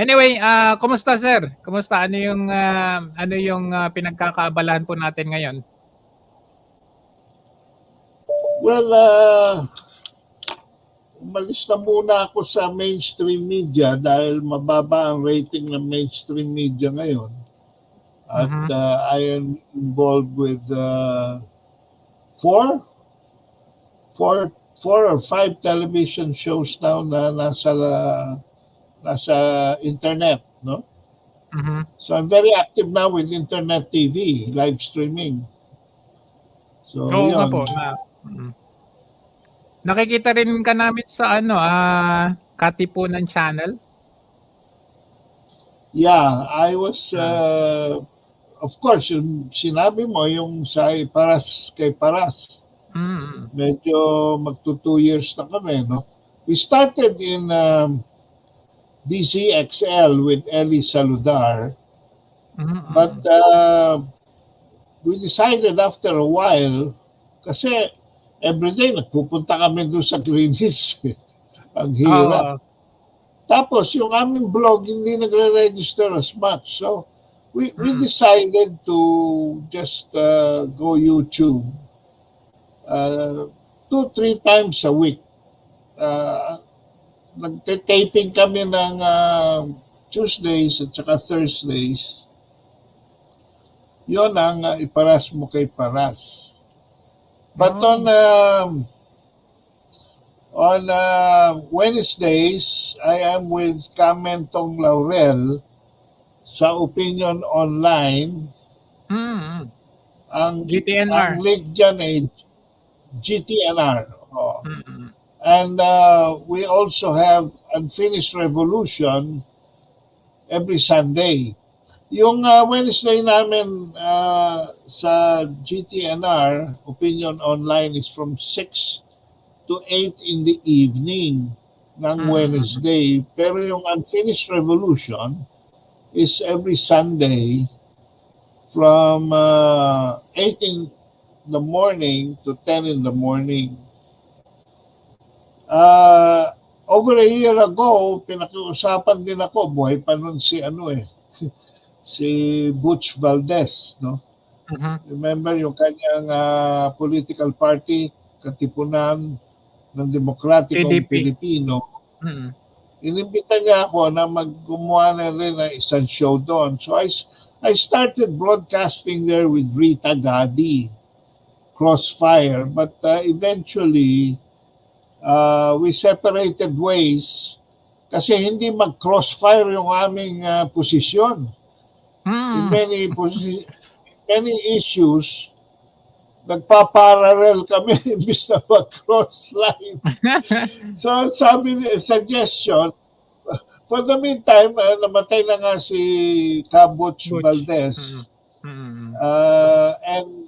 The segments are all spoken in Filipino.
Anyway, kumusta sir? Kumusta? Ano yung pinagkakaabalahan po natin ngayon? Well, umalis na muna ako sa mainstream media dahil mababa ang rating ng mainstream media ngayon. At I am involved with four or five television shows now na nasa internet, no? So I'm very active now with internet TV, live streaming. So, Oo nga yun. po. Nakikita rin ka namin sa Katipunan Channel. Yeah, I was, of course, yung sinabi mo, yung sa kay Paras, medyo magto 2 years na kami, no? We started in DZXL with Ellie Saludar, but we decided after a while, kasi everyday nagpupunta kami doon sa Green Hills. Ang hirap. Tapos yung aming blog hindi nagre-register as much. So we decided to just go YouTube 2-3 times a week. Nagte-taping kami ng Tuesdays at saka Thursdays. Yun ang iparas mo kay Paras. But on Wednesdays, I am with Kamentong Laurel sa Opinion Online. Ang GTNR. Ang link dyan ay GTNR. And we also have Unfinished Revolution every Sunday. Yung Wednesday namin sa GTNR, Opinion Online, is from 6 to 8 in the evening ng Wednesday. Pero yung Unfinished Revolution is every Sunday from 8 in the morning to 10 in the morning. Over a year ago, pinakiusapan din ako, buhay pa nun si Butch Valdez, no? Remember yung kanyang political party, Katipunan ng Demokratikong Pilipino. Inimbita niya ako na gumawa na rin ng isang show doon. So I started broadcasting there with Rita Gadi, Crossfire, but eventually we separated ways kasi hindi mag-crossfire yung aming posisyon. In many issues, nagpa-parallel kami imbis na mag-cross line. So suggestion, for the meantime, namatay na nga si Butch Valdez. And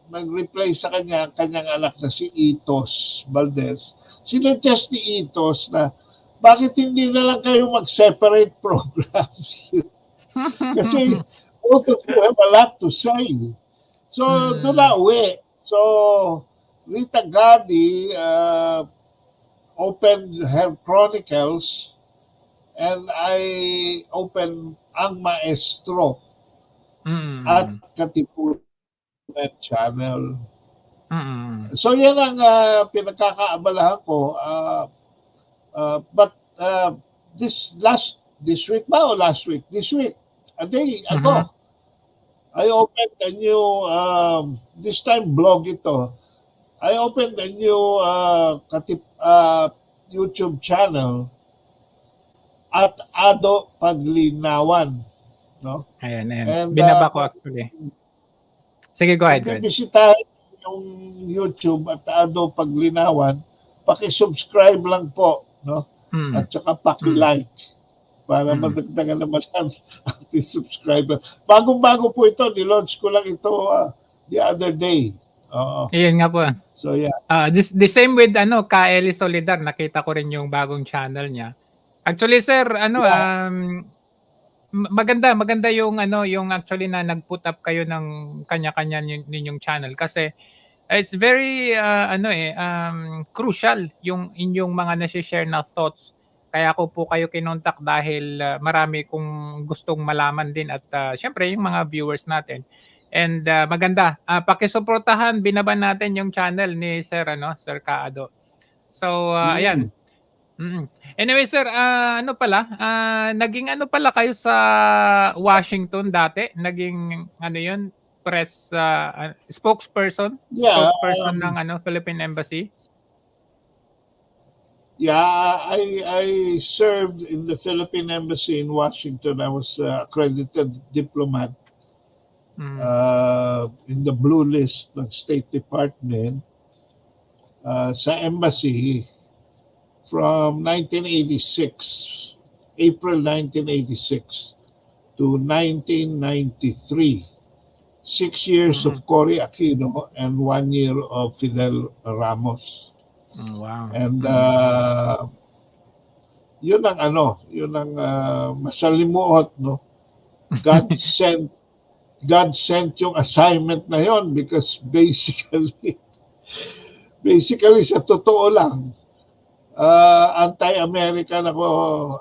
nag-replace sa kanyang anak na si Itos Valdez. Sinuggest ni Itos na bakit hindi na lang kayo mag-separate programs? Kasi both of you have a lot to say. So, doon na uwi. So, Rita Gadi opened her Chronicles and I opened Ang Maestro at Katipunan Channel. So, yan ang pinagkakaabalahan ko. But this week ba o last week? This week. A day ago, I opened a new, this time blog ito, I opened a new YouTube channel at Ado Paglinawan. No? Ayan. And, binaba ko actually. Sige, go ahead. Bibisitahin yung YouTube at Ado Paglinawan, paki-subscribe lang po. No? At saka paki-like. Para madagdagan naman ang ating subscriber. Bagong-bago po ito. Nilaunch ko lang ito the other day. Iyon nga po. So, yeah. The same with Ka-Eli Solidar. Nakita ko rin yung bagong channel niya. Actually, sir, maganda yung yung actually na nag-put up kayo ng kanya-kanya ninyong channel kasi it's very crucial yung inyong mga na-share na thoughts. kaya ko po kayo kinontak dahil, marami kong gustong malaman din at, siyempre yung mga viewers natin. And, maganda, pakisuportahan, binaban natin yung channel ni Sir ano, Sir Kaado. So, ayan. Mm. Anyway sir, ano pala, naging ano pala kayo sa Washington dati? Naging ano 'yun, press, spokesperson? Yeah, Spokesperson ng ano, Philippine Embassy? yeah, I served in the Philippine Embassy in Washington. I was accredited diplomat Mm, in the blue list ng State Department sa embassy from 1986, April 1986 to 1993. 6 years mm. of Cory Aquino and 1 year of Fidel Ramos. Wow. And yun ang ano, yun ang masalimuot, no? God sent God sent yung assignment na yon because basically sa totoo lang, anti-American ako,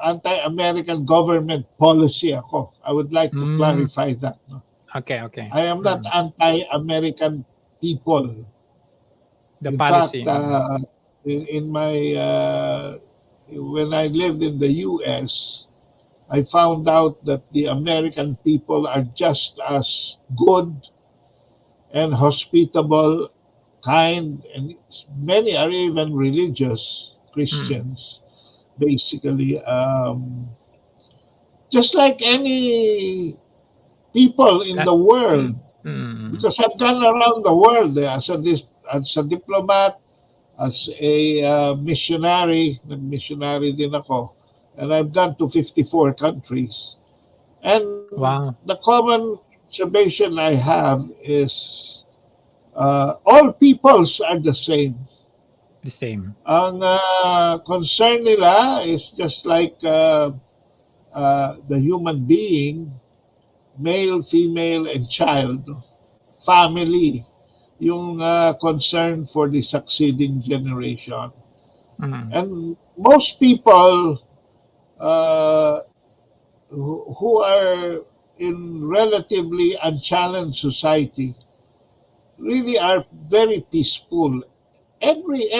anti-American government policy ako. I would like to clarify that. No? Okay. I am not anti-American people. The In policy. fact, in my when I lived in the U.S., I found out that the American people are just as good and hospitable, kind, and many are even religious Christians, basically. Just like any people in the world, because I've gone around the world as a diplomat, as a missionary, nag-missionary din ako, and I've gone to 54 countries. And the common observation I have is all peoples are the same. The same. Ang concern nila is just like the human being, male, female, and child, family, yung concern for the succeeding generation. And most people who are in relatively unchallenged society really are very peaceful. Every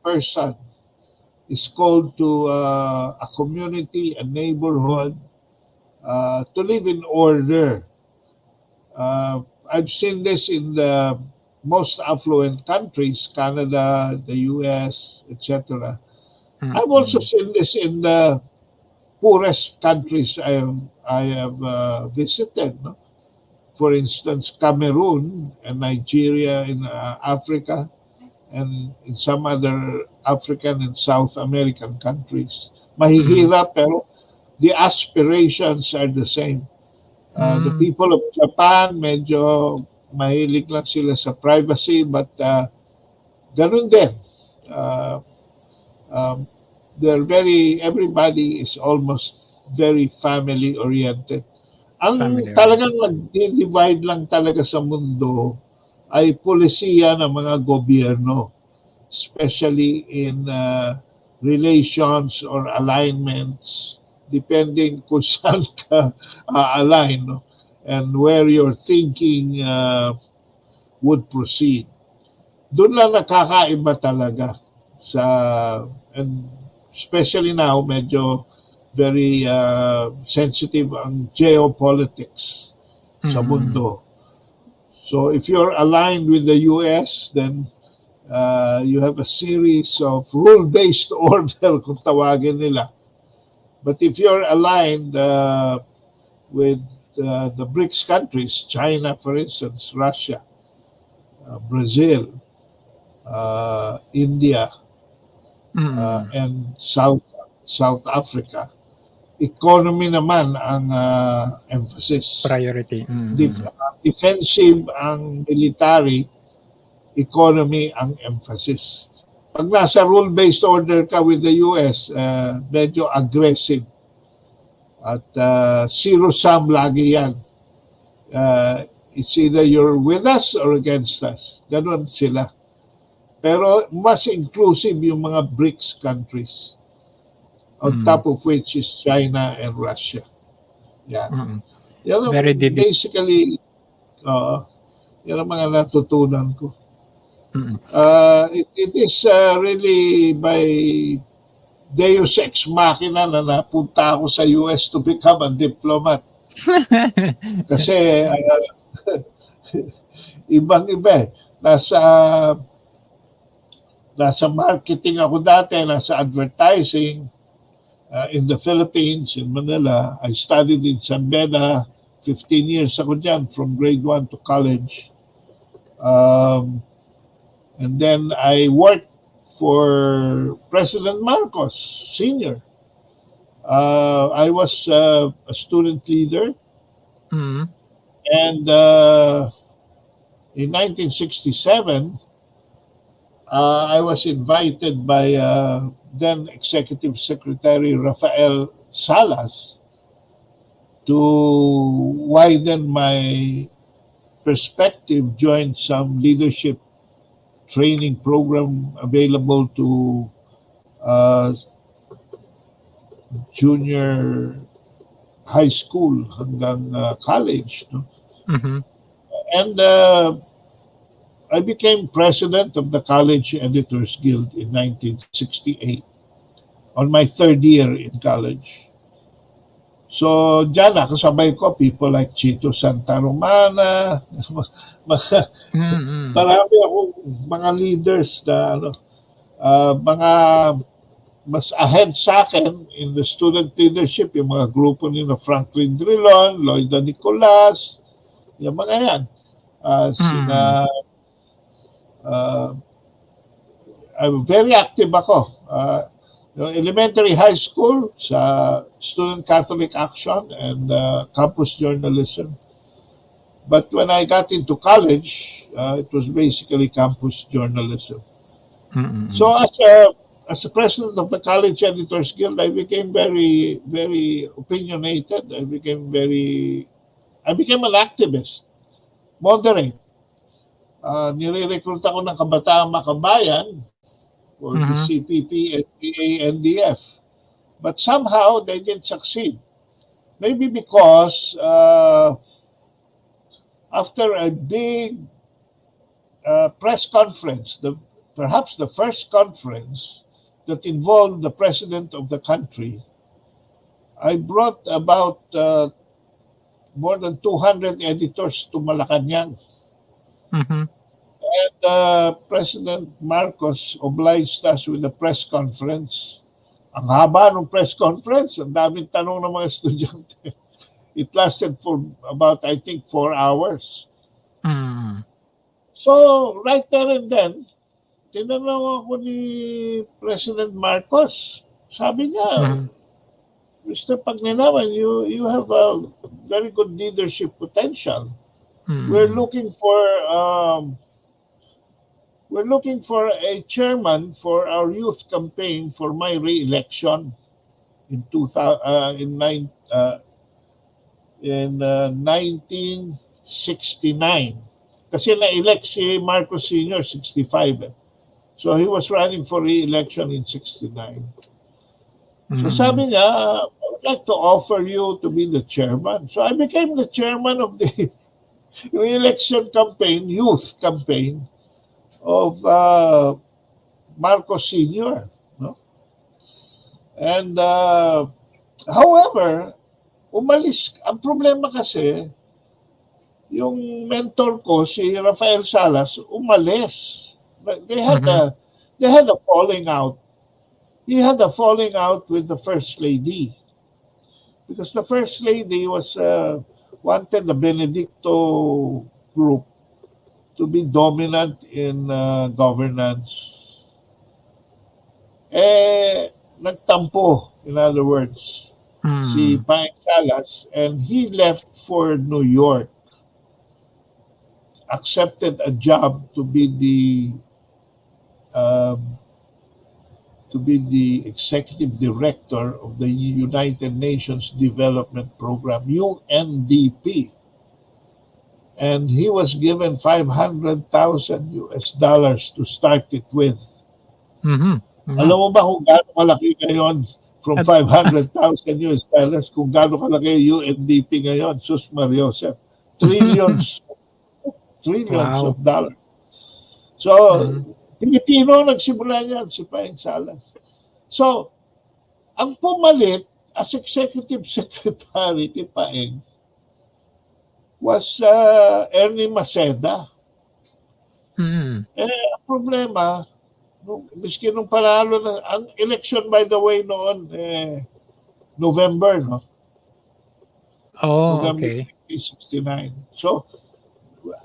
person is called to a community, a neighborhood, to live in order. I've seen this in the most affluent countries, Canada, the US, etc. I've also seen this in the poorest countries I have visited. No? For instance, Cameroon and Nigeria in Africa, and in some other African and South American countries. Mahihirap pero the aspirations are the same. The people of Japan, medyo mahilig lang sila sa privacy, but ganun din. Everybody is almost very family-oriented. Ang talagang nag-divide lang talaga sa mundo ay polisiya ng mga gobyerno, especially in relations or alignments, depending kung saan ka align, no? And where your thinking would proceed. Doon lang nakakaiba talaga and especially now, medyo very sensitive ang geopolitics sa mundo. So if you're aligned with the US, then you have a series of rule-based order kung tawagin nila. But if you're aligned with the BRICS countries, China, for instance, Russia, Brazil, India, and South Africa, economy naman ang emphasis. Priority. Defensive ang military, economy ang emphasis. Pag nasa rule-based order ka with the US, medyo aggressive. At zero-sum lagi yan. It's either you're with us or against us. Ganon sila. Pero mas inclusive yung mga BRICS countries. on top of which is China and Russia. Yeah. Yan ang Very difficult. basically, yan ang mga natutunan ko. It is really by Deus ex machina na napunta ako sa US to become a diplomat. Kasi ibang-iba eh. Nasa marketing ako dati, nasa advertising in the Philippines, in Manila. I studied in San Beda. 15 years ako dyan, from grade 1 to college. And then I worked for President Marcos Sr. I was a student leader. And in 1967, I was invited by then Executive Secretary Rafael Salas to widen my perspective, join some leadership training program available to junior high school hanggang college. No? And I became president of the College Editors Guild in 1968 on my third year in college. So, dyan nakasabay ko people like Chito Santa Romana, marami akong mga leaders na mga mas ahead sa akin in the student leadership, yung mga grupo ni Franklin Drilon, Lloyd Nicolas, yung mga yan. I'm very active ako. Elementary high school sa Student Catholic Action and campus journalism. But when I got into college, it was basically campus journalism. So as a president of the College Editors Guild, I became very, very opinionated. I became an activist, moderate. Nire-recruit ako ng Kabataang Makabayan for the CPP, NPA, NDF. But somehow, they didn't succeed. Maybe because after a big press conference, perhaps the first conference that involved the president of the country, I brought about more than 200 editors to Malacanang. And President Marcos obliged us with a press conference. Ang haba ng press conference, ang daming tanong ng mga estudyante. It lasted for about, I think, 4 hours. So, right there and then, tinanong ako ni President Marcos. Sabi niya, Mr. Pagninawan, you have a very good leadership potential. We're looking for a chairman for our youth campaign for my re-election in 1969. Kasi na-elect si Marcos Sr. 65. So he was running for re-election in 69. So sabi niya, I would like to offer you to be the chairman. So I became the chairman of the re-election campaign, youth campaign of Marcos Sr. No? And however, umalis. Ang problema kasi, yung mentor ko, si Rafael Salas, umalis. They had a falling out. He had a falling out with the First Lady. Because the First Lady was wanted the Benedicto group to be dominant in governance. Nagtampo, in other words, si Paeng Salas, and he left for New York. Accepted a job to be the executive director of the United Nations Development Program, UNDP. And he was given $500,000 to start it with. Alam mo ba kung gaano malaki ngayon from At 500,000 US dollars kung gaano kalaki yung UNDP ngayon, sus Mariosep. Trillions, trillions wow. of dollars. So, Pilipino nagsimula niyan, si Paeng Salas. So, ang pumalit as executive secretary kay Paeng was Ernie Maceda. Ang problema, miski nung panalo na, ang election by the way noon, November, no? Oh, November okay. 1969. So,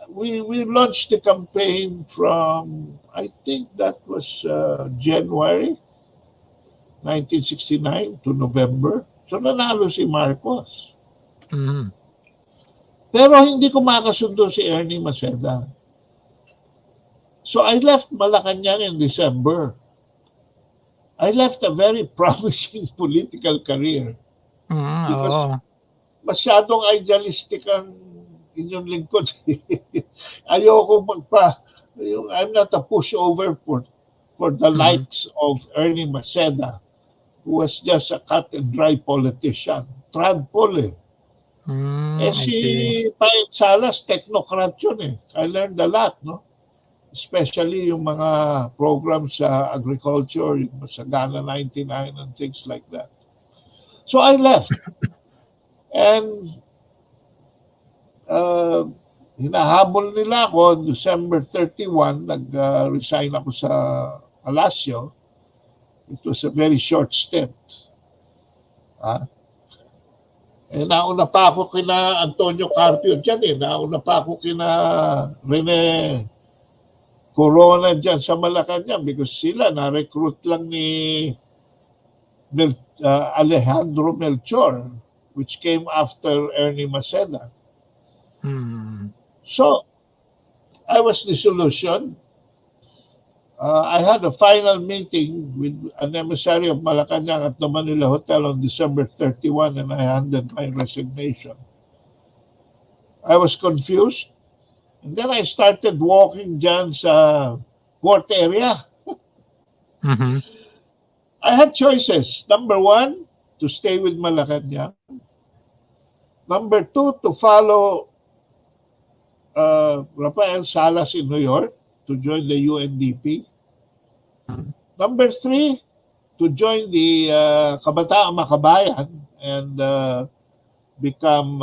we launched the campaign from, I think that was January 1969 to November. So, nanalo si Marcos. Pero hindi ko makasundo si Ernie Maceda. So, I left Malacanang in December. I left a very promising political career because masyadong idealistic ang inyong lingkod. Ayoko I'm not a pushover for the likes of Ernie Maceda, who was just a cut and dry politician. Tradpol si Paeng Salas, technocrat yun I learned a lot, no? Especially yung mga programs sa agriculture, yung Sagana 99 and things like that. So I left. And hinahabol nila ako December 31, nag-resign ako sa Palacio. It was a very short stint. Nauna pa ako kina Antonio Carpio dyan Nauna pa ako kina Rene Corona dyan sa Malacanang because sila na-recruit lang ni Alejandro Melchor, which came after Ernie Maceda. So, I was disillusioned. I had a final meeting with an emissary of Malacanang at the Manila Hotel on December 31 and I handed my resignation. I was confused. And then I started walking dyan sa port area. I had choices. Number one, to stay with Malacanang. Number two, to follow Rafael Salas in New York to join the UNDP. Number three, to join the Kabataang Makabayan and become,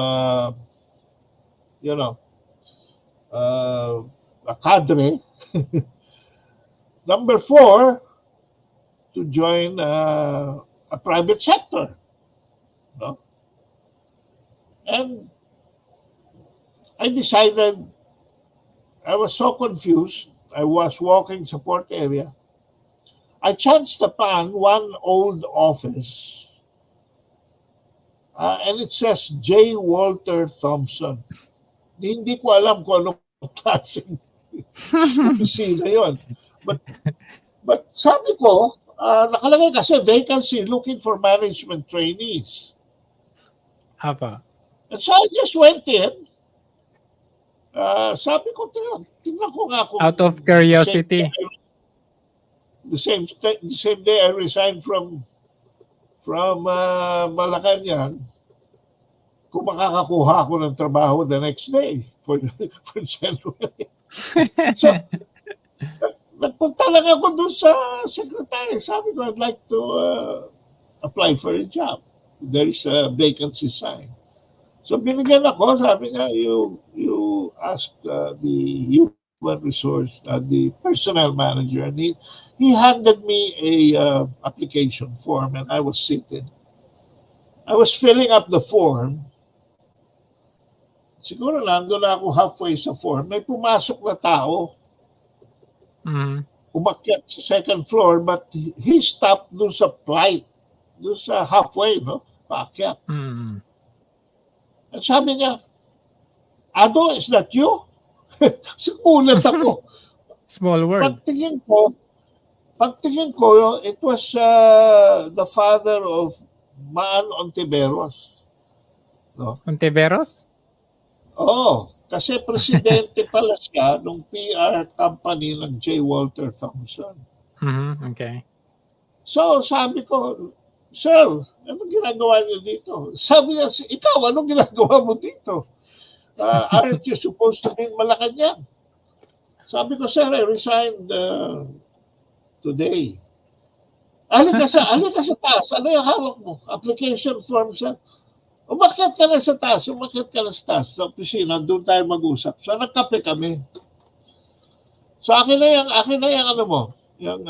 a cadre. Number four, to join a private sector. No? And I decided, I was so confused. I was walking support area. I chanced upon one old office and it says J. Walter Thompson. Hindi ko alam kung anong klaseng opisina yun. But sabi ko, nakalagay kasi vacancy looking for management trainees. Apa. And so I just went in. Sabi ko, tingnan ko nga kung... Out of curiosity. The same day I resigned from Malacanang, kung makakakuha ako ng trabaho the next day for January. So, nagpunta lang ako doon sa secretary. Sabi ko, I'd like to apply for a job. There is a vacancy sign. So, binigyan ako. Sabi nga, you ask the human resource, the personnel manager, and he handed me a application form and I was sitting. I was filling up the form. Siguro nandun na ako halfway sa form. May pumasok na tao. Umakyat sa second floor but he stopped doon sa flight. Doon sa halfway, no? Paakyat. At sabi niya, Ado, is that you? Sigulat ako. Small world. Pagtingin ko, it was the father of Maan Ontiveros. No? Ontiveros? Oo. Kasi presidente pala siya nung PR company ng J. Walter Thompson. Okay. So sabi ko, Sir, anong ginagawa niyo dito? Sabi niya, ikaw, anong ginagawa mo dito? Aren't you supposed to be in Malacanang? Sabi ko, sir, I resigned today. Alika sa taas. Ano yung hawak mo? Application form, sir. Umakyat ka na sa taas. Sa opisina. Doon tayo mag-usap. So, nagkape kami. So, akin na yung ano mo. Yung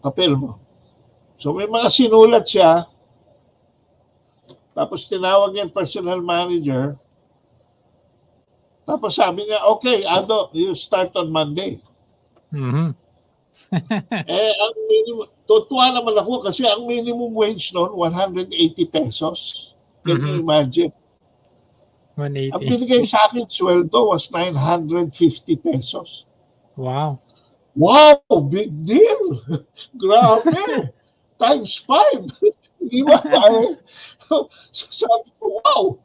papel mo. So, may mga sinulat siya. Tapos, tinawag niya yung personal manager. Tapos, sabi niya, okay, Ado, you start on Monday. Mhm. Ang minimum, tutuwa naman ako kasi ang minimum wage noon, 180 pesos. Can you imagine? 180. Ang binigay sa akin, sweldo was 950 pesos. Wow. Wow, big deal. Grabe. Times 5. Di ba? Sabi ko, wow.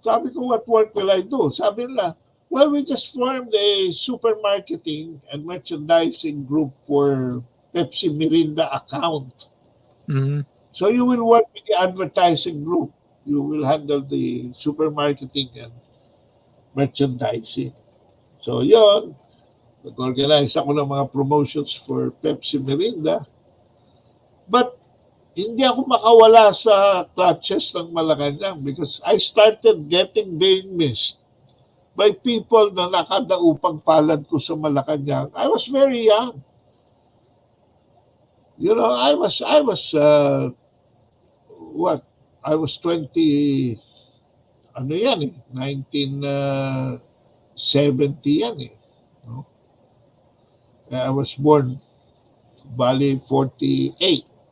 Sabi ko, what work will I do? Sabi nila, well, we just formed a supermarketing and merchandising group for Pepsi Mirinda account. Mhm. So you will work with the advertising group. You will handle the supermarketing and merchandising. So yun, nag-organize ako ng mga promotions for Pepsi Mirinda. But hindi ako makawala sa clutches ng Malacanang because I started getting being missed by people na nakadaupang palad ko sa Malacanang. I was very young. You know, I was what? I was 20, ano yan eh, 1970 yan eh. No? I was born, bali 48,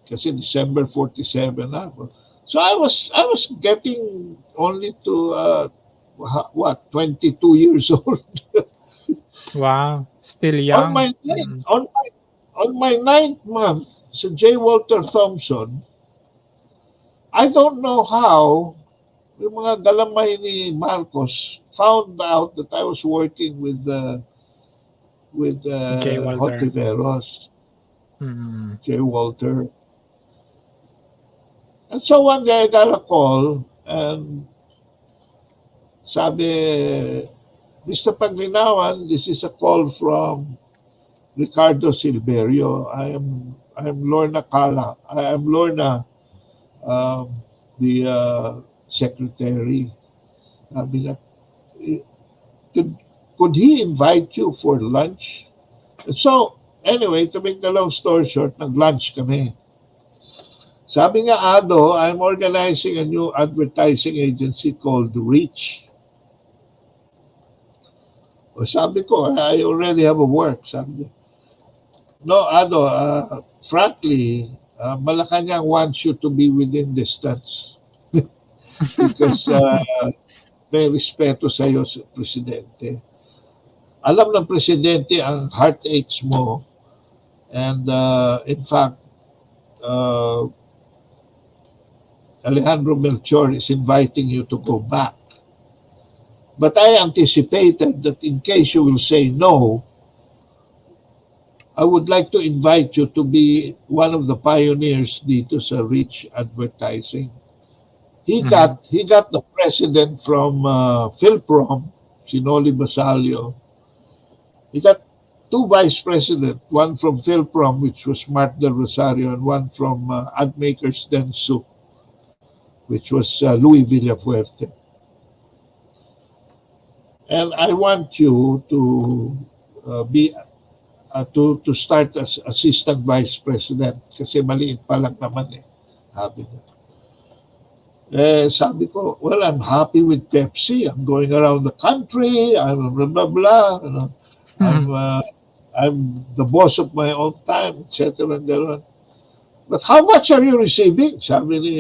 kasi December 47 na ako. So I was getting only to, 22 years old. Wow, still young. On my ninth month sa J. Walter Thompson, I don't know how yung mga galamay ni Marcos found out that I was working with J. Walter. Hontiveros, J. Walter. And so one day I got a call and sabi, Mr. Paglinawan, this is a call from Ricardo Silverio. I am Lorna Cala. I am Lorna, the secretary. Sabi niya, could he invite you for lunch? So, anyway, to make the long story short, nag-lunch kami. Sabi niya, Ado, I'm organizing a new advertising agency called Reach. O sabi ko, I already have a work. Sabi niya, no, Ado, frankly, Malacanang wants you to be within distance. Because may respeto sa iyo sa presidente. Alam ng presidente ang heartaches mo. And in fact, Alejandro Melchor is inviting you to go back. But I anticipated that in case you will say no, I would like to invite you to be one of the pioneers dito sa Rich Advertising. He got the president from Philprom, Sinoli Basalio. He got two vice presidents, one from Philprom, which was Mart Del Rosario, and one from Admakers Densu, which was Louis Villafuerte. And I want you to be to start as assistant vice president kasi maliit pa lang naman eh. Sabi niya. Sabi ko, well, I'm happy with Pepsi. I'm going around the country. I'm blah, blah, blah. You know, I'm the boss of my own time, etc. But how much are you receiving? Sabi ni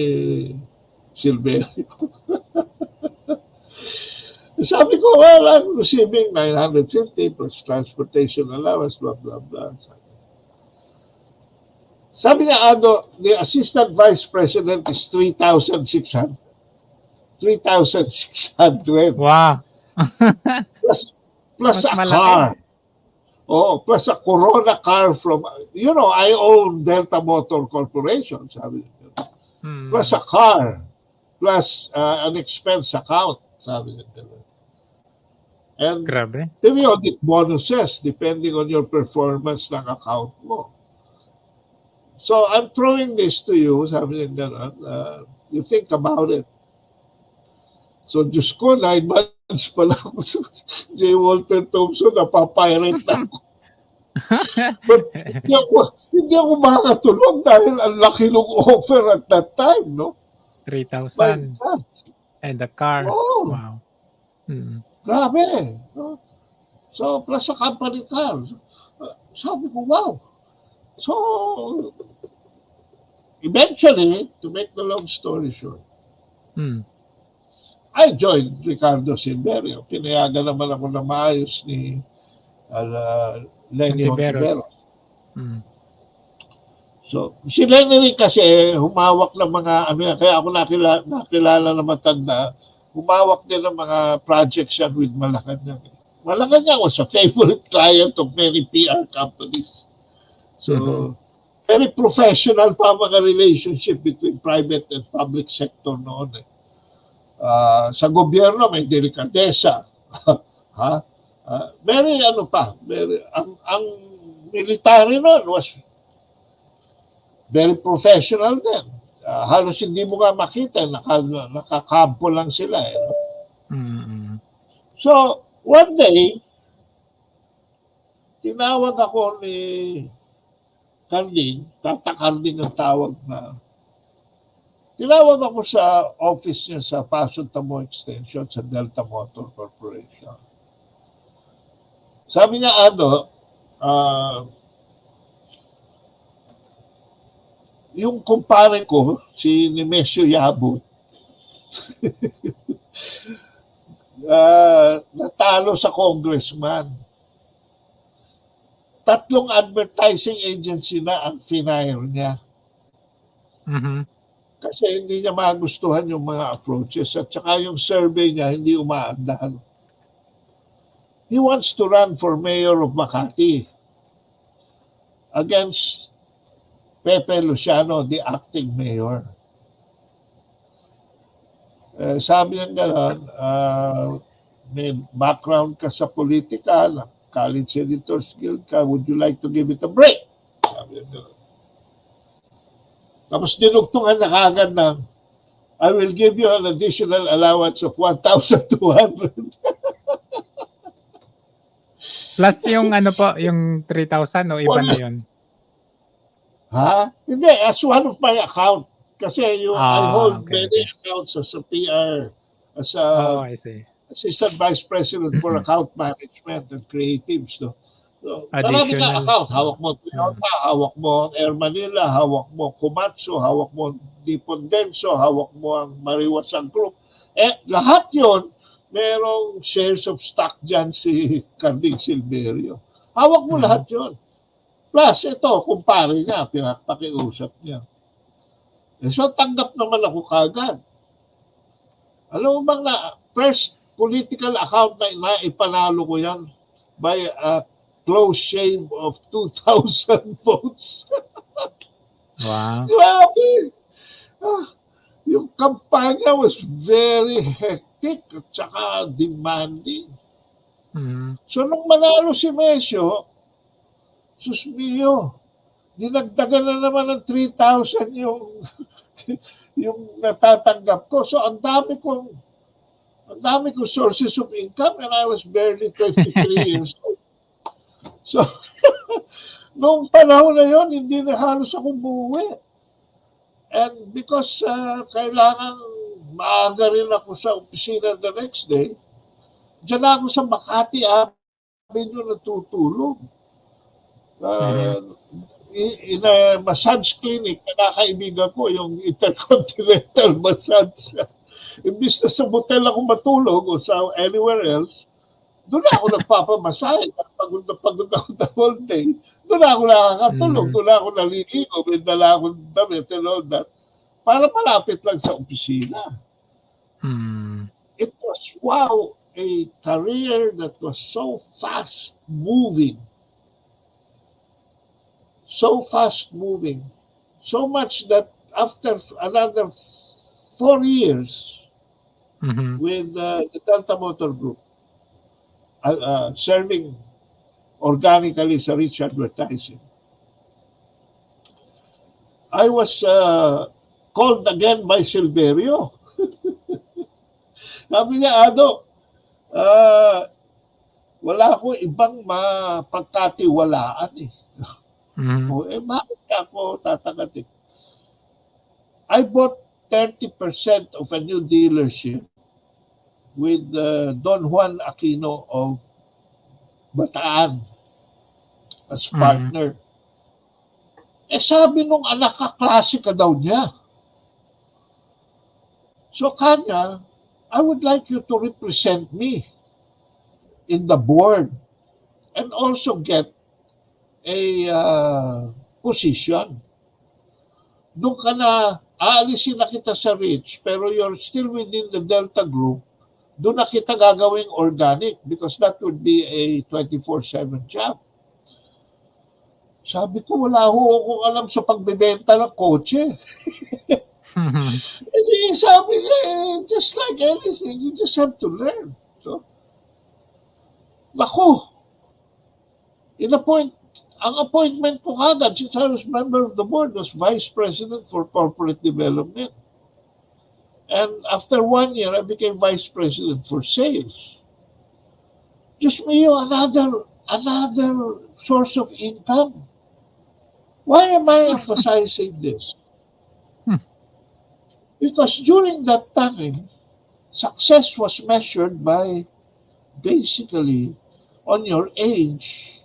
Silverio. Sabi ko, well, I'm receiving 950 plus transportation allowance, blah, blah, blah. Sabi niya, Ado, the assistant vice president is 3,600. 3,600. Wow. Plus a Mas malaki. car. Oh, plus a Corona car from, I own Delta Motor Corporation, sabi niya. Plus a car, plus an expense account, sabi niya. And Grabe. periodic bonuses depending on your performance ng account mo. So I'm throwing this to you, sabi niya gano'n, you think about it. So Diyos ko, 9 months pa lang ako sa J. Walter Thompson, napapirate na ako. But hindi ako makakatulog dahil ang laki ng offer at that time, no? 3,000. And the car. Oh, Wow. grabe. No? So, plus sa company car. Sabi ko, wow. So, eventually, to make the long story short, I joined Ricardo Silverio. Pinayagan naman ako na maayos ni Lenny Ontiveros. So, si Lenny rin kasi humawak ng mga, kaya ako nakilala na matanda, humawak din ng mga projects siya with Malacanang. Malacanang was a favorite client of many PR companies. So, very professional pa mga relationship between private and public sector noon. Sa gobyerno may delikadesa. Very ang military noon was very professional din. Halos hindi mo nga makita, nakakampo lang sila. So, one day, tinawag ako ni Carding, Tata Carding ang tawag na. Tinawag ako sa office niya sa Paso Tamo Extension sa Delta Motor Corporation. Sabi niya, yung kumpare ko, si Nemesio Yabut, natalo sa congressman. 3 advertising agency na ang finire niya. Kasi hindi niya magustuhan yung mga approaches at saka yung survey niya hindi umaandar. He wants to run for mayor of Makati against Pepe Luciano, the acting mayor. Sabi niya gano'n, may background ka sa politika, College Editors Guild ka, would you like to give it a break? Sabi niya gano'n. Tapos dinugtungan na kagad ng, I will give you an additional allowance of 1,200. Plus yung yung 3,000 o iba na yun? Hindi, as one of my account. Kasi I hold many accounts as a PR, as a I see. Assistant Vice President for Account Management and Creatives. No? So, marami Additional. ka account. Hawak mo Toyota, hawak mo Air Manila, hawak mo Komatsu, hawak mo Dipondenso, hawak mo ang Mariwasan Group. Lahat yon merong shares of stock dyan si Carding Silverio. Hawak mo lahat yon. Plus, ito, kumpare niya, pinapakiusap niya. So, tanggap naman ako kagad. Alam mo bang na, first political account na ipanalo ko yan by a close shave of 2,000 votes. Wow. Grabe! Yung kampanya was very hectic at saka demanding. So, nung manalo si Mesio, sus mio, dinagdagan na naman ng 3,000 yung natatanggap ko. So, ang dami kong sources of income and I was barely 23 years old. So, noong panahon na yon, hindi na halos ako buwi. And because kailangan maaga rin ako sa opisina the next day, dyan ako sa Makati Avenue natutulog. In a massage clinic, nakakaibigan ko yung Intercontinental Massage. Imbis na sa motel ako matulog o sa anywhere else, doon ako nagpapamasahe. Pagod ako the whole day. Doon ako nakakatulog. Doon ako naliligo. May dala akong damit and all that. Para malapit lang sa opisina. It was, wow, a career that was so fast moving. so fast moving, so much that after another 4 years with the Delta Motor Group, serving organically sa rich advertising, I was called again by Silverio. Sabi niya, Ado, wala akong ibang mapagkatiwalaan eh. Bakit ka ako tatagatin? I bought 30% of a new dealership with Don Juan Aquino of Bataan as partner. Sabi nung anak, kaklase ka daw niya. So kanya, I would like you to represent me in the board and also get a position. Doon ka na, aalisin na kita sa Rich, pero you're still within the Delta Group, doon na kita gagawing organic because that would be a 24/7 job. Sabi ko, wala ho akong alam sa pagbebenta ng kotse. Sabi niya, just like anything, you just have to learn. So, naku, ang appointment ko kagad, since I was member of the board, was Vice President for Corporate Development. And after 1 year, I became Vice President for Sales. Just another source of income. Why am I emphasizing this? Because during that time, success was measured by basically on your age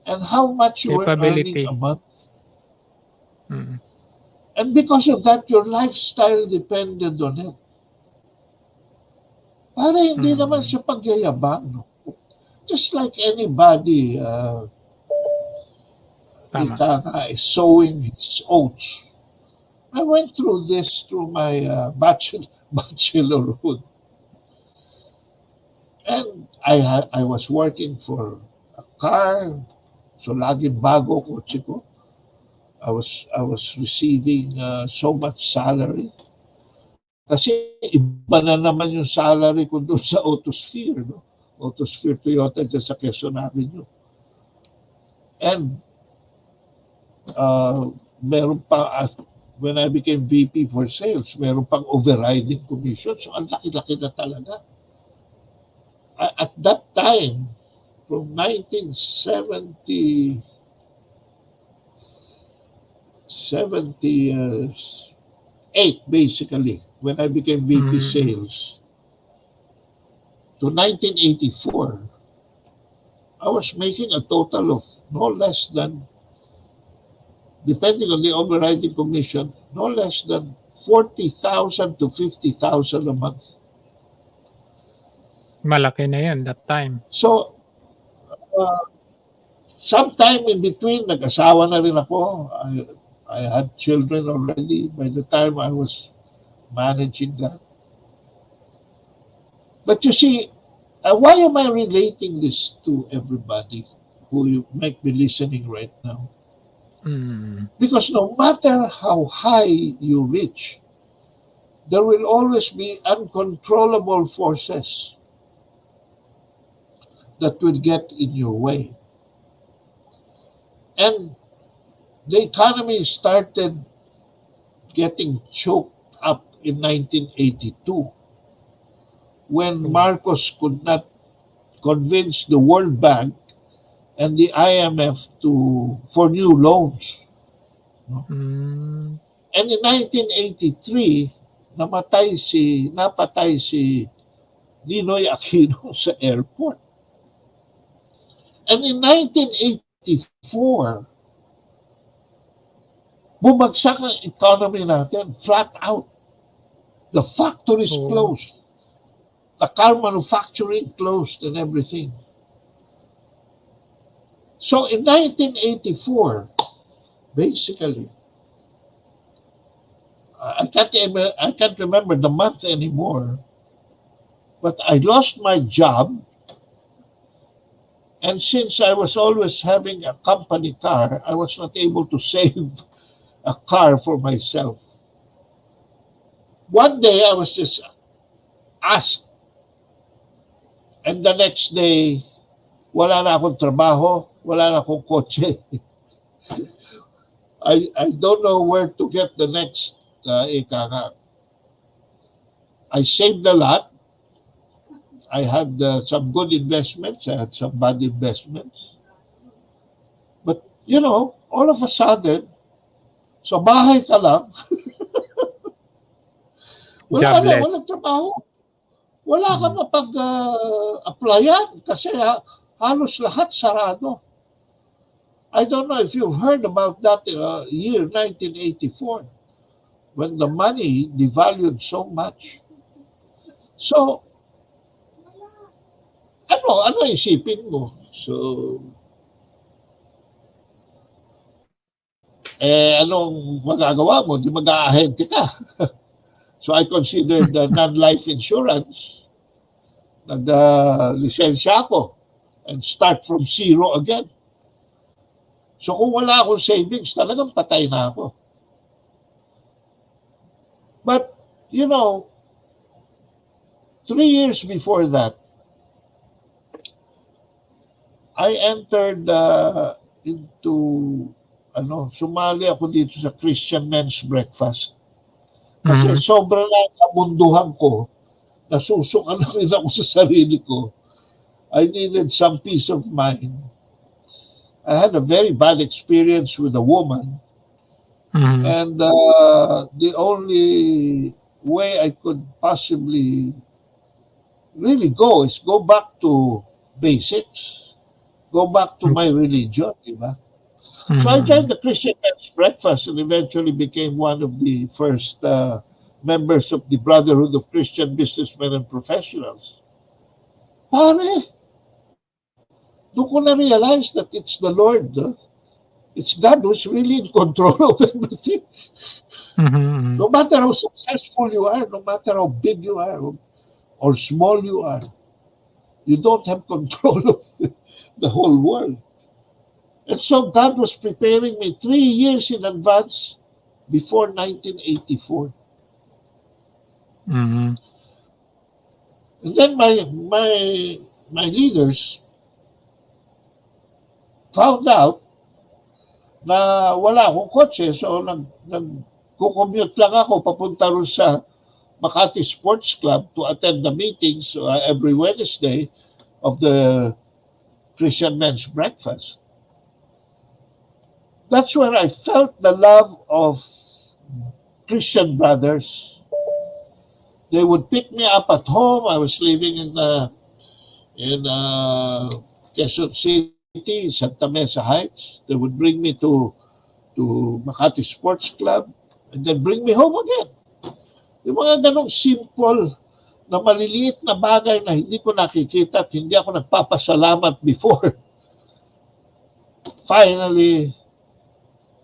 and how much you were earning a month. And because of that, your lifestyle depended on it. Para hindi naman siya pagyayabang. No? Just like anybody is sowing his oats. I went through this through my bachelorhood. And I was working for a car, so laging bago kotse ko. I was receiving so much salary. Kasi iba na naman yung salary ko doon sa Autosphere, no? Autosphere Toyota dyan sa Quezon Avenue. And meron pa, when I became VP for sales, meron pang overriding commission. So, ang laki-laki na talaga. At that time, from 1978, basically, when I became VP sales, to 1984, I was making a total of no less than, depending on the overriding commission, no less than 40,000 to 50,000 a month. Malaki na yun that time. So, sometime in between, nag-asawa na rin ako. I had children already by the time I was managing that. But you see, why am I relating this to everybody who might be listening right now? Because no matter how high you reach, there will always be uncontrollable forces that will get in your way. And the economy started getting choked up in 1982 when Marcos could not convince the World Bank and the IMF for new loans. No? And in 1983, napatay si Ninoy Aquino sa airport. And in 1984, bumagsak ang economy natin, flat out. The factories closed. The car manufacturing closed and everything. So in 1984, basically, I can't remember the month anymore, but I lost my job And since I was always having a company car, I was not able to save a car for myself. One day I was just asked, and the next day, wala na akong trabaho, wala na akong kotse. I don't know where to get the next ika. I saved a lot. I had some good investments. I had some bad investments. But, all of a sudden, sa bahay ka lang, Jobless. walang trabaho. Wala ka mapag-applyan kasi halos lahat sarado. I don't know if you've heard about that year, 1984, when the money devalued so much. So, ano isipin mo? So, anong magagawa mo? Di mag-aahente ka. So I considered non-life insurance. Nag-lisensya ako and start from zero again. So kung wala akong savings, talagang patay na ako. But, 3 years before that, I entered sumali ako dito sa Christian Men's Breakfast. Kasi sobrang kabunduhan ko, nasusuka na rin ako sa sarili ko. I needed some peace of mind. I had a very bad experience with a woman. And the only way I could possibly really go is go back to basics. Go back to my religion, diba? So I joined the Christian Men's Breakfast and eventually became one of the first members of the Brotherhood of Christian Businessmen and Professionals. Pare, doon ko na-realize that it's the Lord. It's God who's really in control of everything. No matter how successful you are, no matter how big you are or small you are, you don't have control of the whole world. And so God was preparing me 3 years in advance before 1984. And then my leaders found out na wala akong kotse, so nag-commute lang ako papunta rin sa Makati Sports Club to attend the meetings every Wednesday of the Christian Men's Breakfast. That's where I felt the love of Christian brothers. They would pick me up at home. I was living in Quezon City, Santa Mesa Heights. They would bring me to Makati Sports Club and then bring me home again. Yung mga ganong simple na maliliit na bagay na hindi ko nakikita at hindi ako nagpapasalamat before. Finally,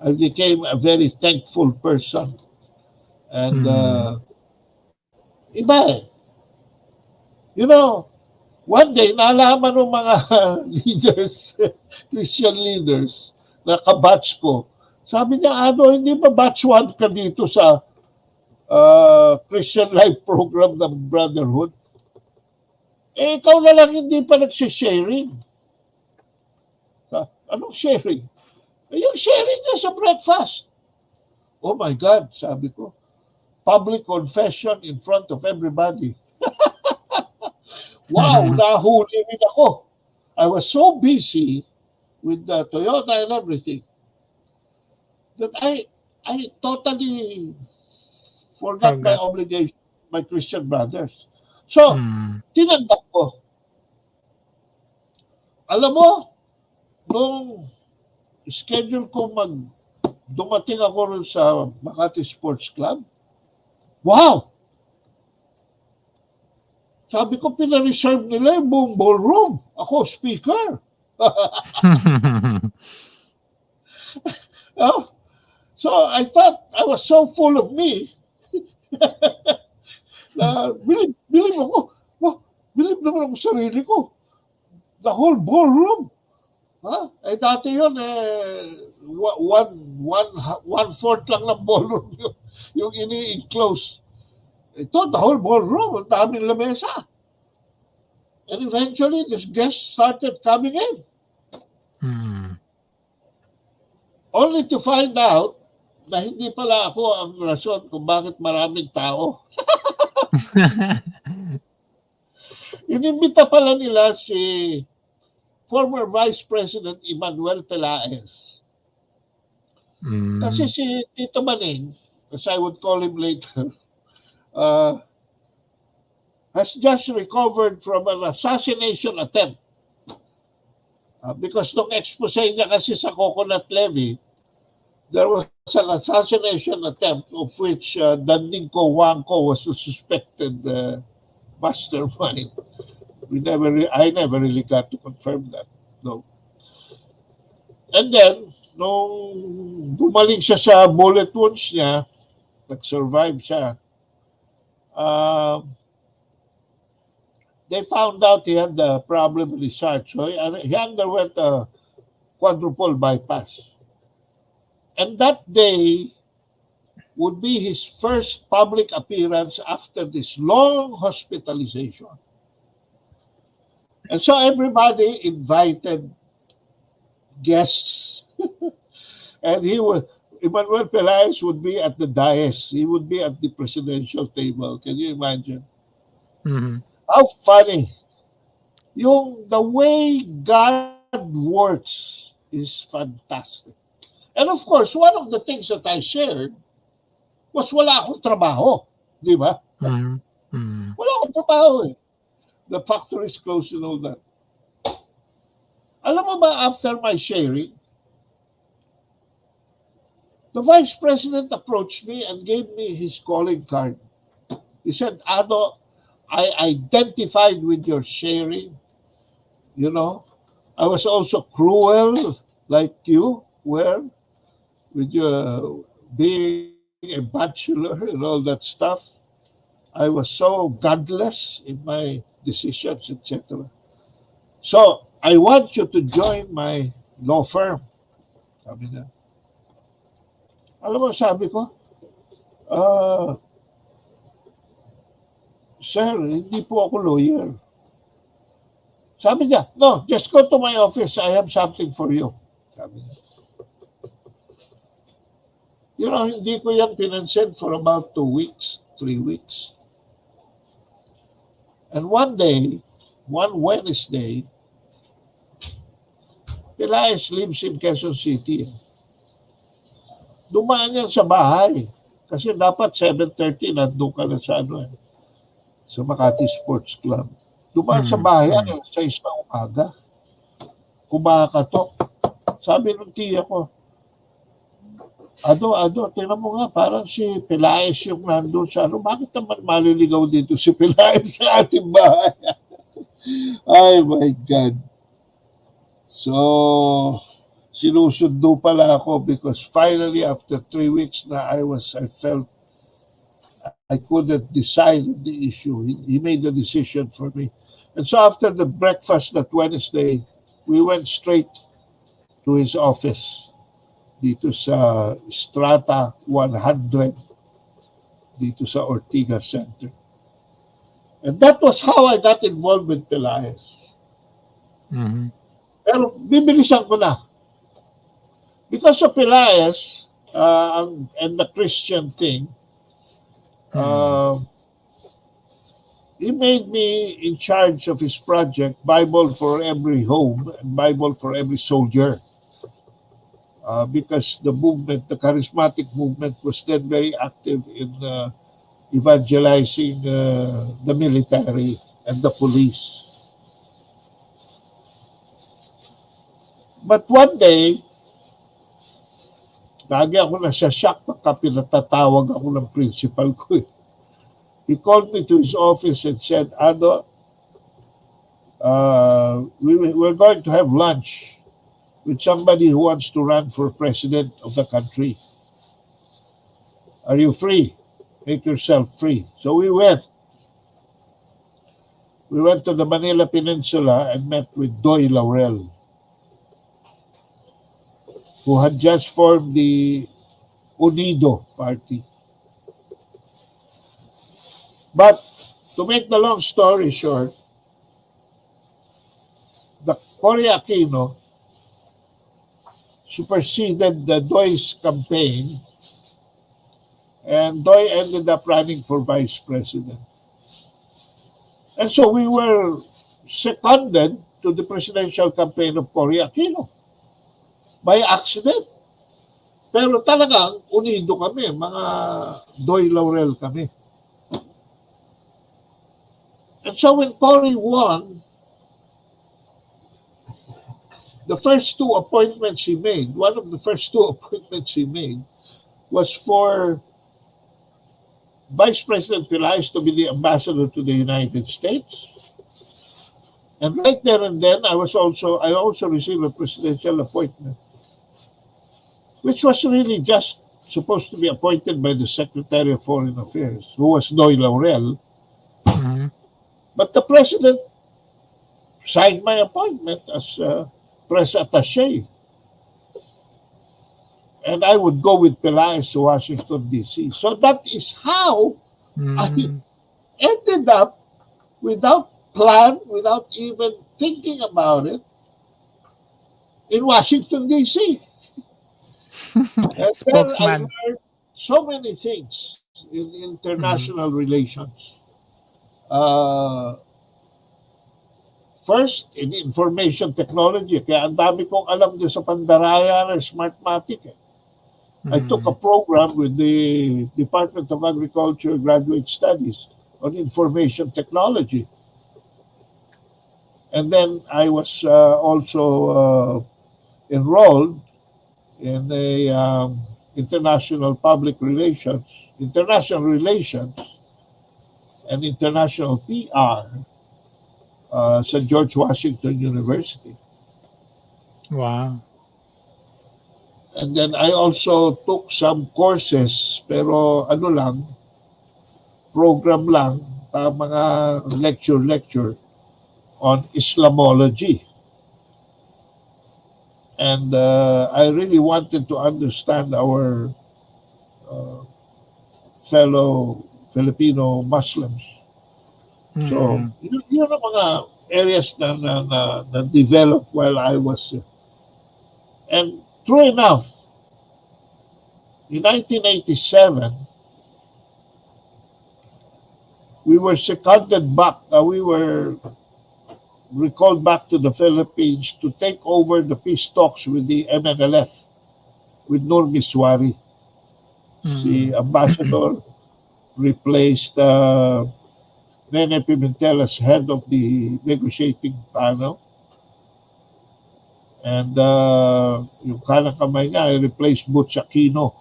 I became a very thankful person. And iba eh. One day, naalaman ng mga leaders, Christian leaders, na kabatch ko. Sabi niya, hindi ba batch 1 ka dito sa Christian Life Program ng Brotherhood? Ikaw na lang hindi pa nagsisharing. Anong sharing? Yung sharing niya sa breakfast. Oh my God, sabi ko. Public confession in front of everybody. Wow, nahuli rin ako. I was so busy with the Toyota and everything that I totally forgot my obligation, my Christian brothers. So, tinanggap ko. Alam mo, nung schedule ko dumating ako rin sa Makati Sports Club, wow! Sabi ko, pina-reserve nila yung buong ballroom. Ako, speaker. So, I thought I was so full of me na bilib ako. Bilib naman ako sarili ko. The whole ballroom. Eh dati yun, one-fourth lang ng ballroom yung ini-enclose. Ito, the whole ballroom, ang daming lamesa. And eventually, these guests started coming in. Only to find out na hindi pala ako ang rason kung bakit maraming tao. Inimbita pala nila si former Vice President Emmanuel Pelaez. Kasi si Tito Maning, as I would call him later, has just recovered from an assassination attempt. Because nung expose niya kasi sa Coconut Levy, there was an assassination attempt of which Dandingko Wangko was the suspected mastermind. I never really got to confirm that. No. And then, nung gumaling siya sa bullet wounds niya, nag-survive siya, they found out he had a problem with his heart. So he underwent a quadruple bypass. And that day would be his first public appearance after this long hospitalization. And so everybody invited guests. And Emmanuel Pelaez would be at the dais. He would be at the presidential table. Can you imagine? How funny. The way God works is fantastic. And of course, one of the things that I shared was wala akong trabaho. Di ba? Wala akong trabaho eh. The factory is closed and all that. Alam mo ba, after my sharing, the Vice President approached me and gave me his calling card. He said, Ado, I identified with your sharing. You know, I was also cruel like you were with your being a bachelor and all that stuff. I was so godless in my decisions, etc. So, I want you to join my law firm. Sabi niya. Alam mo, sabi ko, sir, hindi po ako lawyer. Sabi niya, no, just go to my office. I have something for you. Sabi niya. You know, hindi ko yan pinansin for about 2 weeks, 3 weeks. And one day, one Wednesday, Pelaez lives in Quezon City. Dumaan yan sa bahay. Kasi dapat 7:30 nandun ka na sa sa Makati Sports Club. Dumaan sa bahay yan, 6 ng umaga. Kumakatok. Sabi ng tiya ko, Ado, tingnan mo nga, parang si Pelaez yung nandun sa bakit naman maliligaw dito si Pelaez sa ating bahay? Ay, my God. So, sinusundo pala ako because finally, after 3 weeks na I felt I couldn't decide the issue. He made the decision for me. And so after the breakfast that Wednesday, we went straight to his office dito sa Strata 100 dito sa Ortigas Center. And that was how I got involved with Pelaez. Pero bibilisan ko na. Because of Pelaez and the Christian thing, he made me in charge of his project, Bible for Every Home and Bible for Every Soldier. Because the movement, the charismatic movement, was then very active in evangelizing the military and the police. But one day, lagi ako nasa-shock pagka pinatatawag ako ng principal ko. He called me to his office and said, Ado, we're going to have lunch with somebody who wants to run for president of the country. Are you free? Make yourself free. So we went. we went to the Manila Peninsula and met with Doy Laurel, who had just formed the Unido Party. But to make the long story short, the Cory Aquino superseded the Doy's campaign, and Doy ended up running for vice president. And so we were seconded to the presidential campaign of Cory Aquino by accident. Pero talagang unido kami, mga Doy Laurel kami. And so when Cory won, the first two appointments he made, one of the first two appointments he made was for Vice President Pelaez to be the ambassador to the United States. And right there and then, I also received a presidential appointment, which was really just supposed to be appointed by the Secretary of Foreign Affairs, who was Doy Laurel. Mm-hmm. But the president signed my appointment as press attaché. And I would go with Pelaez to Washington, D.C. So that is how I ended up, without plan, without even thinking about it, in Washington, D.C. And then I learned so many things in international relations. First, in information technology. Kaya ang dami kong alam din sa pandaraya na Smartmatic. I took a program with the Department of Agriculture Graduate Studies on information technology. And then I was also enrolled in a international relations, and international PR sa George Washington University. Wow. And then I also took some courses, pero program lang, mga lecture on Islamology. And I really wanted to understand our fellow Filipino Muslims. So, yun ang mga areas na developed while I was. And true enough, in 1987, we were seconded back, we were recalled back to the Philippines to take over the peace talks with the MNLF, with Nur Miswari. Si Ambassador replaced Nene Pimentel as head of the negotiating panel. And yung kanang kamay niya, I replaced Butch Aquino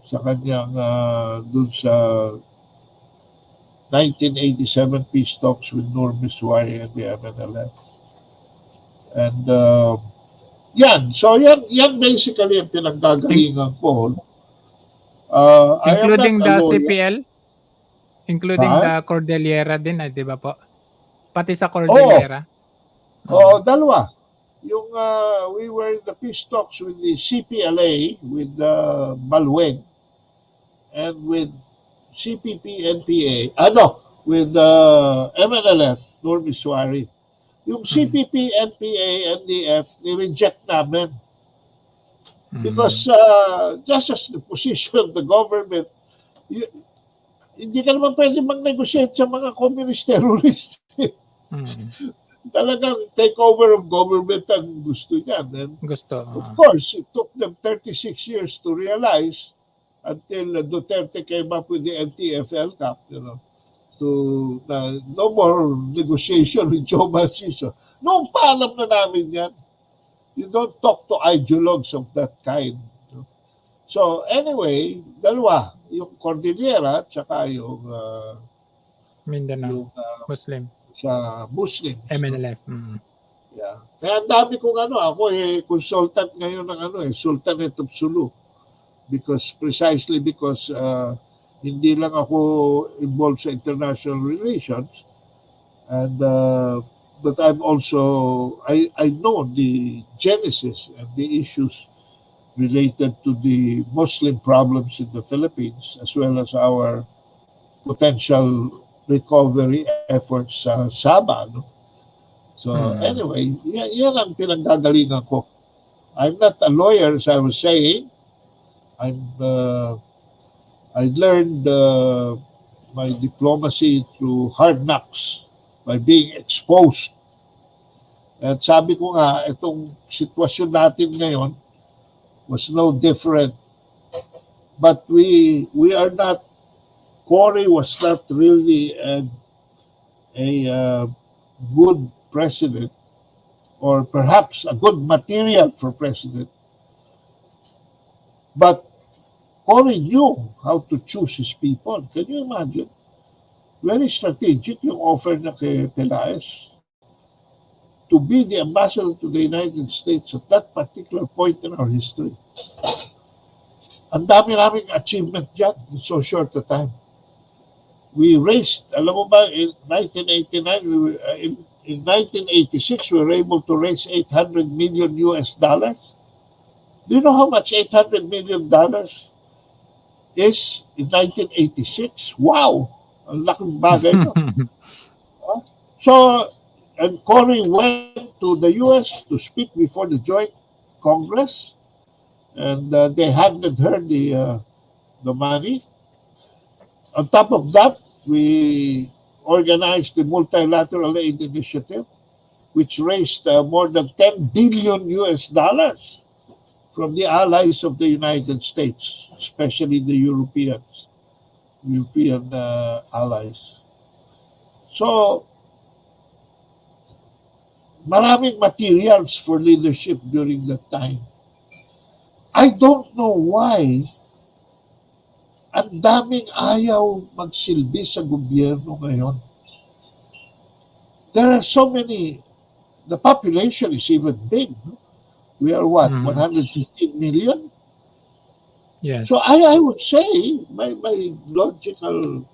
sa kanyang dun sa 1987 peace talks with Nur Miswari and the MNLF. And So yan basically ang pinagdagalingan ko. Including the CPL? Including the Cordillera din, di ba po? Pati sa Cordillera? Dalawa. Yung we were in the peace talks with the CPLA, with Balweg, and with CPP-NPA, with MNLF, Nur Miswari. Yung CPP-NPA, NDF, ni-reject namin. Because just as the position of the government, hindi ka naman pwede mag-negotiate sa mga communist terrorists. Talagang takeover of government ang gusto niyan. And of course, it took them 36 years to realize until Duterte came up with the NTF-L Cap, no more negotiation with Joe Manciso. Noong paalam na namin yan, you don't talk to ideologues of that kind. So anyway, dalawa, yung Cordillera at saka yung Mindanao, Muslim. Sa Muslims. MNLF. Yeah. Kaya ang dami kong ako consultant ngayon ng Sultanate of Sulu. Precisely because hindi lang ako involved sa international relations, and but I know the genesis and the issues related to the Muslim problems in the Philippines, as well as our potential recovery efforts sa Sabah. No? So anyway, yan ang pinanggagalingan ko. I'm not a lawyer, as I was saying. I learned my diplomacy through hard knocks by being exposed. At sabi ko nga, itong sitwasyon natin ngayon was no different. But we are not, Cory was not really a good president, or perhaps a good material for president. But Cory knew how to choose his people. Can you imagine? Very strategic yung offer na kay Pelaez to be the ambassador to the United States at that particular point in our history. Ang dami naming achievement dyan in so short a time. We raised, alam mo ba, in 1989, in 1986, we were able to raise $800 million. Do you know how much $800 million is in 1986? Wow! Ang laking bagay no? So, and Cory went to the U.S. to speak before the Joint Congress, and they handed her the money. On top of that, we organized the Multilateral Aid Initiative, which raised more than $10 billion from the allies of the United States, especially the European allies. So, maraming materials for leadership during that time. I don't know why ang daming ayaw magsilbi sa gobyerno ngayon. There are so many, the population is even big. No? We are what, 115 million? Yes. So I would say, my logical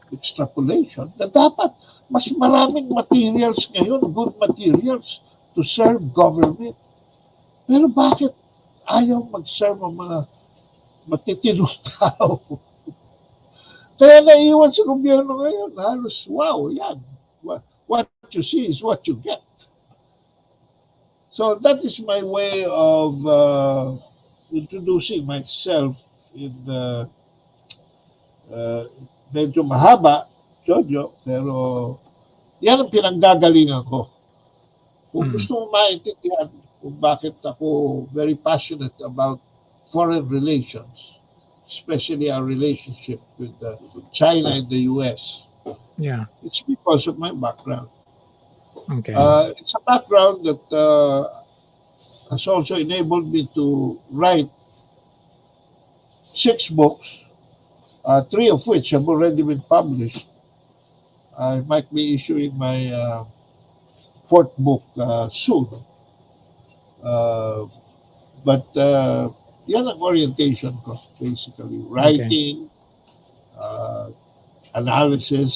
extrapolation, na dapat mas maraming materials ngayon, good materials to serve government. Pero bakit ayaw mag-serve ang mga matitinong tao? Kaya naiwan sa gobyerno ngayon, halos, wow, yan. What you see is what you get. So that is my way of introducing myself in medyo mahaba, Jojo, pero yan ang pinanggagalingan ko. Kung gusto mo maintindihan kung bakit ako very passionate about foreign relations, especially our relationship with China and the US. Yeah. It's because of my background. Okay. It's a background that has also enabled me to write 6 books, 3 of which have already been published. I might be issuing my 4th book soon. But yan ang orientation ko, basically. Writing, analysis,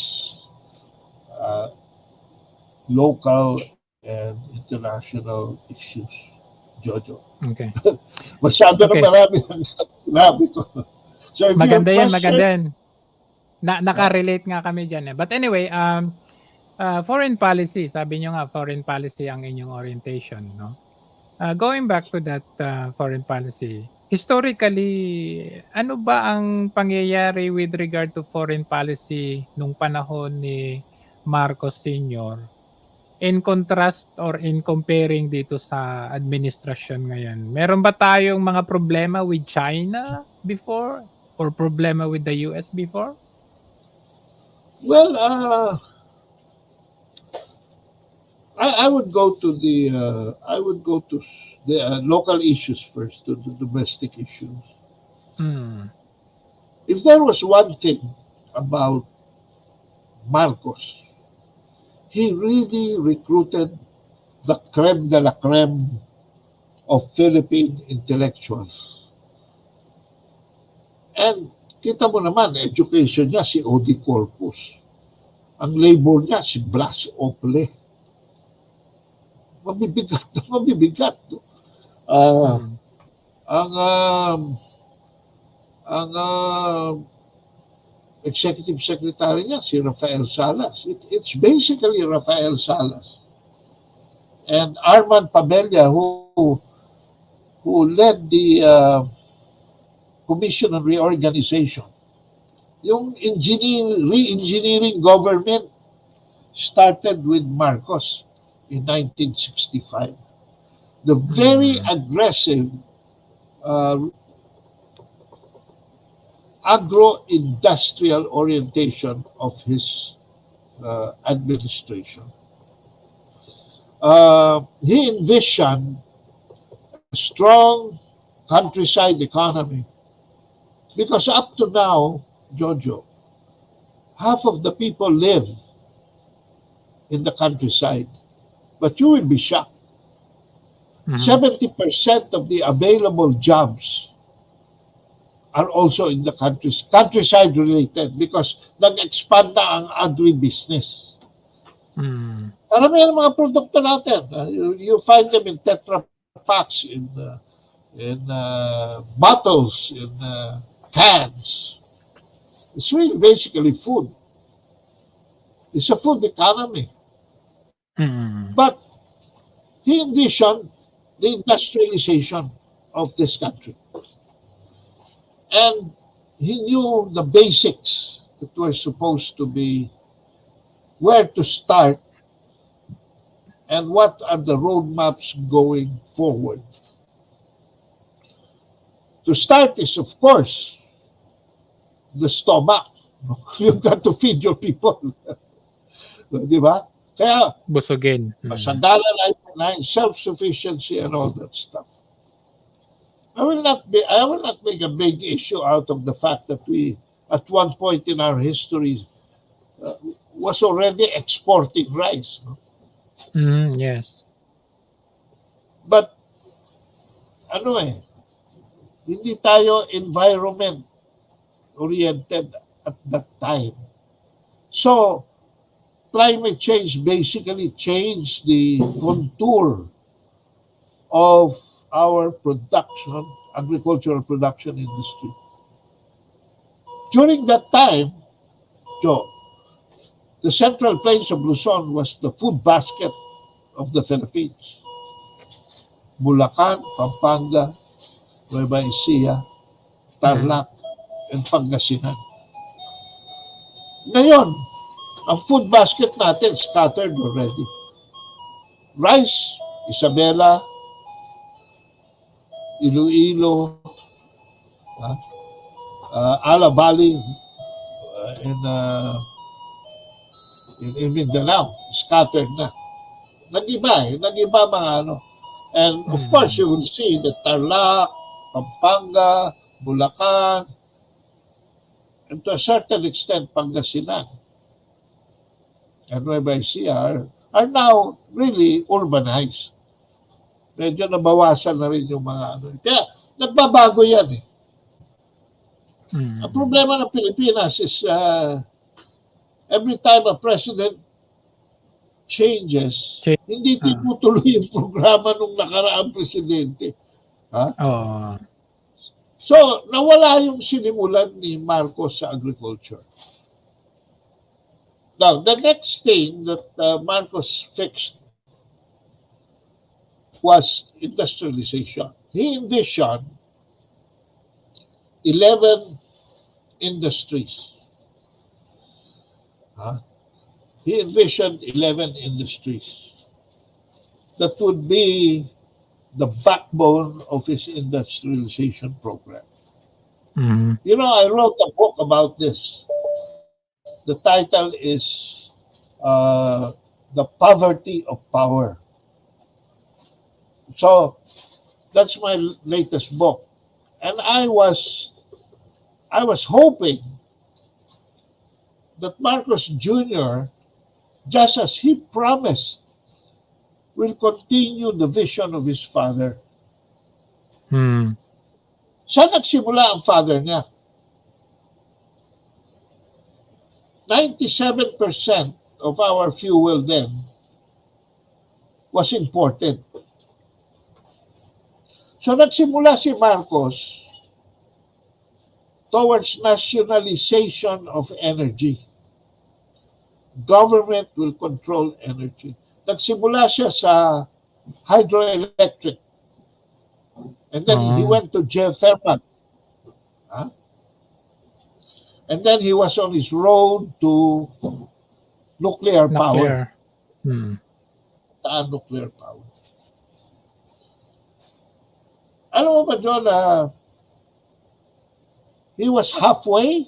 local and international issues. Jojo. Okay. Masyado na marami ang sinabi ko. So if maganda you yan, have maganda question, yan. Naka-relate nga kami dyan. But anyway, foreign policy, sabi nyo nga, foreign policy ang inyong orientation, no? Going back to that foreign policy, historically, ano ba ang pangyayari with regard to foreign policy nung panahon ni Marcos Sr. in contrast or in comparing dito sa administrasyon ngayon? Meron ba tayong mga problema with China before or problema with the US before? well, I would go to the local issues first, to the domestic issues. If there was one thing about Marcos, he really recruited the creme de la creme of Philippine intellectuals. And kita mo naman, education niya si Odi Corpus. ang labor niya si Blas Ople. Mabibigat na mabibigat. Ang executive secretary niya si Rafael Salas. It's basically Rafael Salas. And Arman Pabella, who led the Commission on Reorganization. Yung re-engineering government started with Marcos in 1965. The very aggressive agro-industrial orientation of his administration. He envisioned a strong countryside economy because up to now, Jojo, half of the people live in the countryside. But you will be shocked. 70% of the available jobs are also in the countryside related because nag-expand na ang agribusiness. Karamihan ng mga produkto natin, you find them in Tetra Paks, in bottles, in cans. It's really basically food. It's a food economy. But he envisioned the industrialization of this country. And he knew the basics that were supposed to be where to start and what are the roadmaps going forward. To start is, of course, the stomach. You've got to feed your people. Di ba? Kaya, busugin. Sandala na self-sufficiency and all that stuff. I will not make a big issue out of the fact that we, at one point in our history, was already exporting rice. No? Yes. But, hindi tayo environment-oriented at that time. So, climate change basically changed the contour of our production, agricultural production industry. During that time, Joe, the Central Plains of Luzon was the food basket of the Philippines. Bulacan, Pampanga, Nueva Ecija, Tarlac, and Pangasinan. Ngayon, ang food basket natin scattered already. Rice, Isabela, Iloilo, Ala Valley, in Mindanao, scattered na. Nag-iba mga ano. And of course, you will see that Tarlac, Pampanga, Bulacan, and to a certain extent, Pangasinan and Nueva Ecija are now really urbanized. Medyo nabawasan na rin yung mga ano. Kaya, nagbabago yan eh. Ang problema ng Pilipinas is every time a president changes, hindi tinutuloy yung programa nung nakaraang presidente. So, nawala yung sinimulan ni Marcos sa agriculture. Now, the next thing that Marcos fixed was industrialization. He envisioned 11 industries. He envisioned 11 industries that would be the backbone of his industrialization program. You know, I wrote a book about this. The title is The Poverty of Power. So, that's my latest book. And I was hoping that Marcos Jr., just as he promised, will continue the vision of his father. Saan nagsimula ang father niya? 97% of our fuel then was imported. So nagsimula si Marcos towards nationalization of energy. Government will control energy. Nagsimula siya sa hydroelectric. And then he went to geothermal. Huh? And then he was on his road to nuclear power. Nuclear power. Alam mo ba, John, he was halfway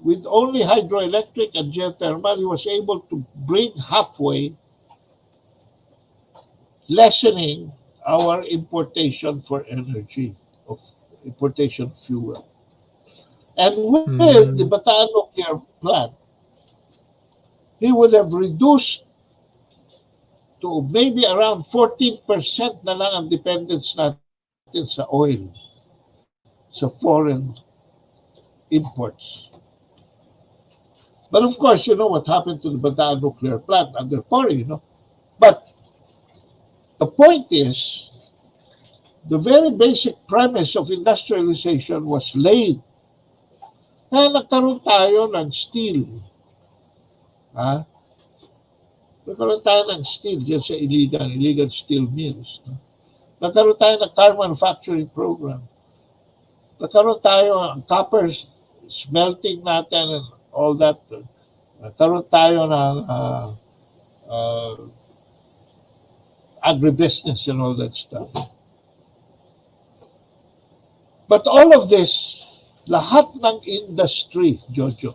with only hydroelectric and geothermal. He was able to bring halfway, lessening our importation for energy, of importation fuel. And with the Bataan nuclear plant, he would have reduced to maybe around 14% na lang ang dependence natin sa oil, sa foreign imports. But of course, you know what happened to the Bataan nuclear plant under Cory, no? But the point is, the very basic premise of industrialization was laid. Kaya nagkaroon tayo ng steel. Nagkaroon tayo ng steel dyan sa illegal steel mills. Nagkaroon tayo ng car manufacturing program. Nagkaroon tayo ng copper smelting natin and all that. Nagkaroon tayo ng agribusiness and all that stuff. But all of this, lahat ng industry, Jojo,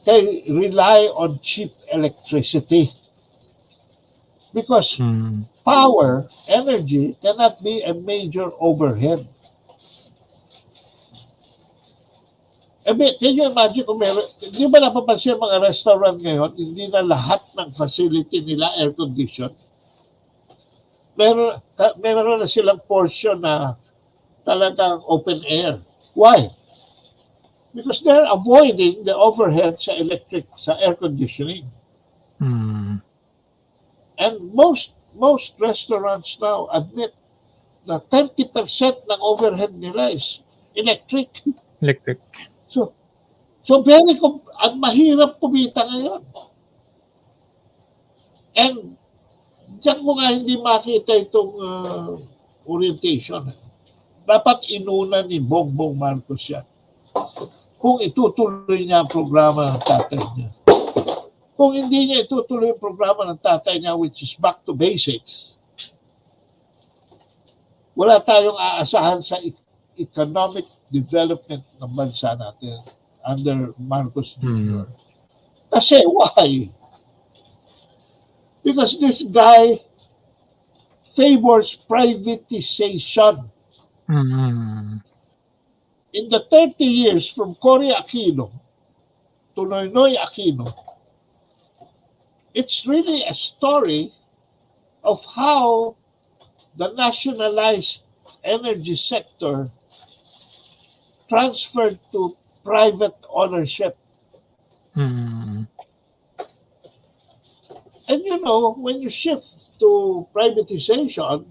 they rely on cheap electricity. Because power, energy, cannot be a major overhead. Can you imagine kung meron, di ba napapansin mga restaurant ngayon, hindi na lahat ng facility nila air-conditioned? Meron na silang portion na talagang open air. Why? Because they're avoiding the overhead sa electric, sa air conditioning. And most restaurants now admit na 30% ng overhead nila is electric. So very mahirap kumita ngayon. And diyan ko nga hindi makita itong orientation. Dapat inuna ni Bongbong Marcos yan. Kung itutuloy niya ang programa ng tatay niya. Kung hindi niya itutuloy ang programa ng tatay niya, which is back to basics, wala tayong aasahan sa economic development ng bansa natin under Marcos Jr. Kasi why? Because this guy favors privatization. In the 30 years from Cory Aquino to Noynoy Aquino, it's really a story of how the nationalized energy sector transferred to private ownership. And you know, when you shift to privatization,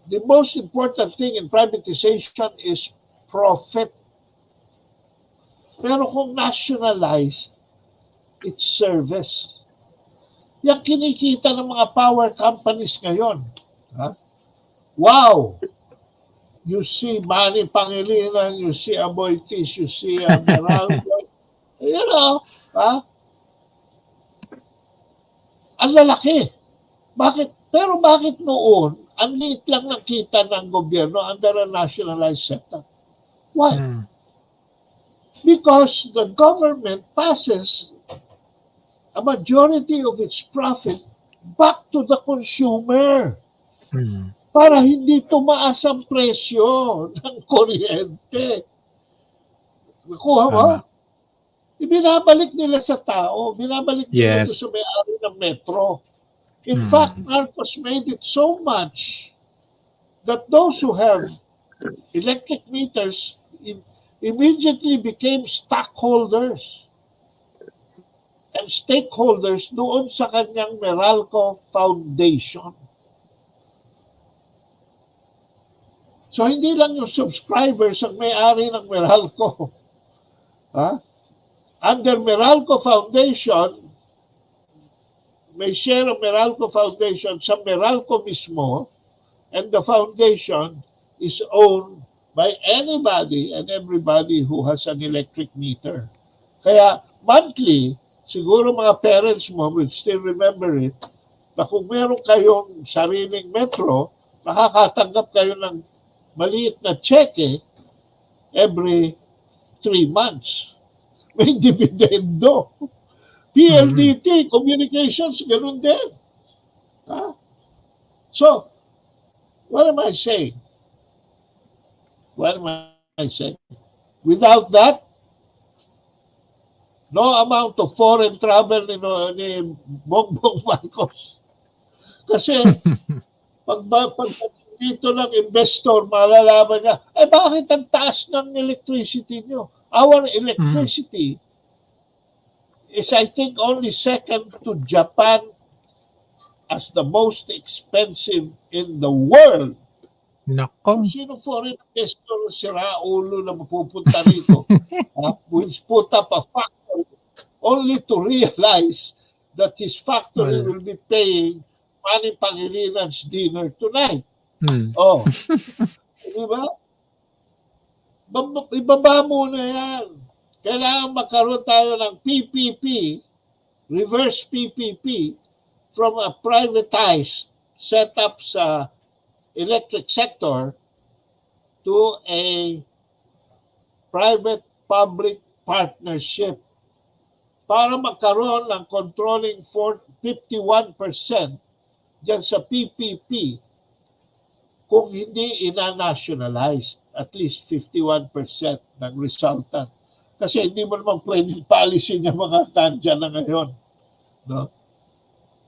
the most important thing in privatization is profit. Pero kung nationalized, it's service. Yung kinikita ng mga power companies ngayon. Wow! You see Manny Pangilinan, you see Aboitis, you see Meralco. You know, ang lalaki. Pero bakit noon, ang liit lang ng kita ng gobyerno under a nationalized setup? Why? Because the government passes a majority of its profit back to the consumer para hindi tumaas ang presyo ng kuryente. Nakuha mo? Ibinabalik nila sa tao, binabalik nila sa may-ari ng metro. In fact, Marcos made it so much that those who have electric meters immediately became stockholders and stakeholders doon sa kanyang Meralco Foundation. So hindi lang yung subscribers ang may-ari ng Meralco. Under Meralco Foundation, may share of Meralco Foundation sa Meralco mismo, and the foundation is owned by anybody and everybody who has an electric meter. Kaya monthly, siguro mga parents mo will still remember it, na kung meron kayong sariling metro, nakakatanggap kayo ng maliit na cheque every 3 months. May dividendo. PLDT, communications, ganun din. So, what am I saying? Without that, no amount of foreign travel ni Bongbong Marcos. Kasi, pag dito ng investor, malalaman niya, bakit ang taas ng electricity nyo? Our electricity is, I think, only second to Japan as the most expensive in the world. Nako. Sino foreign investor sira ulo na mapupunta rito will put up a factory only to realize that his factory will be paying Manny Pangalinan's dinner tonight. Oh. Di ba? Ibaba muna yan. Kailangan magkaroon tayo ng PPP, reverse PPP, from a privatized setup sa electric sector to a private-public partnership para magkaroon ng controlling 51% dyan sa PPP kung hindi ina-nationalized, at least 51% ng resultant. Kasi hindi mo naman pwedeng paalisin yung mga nandyan na ngayon. No?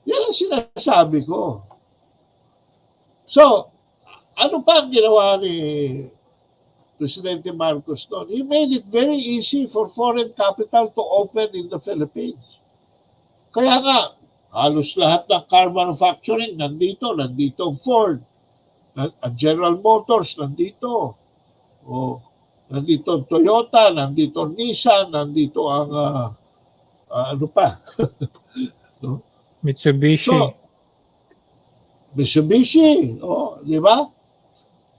Yan ang sinasabi ko. So, ano pa ang ginawa ni Presidente Marcos noon? He made it very easy for foreign capital to open in the Philippines. Kaya nga, halos lahat ng car manufacturing nandito ang Ford, General Motors nandito, nandito ang Toyota, nandito ang Nissan, nandito ang ano pa? No? Mitsubishi. So, Mitsubishi, di ba?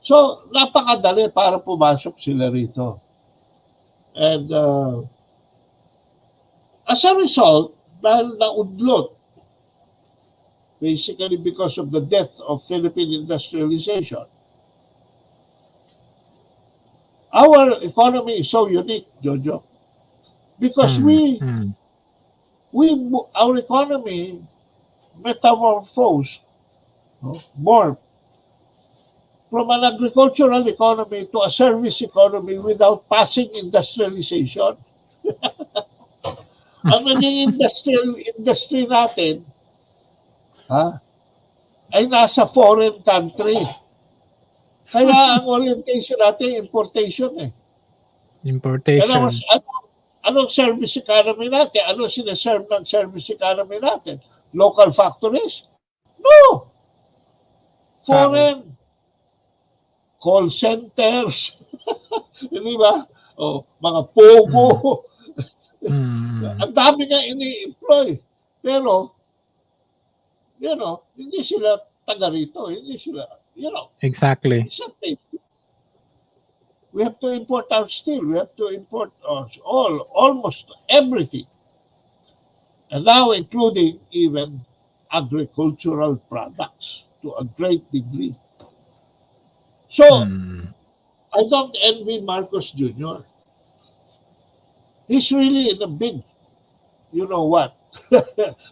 So, napakadali para pumasok sila rito. And as a result, dahil naudlot, basically because of the death of Philippine industrialization, our economy is so unique, Jojo, because our economy metamorphosed, more from an agricultural economy to a service economy without passing industrialization. Ang naging industry natin ay nasa foreign country. Kaya ang orientation natin, importation Importation. Anong service economy natin? Anong sinaserve ng service economy natin? Local factories? No! Foreign. Call centers. Di ba? Mga pogo. Ang dami nga ini-employ. Pero, hindi sila taga rito. Hindi sila, Exactly. We have to import our steel. We have to import almost everything. And now including even agricultural products to a great degree. So, I don't envy Marcos Jr. He's really in a big, you know what?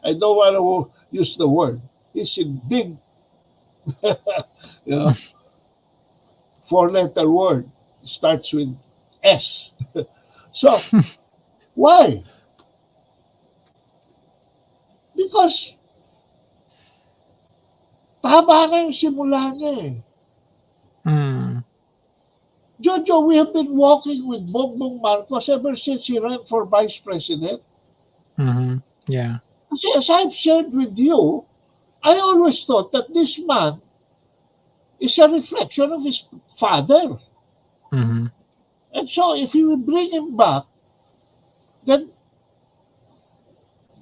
I don't want to use the word. He's in big, 4-letter word. Starts with S. So, why? Because tama na yung simula niya . Jojo, we have been walking with Bongbong Marcos ever since he ran for vice president. Yeah. Kasi as I've shared with you, I always thought that this man is a reflection of his father. And so if you will bring him back, then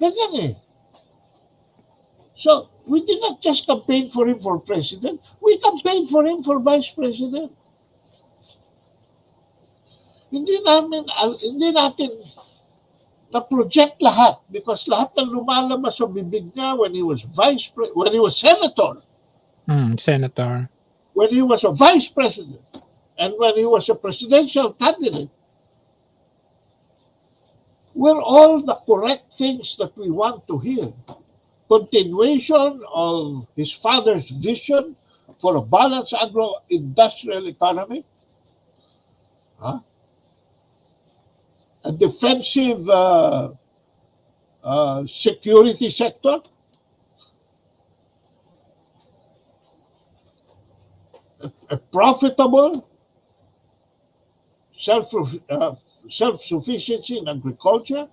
ganyan eh. So we did not just campaign for him for president, we campaigned for him for vice president. Hindi natin na-project lahat because lahat ng lumalabas sa bibig niya when he was senator, Senator, when he was a vice president, and when he was a presidential candidate were all the correct things that we want to hear. Continuation of his father's vision for a balanced agro-industrial economy, a defensive security sector, a profitable self-sufficiency in agriculture.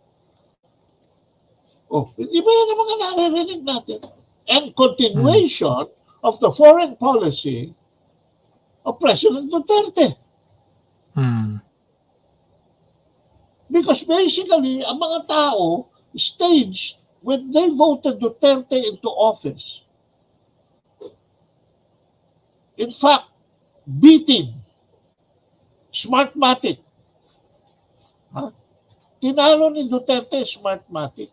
Oh, hindi ba yan ang mga naririnig natin? And continuation of the foreign policy of President Duterte. Because basically, ang mga tao staged when they voted Duterte into office. In fact, beating Smartmatic. Tinalo ni Duterte Smartmatic.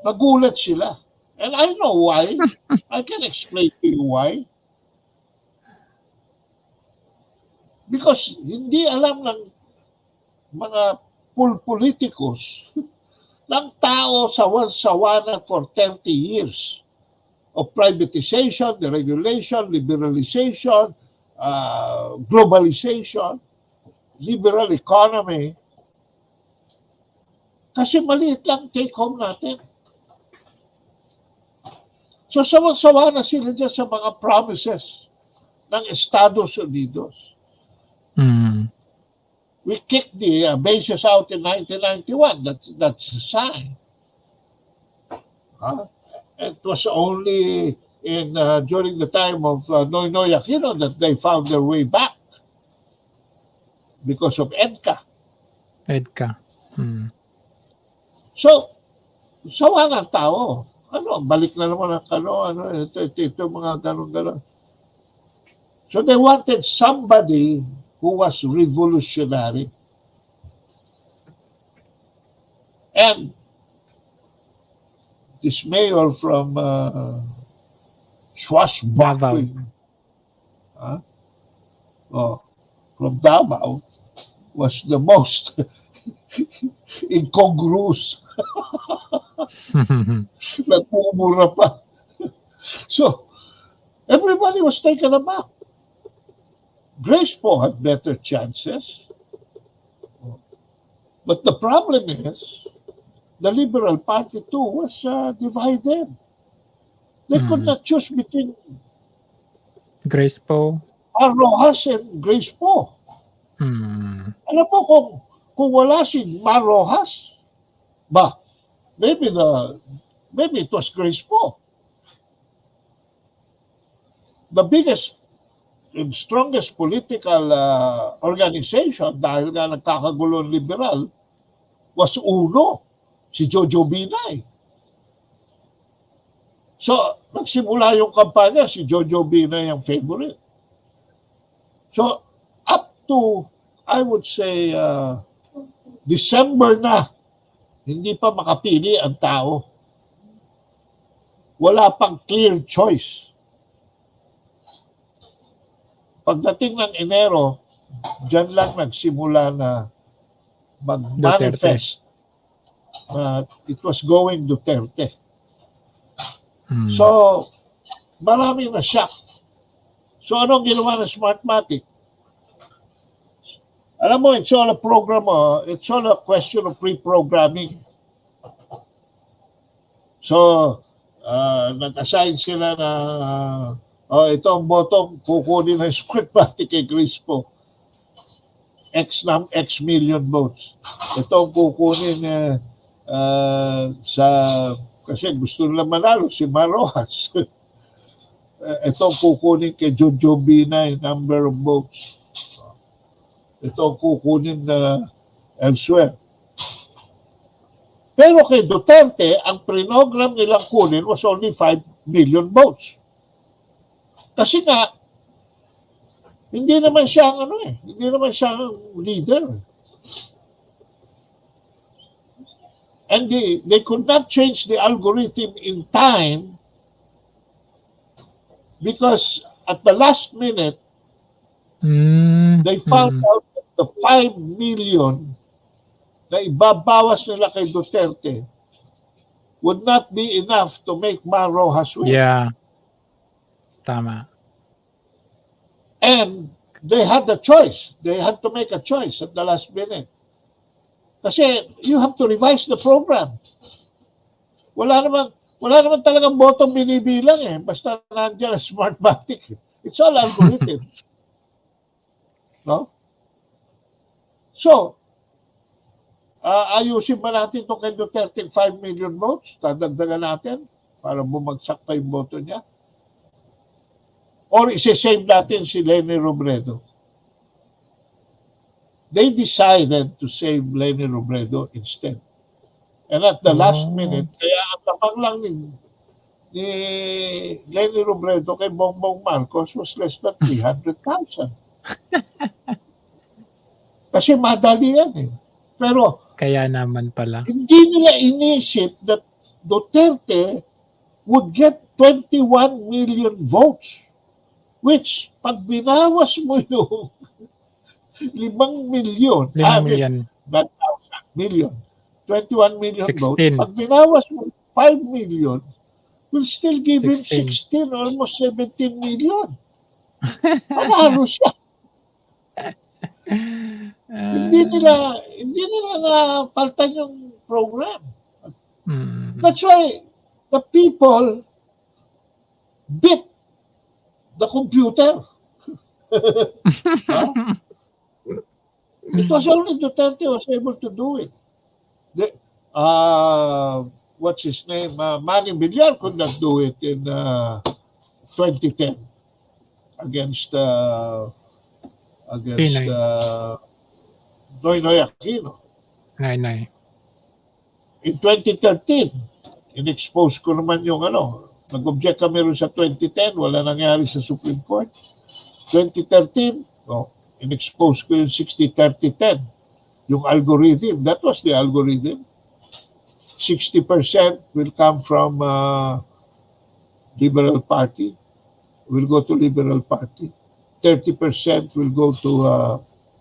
Nagulat sila. And I know why. I can explain to you why. Because hindi alam ng mga politikus ng tao sawan-sawana for 30 years of privatization, deregulation, liberalization, globalization, liberal economy. Kasi maliit lang take-home natin. So sawan-sawa na sila dyan sa mga promises ng Estados Unidos. We kicked the bases out in 1991. That's a sign. It was only during the time of Noynoy Aquino that they found their way back because of EDCA. So, sawa ng tao. Balik na naman ang ito mga ganon-ganon. So they wanted somebody who was revolutionary. And this mayor from Swashbuckling, from Davao, was the most incongruous. Nagmumura pa. So, everybody was taken aback. Grace po had better chances. But the problem is, the Liberal Party too was divided. They could not choose between Grace po, Rojas and Grace po. Alam mo kung wala si Mar Rojas, maybe it was Grace po. The biggest and strongest political organization dahil nga nagkakagulong liberal was UNO, si Jojo Binay. So, nagsimula yung kampanya, si Jojo Binay ang favorite. So, up to, I would say, December na, hindi pa makapili ang tao. Wala pang clear choice. Pagdating ng Enero, dyan lang nagsimula na mag-manifest na it was going Duterte. So, marami na shock. So, anong ginawa ng Smartmatic? Alam mo, it's all a program, it's all a question of pre-programming. So, nag-assign sila na Ito ang bottom, kukunin ng Smartmatic kay Crispo. X million votes. Ito ang kukunin kasi gusto nila manalo si Marojas. Ito ang kukunin kay Jojo Binay, number of votes. Ito ang kukunin elsewhere. Pero kay Duterte, ang prinogram nilang kunin was only 5 million votes. Kasi nga, hindi naman siya leader. And they could not change the algorithm in time because at the last minute, they found out that the 5 million na ibabawas nila kay Duterte would not be enough to make Rojas win. Yeah. Tama. And they had the choice. They had to make a choice at the last minute. Kasi you have to revise the program. Wala naman talagang bottom binibilang eh. Basta nandiyan ang Smartmatic. It's all algorithm. No? So, ayusin ba natin itong kay Duterte 5 million votes? Dadagdagan natin para bumagsak pa yung boto niya? Or isi-save natin si Leni Robredo? They decided to save Leni Robredo instead. And at the last minute, kaya ang tapang lang ni Leni Robredo kay Bongbong Marcos was less than 300,000. Kasi madali yan eh. Pero kaya naman pala. Hindi nila inisip that Duterte would get 21 million votes. Which, pag binawas mo yung 5 million, 5 million, 21 million 16. votes, pag binawas mo 5 million, will still give 16. him 16, almost 17 million. Panalo siya. Hindi nila napaltan yung program. That's why the people beat the computer. It was only Duterte was able to do it. What's his name? Manny Villar could not do it in 2010 against Noynoy Aquino. Nay. In 2013, in-expose ko naman yung nag-object kami rin sa 2010, wala nangyari sa Supreme Court. 2013, in-expose ko yung 60-30-10, yung algorithm. That was the algorithm. 60% will come from Liberal Party, will go to Liberal Party. 30% will go to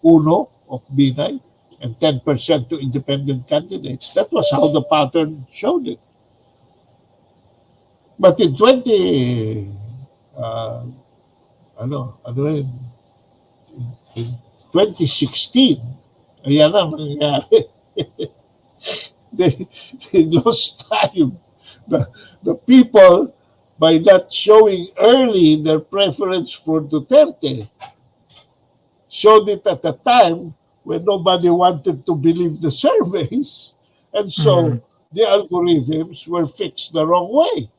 UNO of Binay, and 10% to independent candidates. That was how the pattern showed it. But in 2016, ayan ang nangyari. they lost time. The people, by not showing early their preference for Duterte, showed it at a time when nobody wanted to believe the surveys. And so the algorithms were fixed the wrong way.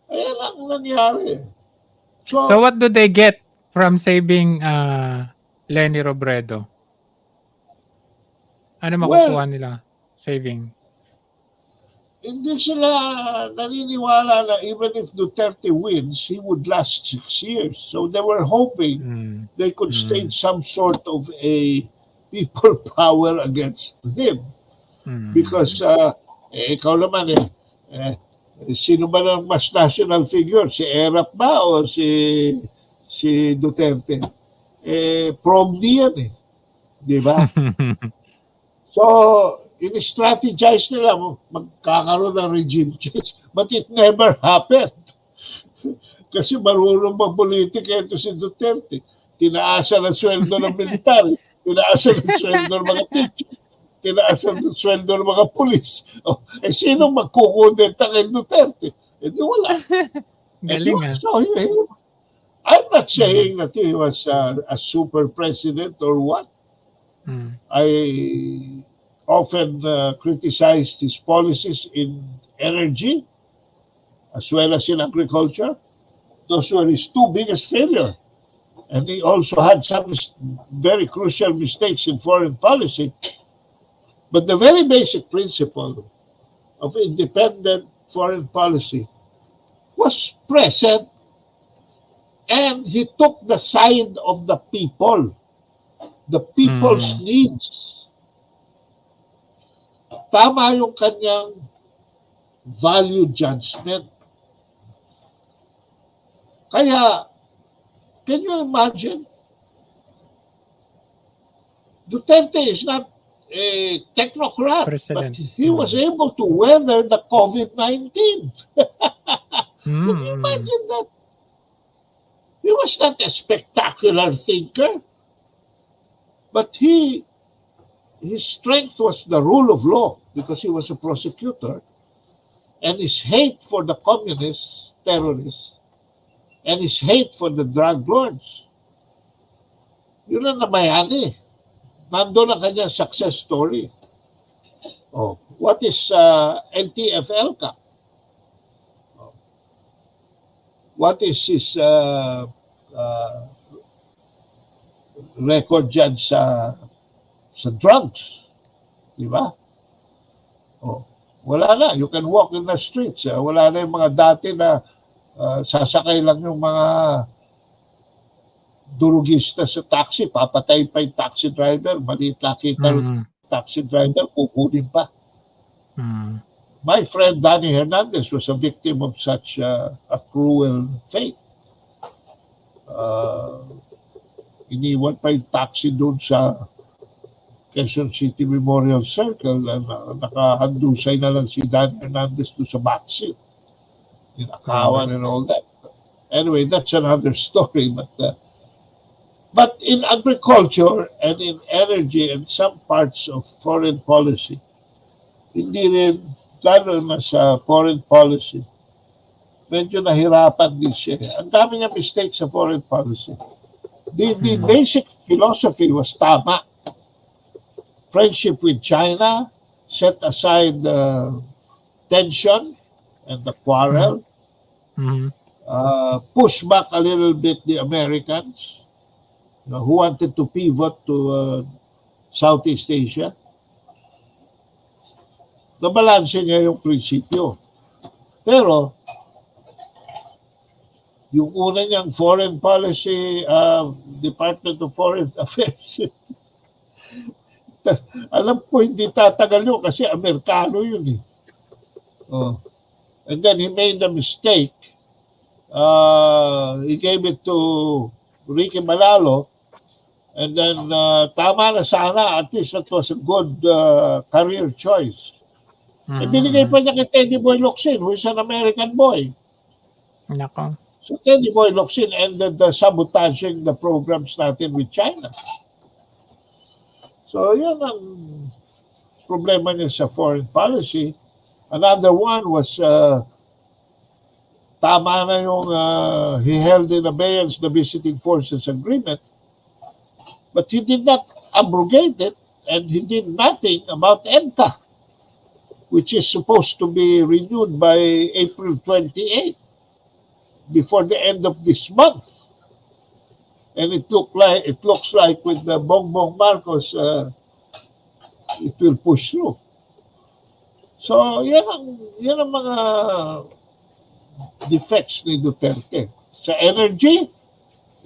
Ayan ang nangyari. So what do they get from saving Leni Robredo? Ano makukuha nila saving? Hindi sila naniniwala na even if Duterte wins, he would last 6 years. So they were hoping they could stage some sort of a people power against him. Because ikaw naman sino ba ng mas national figure? Si Erap ba o si Duterte? Promdi yan Di ba? So, in-strategize nila magkakaroon ng regime change. But it never happened. Kasi marunong mag-politika ito si Duterte. Tinaasan ang sweldo ng military. Tinaasan ang sweldo ng mga teacher. Tinaasan ang sweldo ng mga pulis. Sino magkukundenta kay Duterte? Di wala. Galing, ah. So I'm not saying that he was a super president or what. I often criticized his policies in energy as well as in agriculture. Those were his two biggest failures. And he also had some very crucial mistakes in foreign policy. But the very basic principle of independent foreign policy was present, and he took the side of the people, the people's needs. Tama yung kanyang value judgment. Kaya, can you imagine? Duterte is not a technocrat, but he was able to weather the COVID-19. Can you imagine that? He was not a spectacular thinker, but his strength was the rule of law because he was a prosecutor, and his hate for the communists, terrorists, and his hate for the drug lords. Yun ang namayani. Nandun ang kanyang success story. Oh, what is NTF-ELCA? What is his record dyan sa drugs? Di ba? Oh, wala na. You can walk in the streets. Wala na yung mga dati na sasakay lang yung mga durugista sa taxi. Papatay pa yung taxi driver. Maliit nakita yung taxi driver. Kukunin pa. My friend Danny Hernandez was a victim of such a cruel fate. Iniwan pa yung taxi doon sa Quezon City Memorial Circle. Nakahandusay na lang si Danny Hernandez doon sa backseat. Inakawan and all that. Anyway, that's another story. But in agriculture and in energy and some parts of foreign policy, hindi rin, lalo na sa foreign policy, medyo nahirapan din siya. Ang dami niya mistakes sa foreign policy. The basic philosophy was tama. Friendship with China, set aside the tension and the quarrel, push back a little bit the Americans, who wanted to pivot to Southeast Asia. Nabalanse niya yung prinsipyo. Pero, yung una niyang foreign policy, Department of Foreign Affairs, alam ko hindi tatagal yun kasi Amerikano yun eh. Oh. And then he made a mistake. He gave it to Ricky Malalo, and then tama na sana, at least that was a good career choice. And binigay pa niya kay Teddy Boy Locsin, who is an American boy. Nako. So Teddy Boy Locsin ended sabotaging the programs natin with China. So yan ang problema niya sa foreign policy. Another one was tama na yung he held in abeyance the Visiting Forces Agreement, but he did not abrogate it, and he did nothing about ENTA, which is supposed to be renewed by April 28, before the end of this month. And it looks like with the Bongbong Marcos, it will push through. So yan ang mga defects ni Duterte. Sa energy,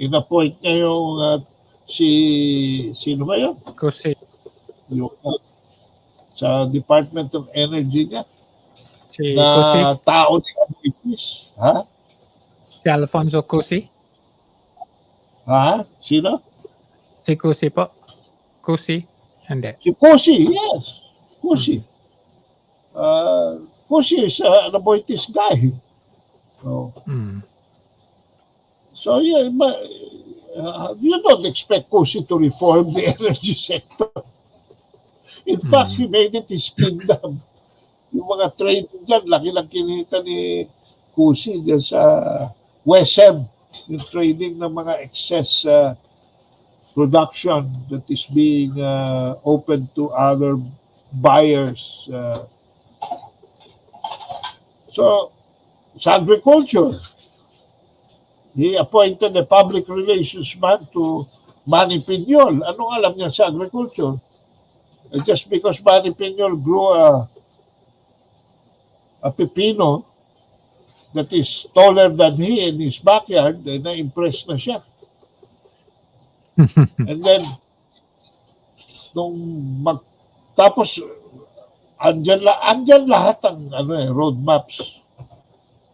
in-appoint niya yung sino ba yun? Kusi. Yung sa Department of Energy niya. Si na Kusi. Tao ni Abitis. Ha? Si Alfonso Kusi. Ha? Sino? Si Kusi po. Kusi. Hindi. Si Kusi, yes. Kusi. Kusi is an Aboitiz guy. So yeah, but, you don't expect Kusi to reform the energy sector. In fact, he made it his kingdom. Yung mga trading dyan, laki lang kinita ni kusi dyan sa WESM, yung trading ng mga excess production that is being open to other buyers. So, sa agriculture, he appointed a public relations man to Manny Piñol. Anong alam niya sa agriculture? Just because Manny Piñol grew a pepino that is taller than he in his backyard, na-impress na siya. And then, tapos, andyan lahat ang roadmaps.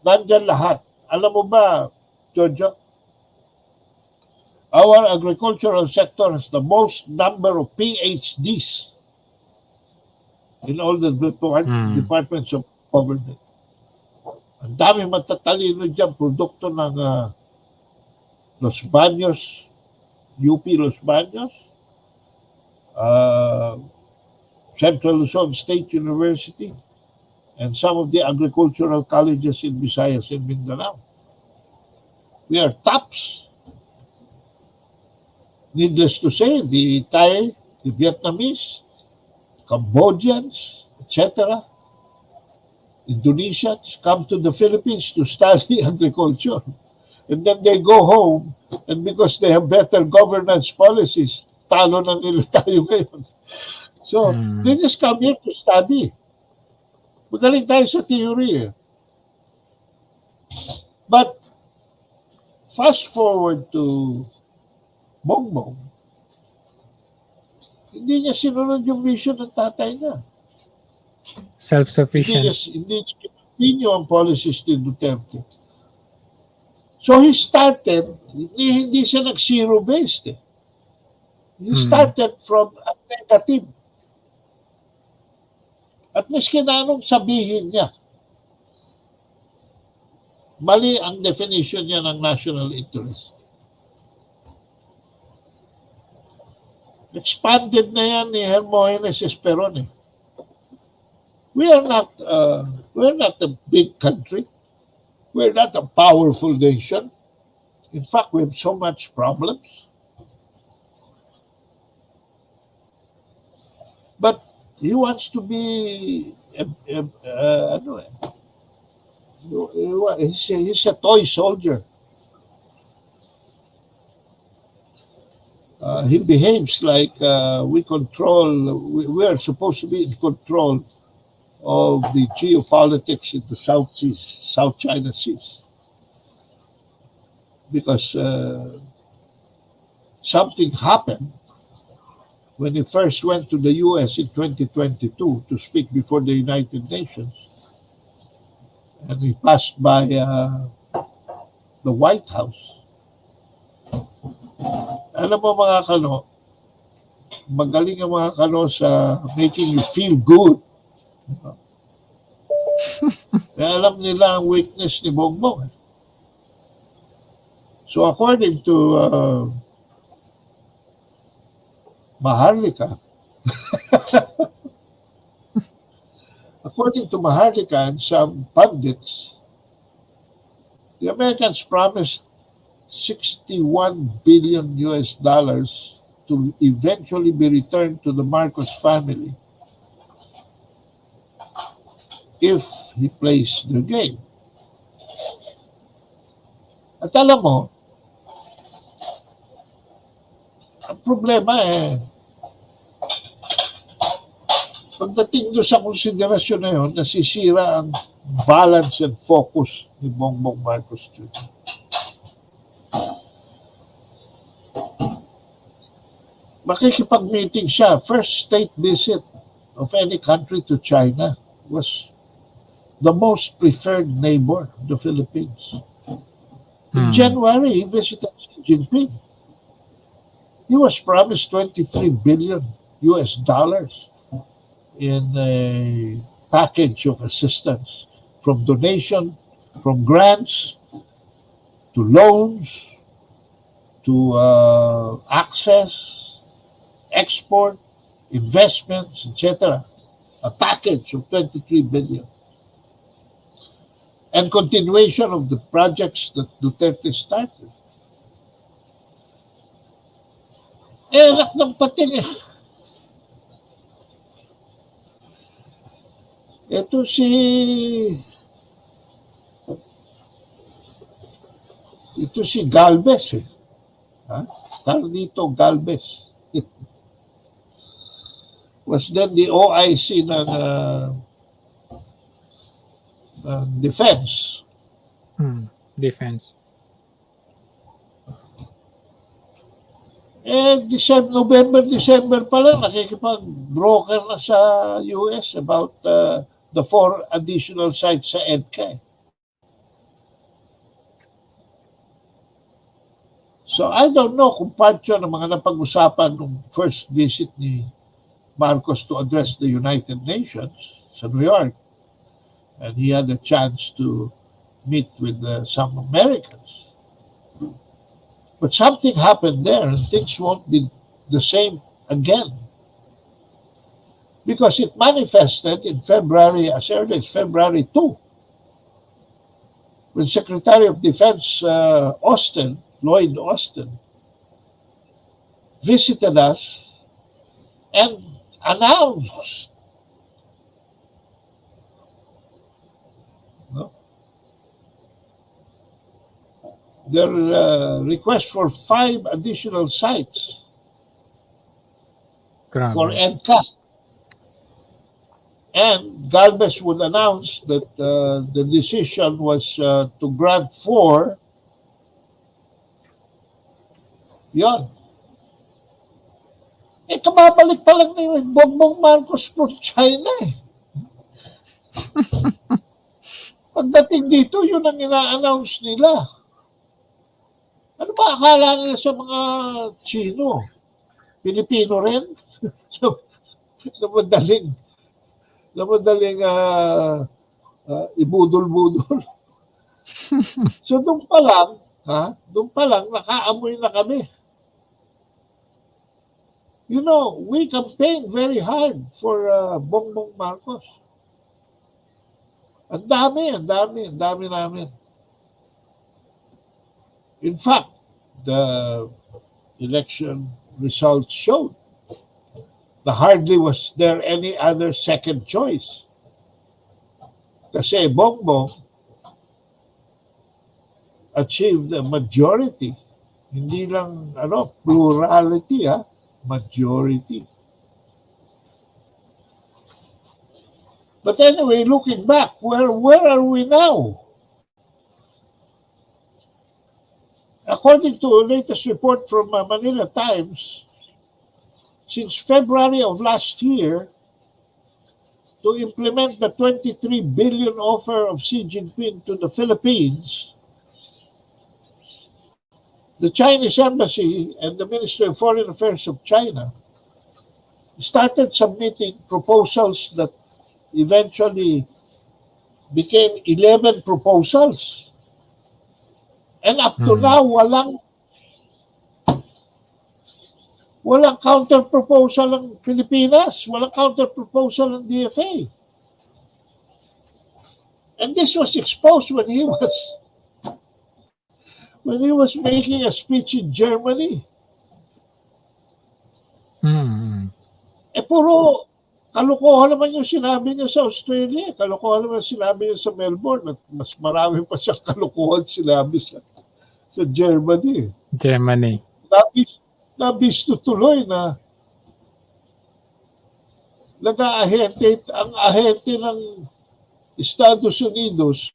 Nandyan lahat. Alam mo ba, Jojo, our agricultural sector has the most number of PhDs in all the departments of government. Ang dami matatalino dyan, produkto ng Los Baños, UP Los Baños, Central Luzon State University, and some of the agricultural colleges in Visayas and Mindanao. We are tops. Needless to say, the Thai, the Vietnamese, Cambodians, etc., Indonesians come to the Philippines to study agriculture. And then they go home, and because they have better governance policies, talo na nila tayo ngayon. So, they just come here to study. Magaling tayo sa theory. But, fast forward to Bongbong, hindi niya sinunod yung vision ng tatay niya. Self-sufficient. Hindi niya continue ang policies ni Duterte. So he started, hindi siya nag-zero-based. He started from a negative. At miski na anong sabihin niya, mali ang definition niya ng national interest. Expanded na yan ni Hermogenes Esperon. We are not a big country. We're not a powerful nation. In fact, we have so much problems. But he wants to be he's a toy soldier. He behaves like we are supposed to be in control of the geopolitics in the South China Seas. Because something happened when he first went to the U.S. in 2022 to speak before the United Nations. And he passed by the White House. Alam mo mga kano, magaling ang mga kano sa making you feel good. Kaya alam nila ang weakness ni Bongbong. So according to Maharlika, according to Maharlika and some pundits, the Americans promised $61 billion to eventually be returned to the Marcos family if he plays the game. At alam mo, ang problema pagdating doon sa konsiderasyon na yun, nasisira ang balance and focus ni Bongbong Marcos Jr. Makikipag-meeting siya. First state visit of any country to China was the most preferred neighbor of the Philippines. In January, he visited Xi Jinping. He was promised $23 billion in a package of assistance, from donation, from grants, to loans, to access, export, investments, etc. A package of $23 billion. and continuation of the projects that Duterte started. Anak ng pating eh. Ito si Galvez eh. Carlito Galvez. Was then the OIC ng defense. Defense. November, December pa lang, nakikipag-broker na sa US about the 4 additional sites sa EDCA. So I don't know kung part yun ng mga napag-usapan nung first visit ni Marcos to address the United Nations sa New York. And he had a chance to meet with some Americans. But something happened there and things won't be the same again. Because it manifested in February, as early as February 2, when Secretary of Defense Lloyd Austin, visited us and announced their request for 5 additional sites for EDCA. And Galvez would announce that the decision was to grant 4. Yon. Kababalik pa lang ni Bongbong Marcos from China eh. Pagdating dito, yun ang ina-announce nila. Ano ba akala nila sa mga Chino? Pilipino rin? sa madaling ibudol-budol. So doon pa lang, nakaamoy na kami. You know, we campaigned very hard for Bongbong Marcos. Ang dami namin. In fact, the election results showed that hardly was there any other second choice. Kasi Bongbong achieved a majority. Hindi lang plurality, majority. But anyway, looking back, where are we now? According to a latest report from Manila Times, since February of last year, to implement the 23 billion offer of Xi Jinping to the Philippines, the Chinese Embassy and the Ministry of Foreign Affairs of China started submitting proposals that eventually became 11 proposals. And up to now, walang counter-proposal ng Pilipinas, walang counter-proposal ng DFA. And this was exposed when he was making a speech in Germany. Puro kalokohan naman yung sinabi niya sa Australia. Kalokohan naman yung sinabi niya sa Melbourne. At mas marami pa siyang kalokohan sinabi sa Germany. Nabisto tuloy na ang ahente ng Estados Unidos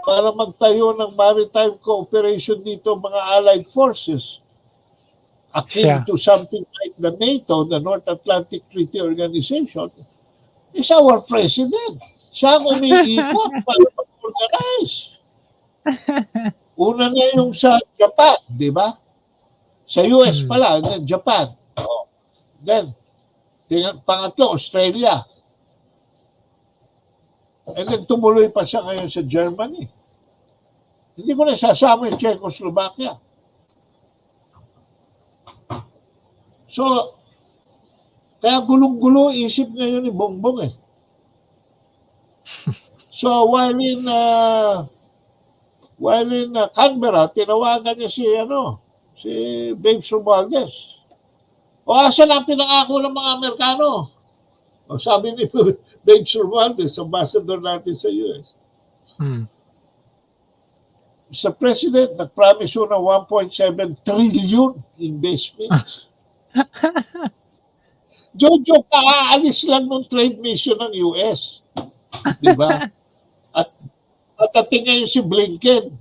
para magtayo ng maritime cooperation dito, mga allied forces, akin to something like the NATO, the North Atlantic Treaty Organization, is our president. Siya ang umiikot para mag-organize. Una na yung sa Japan, di ba? Sa US pala, then Japan. Then, pangatlo, Australia. And then tumuloy pa siya ngayon sa Germany. Hindi ko na sasama yung Czechoslovakia. So, kaya gulong-gulo isip ngayon ni Bongbong eh. So, while in While in Canberra, tinawagan niya si Babes Romualdez. O asan ang pinangako ng mga Amerikano? O sabi ni Babes Romualdez, ambassador natin sa US. Mr. President, nag-promise yun ng 1.7 trillion investments. Jojo, aalis lang ng trade mission ng US. Diba? At tingnan si Blinken.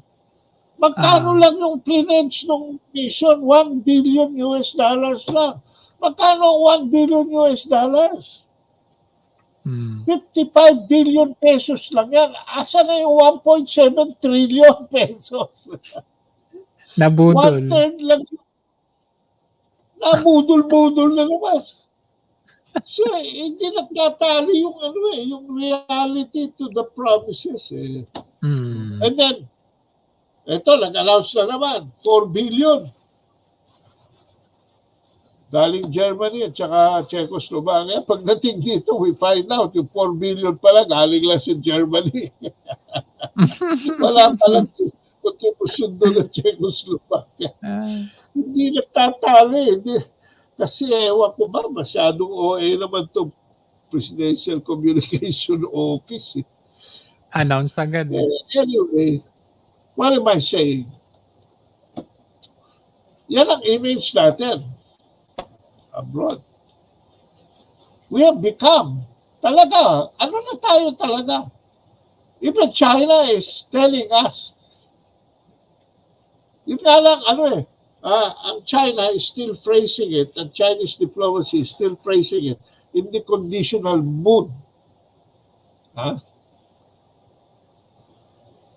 Magkano lang yung pledge ng mission? 1 billion US dollars lang. Magkano 1 billion US dollars? 55 billion pesos lang yan. Asa na yung 1.7 trillion pesos? Nabudol. 1/3 lang. Nabudol-budol na naman. So, hindi nagtatali yung reality to the promises. And then, ito, nag-announce na naman, 4 billion. Galing Germany at saka Czechoslovakia. Pagdating dito, we find out yung 4 billion pala galing lang sa Germany. Wala palang contribution doon ng Czechoslovakia. Hindi nagtatali. Kasi ewan ko ba, masyadong OA naman itong Presidential Communication Office. Announce agad. Anyway, what am I saying? Yan ang image natin abroad. We have become, talaga, ano na tayo talaga? Even China is telling us, yun nga lang, ang China is still phrasing it, and Chinese diplomacy is still phrasing it in the conditional mood.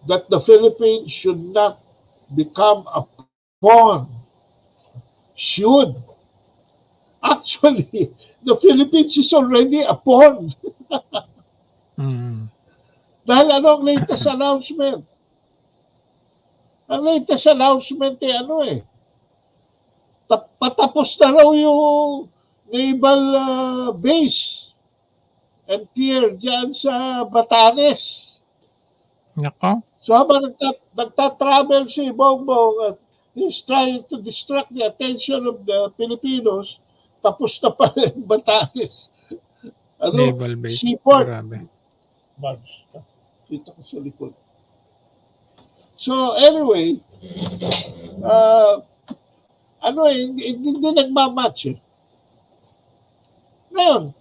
That the Philippines should not become a pawn. Should. Actually, the Philippines is already a pawn. Dahil ang latest announcement? Ang latest announcement patapos na raw yung naval base and pier dyan sa Batanes. Nako. So habang nagtatravel si Bongbong at he's trying to distract the attention of the Filipinos, tapos na pala yung Batanes. Naval base. Seaport. Grabe. Kita ko sa likod. So anyway, hindi nagmamatch Ngayon,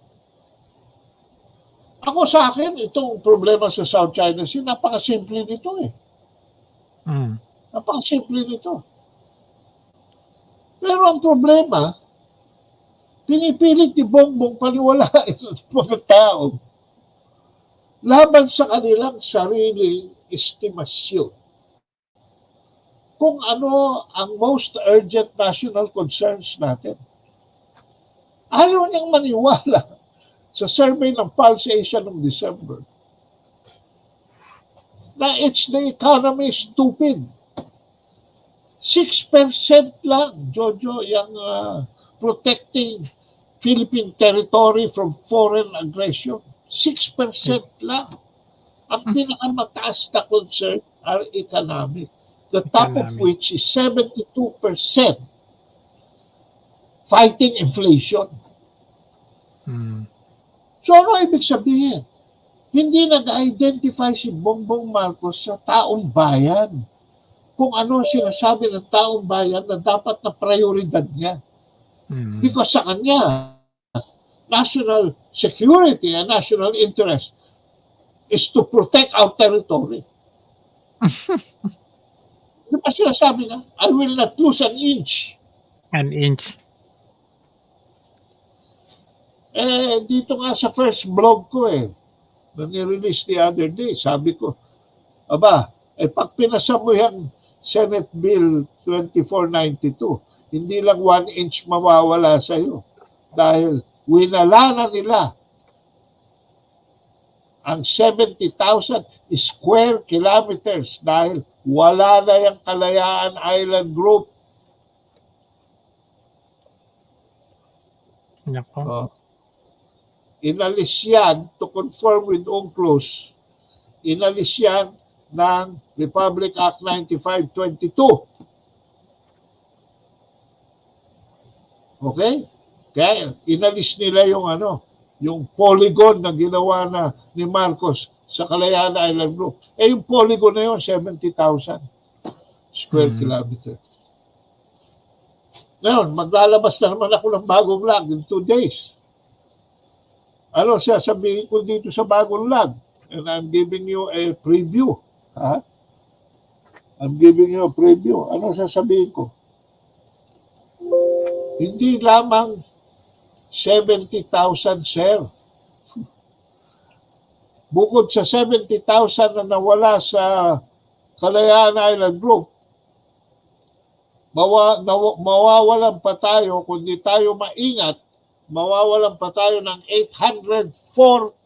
ako sa akin, itong problema sa South China Sea, napakasimple nito Napakasimple nito. Pero ang problema, pinipilit ni Bongbong paniwalain ang mga tao laban sa kanilang sariling estimasyon kung ano ang most urgent national concerns natin. Ayaw niyang maniwala sa survey ng Pulse Asia noong December na it's the economy stupid. 6% lang, Jojo, yung protecting Philippine territory from foreign aggression. 6% lang. Ang pinakamataas na concern are economic. The top of which is 72% fighting inflation. So ano ibig sabihin? Hindi nag-identify si Bongbong Marcos sa taong bayan. Kung ano sinasabi ng taong bayan na dapat na prioridad niya. Because sa kanya, national security and national interest is to protect our territory. Di ba sinasabi na, I will not lose an inch. An inch. Dito nga sa first blog ko na nirelease the other day, sabi ko, pag pinasa mo yung Senate Bill 2492, hindi lang 1 inch mawawala sa'yo. Dahil winala na nila ang 70,000 square kilometers dahil wala na yung Kalayaan Island Group. Inalis yan to conform with UNCLOS. Inalis yan ng Republic Act 9522. Okay? Kaya inalis nila yung yung polygon na ginawa na ni Marcos sa Kalayaan Island Group. Yung polygon na yun, 70,000 square kilometer. Ngayon, maglalabas na naman ako ng bagong lag in 2 days. Ano sasabihin ko dito sa bagong lag? And I'm giving you a preview. Ha? I'm giving you a preview. Ano sasabihin ko? Hindi lamang 70,000, sir. Bukod sa 70,000 na nawala sa Kalayaan Island Group, mawawalan pa tayo, kung di tayo maingat, mawawalan pa tayo ng 804,000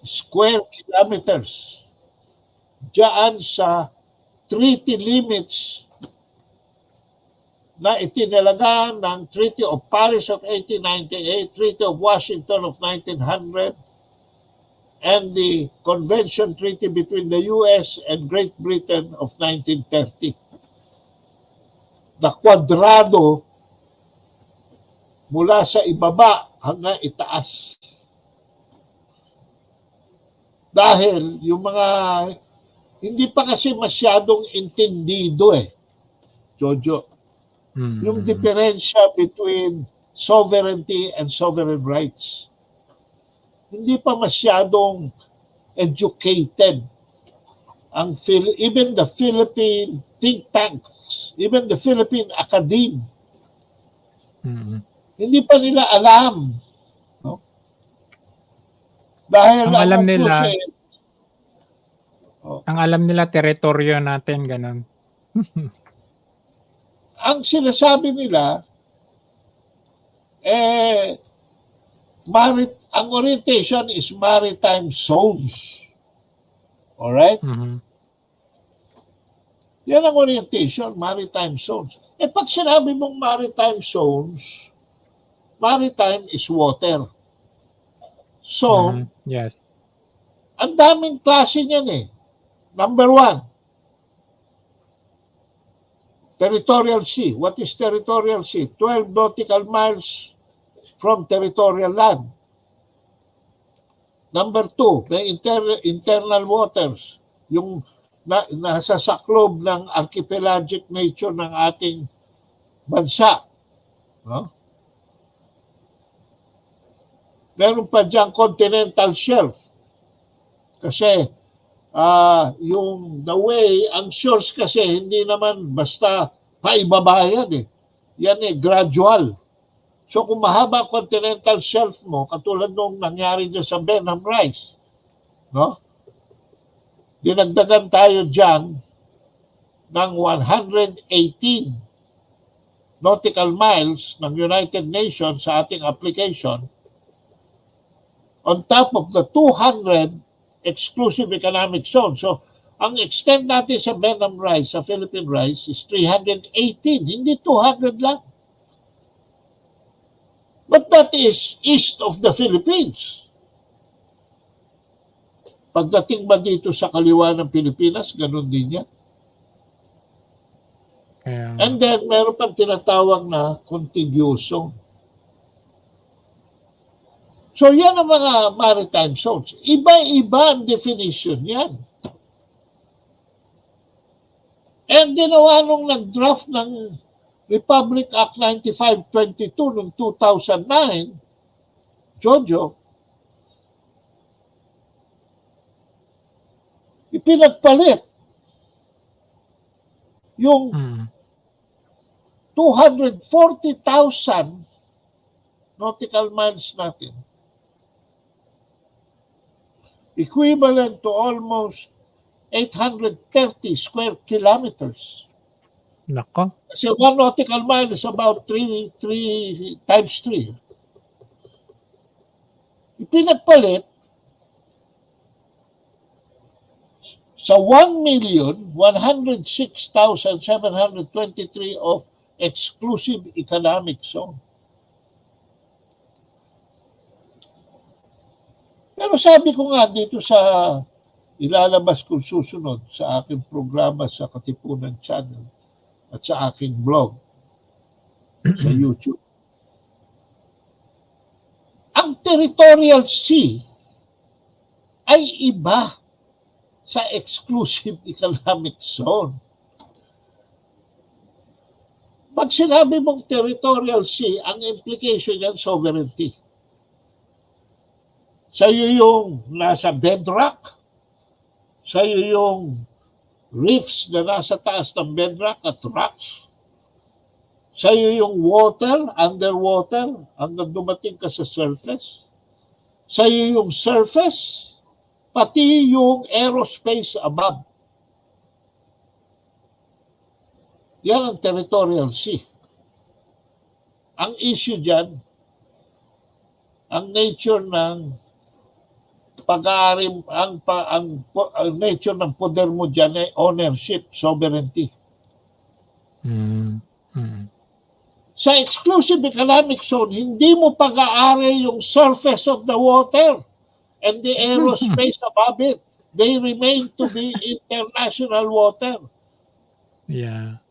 square kilometers diyan sa treaty limits na itinalaga ng Treaty of Paris of 1898, Treaty of Washington of 1900, and the Convention Treaty between the U.S. and Great Britain of 1930. Na kwadrado mula sa ibaba hanggang itaas. Dahil yung mga hindi pa kasi masyadong intindido Jojo. Yung diferensya between sovereignty and sovereign rights. Hindi pa masyadong educated ang even the Philippine think tanks, even the Philippine Academe. Hindi pa nila alam, no? Dahil ang alam nila ang alam nila teritoryo natin, ganun. Ang sinasabi nila ang orientation is maritime zones. Alright? Yan ang orientation, maritime zones. Pag sinabi mong maritime zones, maritime is water. So, yes. Ang daming klase niyan Number 1, territorial sea. What is territorial sea? 12 nautical miles from territorial land. Number 2, may internal waters. Yung nasa saklob ng archipelagic nature ng ating bansa. No? Meron pa diyang continental shelf. Kasi yung the way, ang shores kasi hindi naman basta paibaba yan Yan gradual. So kung mahaba continental shelf mo, katulad nung nangyari dyan sa Benham Rice, no? Dinagdagan tayo dyan ng 118 nautical miles ng United Nations sa ating application on top of the 200 exclusive economic zone. So, ang extent natin sa Benham Rice, sa Philippine Rice, is 318, hindi 200 lang. But that is east of the Philippines. Pagdating ba dito sa kaliwa ng Pilipinas, ganun din yan. And then, meron pang tinatawag na contiguous zone. So, yan ang mga maritime zones. Iba-iba ang definition yan. And ginawa nung nag-draft ng Republic Act 9522 noong 2009, Jojo, ipinagpalit yung 240,000 nautical miles natin, equivalent to almost 830 square kilometers. Nako. Kasi 1 nautical mile is about 3 times 3. Ipinagpalit sa 1,106,723 of exclusive economic zone. Pero sabi ko nga dito sa ilalabas kong susunod sa aking programa sa Katipunan Channel at sa aking blog sa YouTube. Ang territorial sea ay iba sa exclusive economic zone. Pag sinabi mong territorial sea, ang implication yan, sovereignty. Sa'yo yung nasa bedrock, sa'yo yung reefs na nasa taas ng bedrock at rocks, sa'yo yung water, underwater, hanggang dumating ka sa surface, sa'yo yung surface, pati yung aerospace above. Yan ang territorial sea. Ang issue dyan, ang nature ng pag-aari, ang nature ng poder mo dyan ay ownership, sovereignty. Sa exclusive economic zone, hindi mo pag-aari yung surface of the water and the aerospace above it. They remain to be international water. Yeah.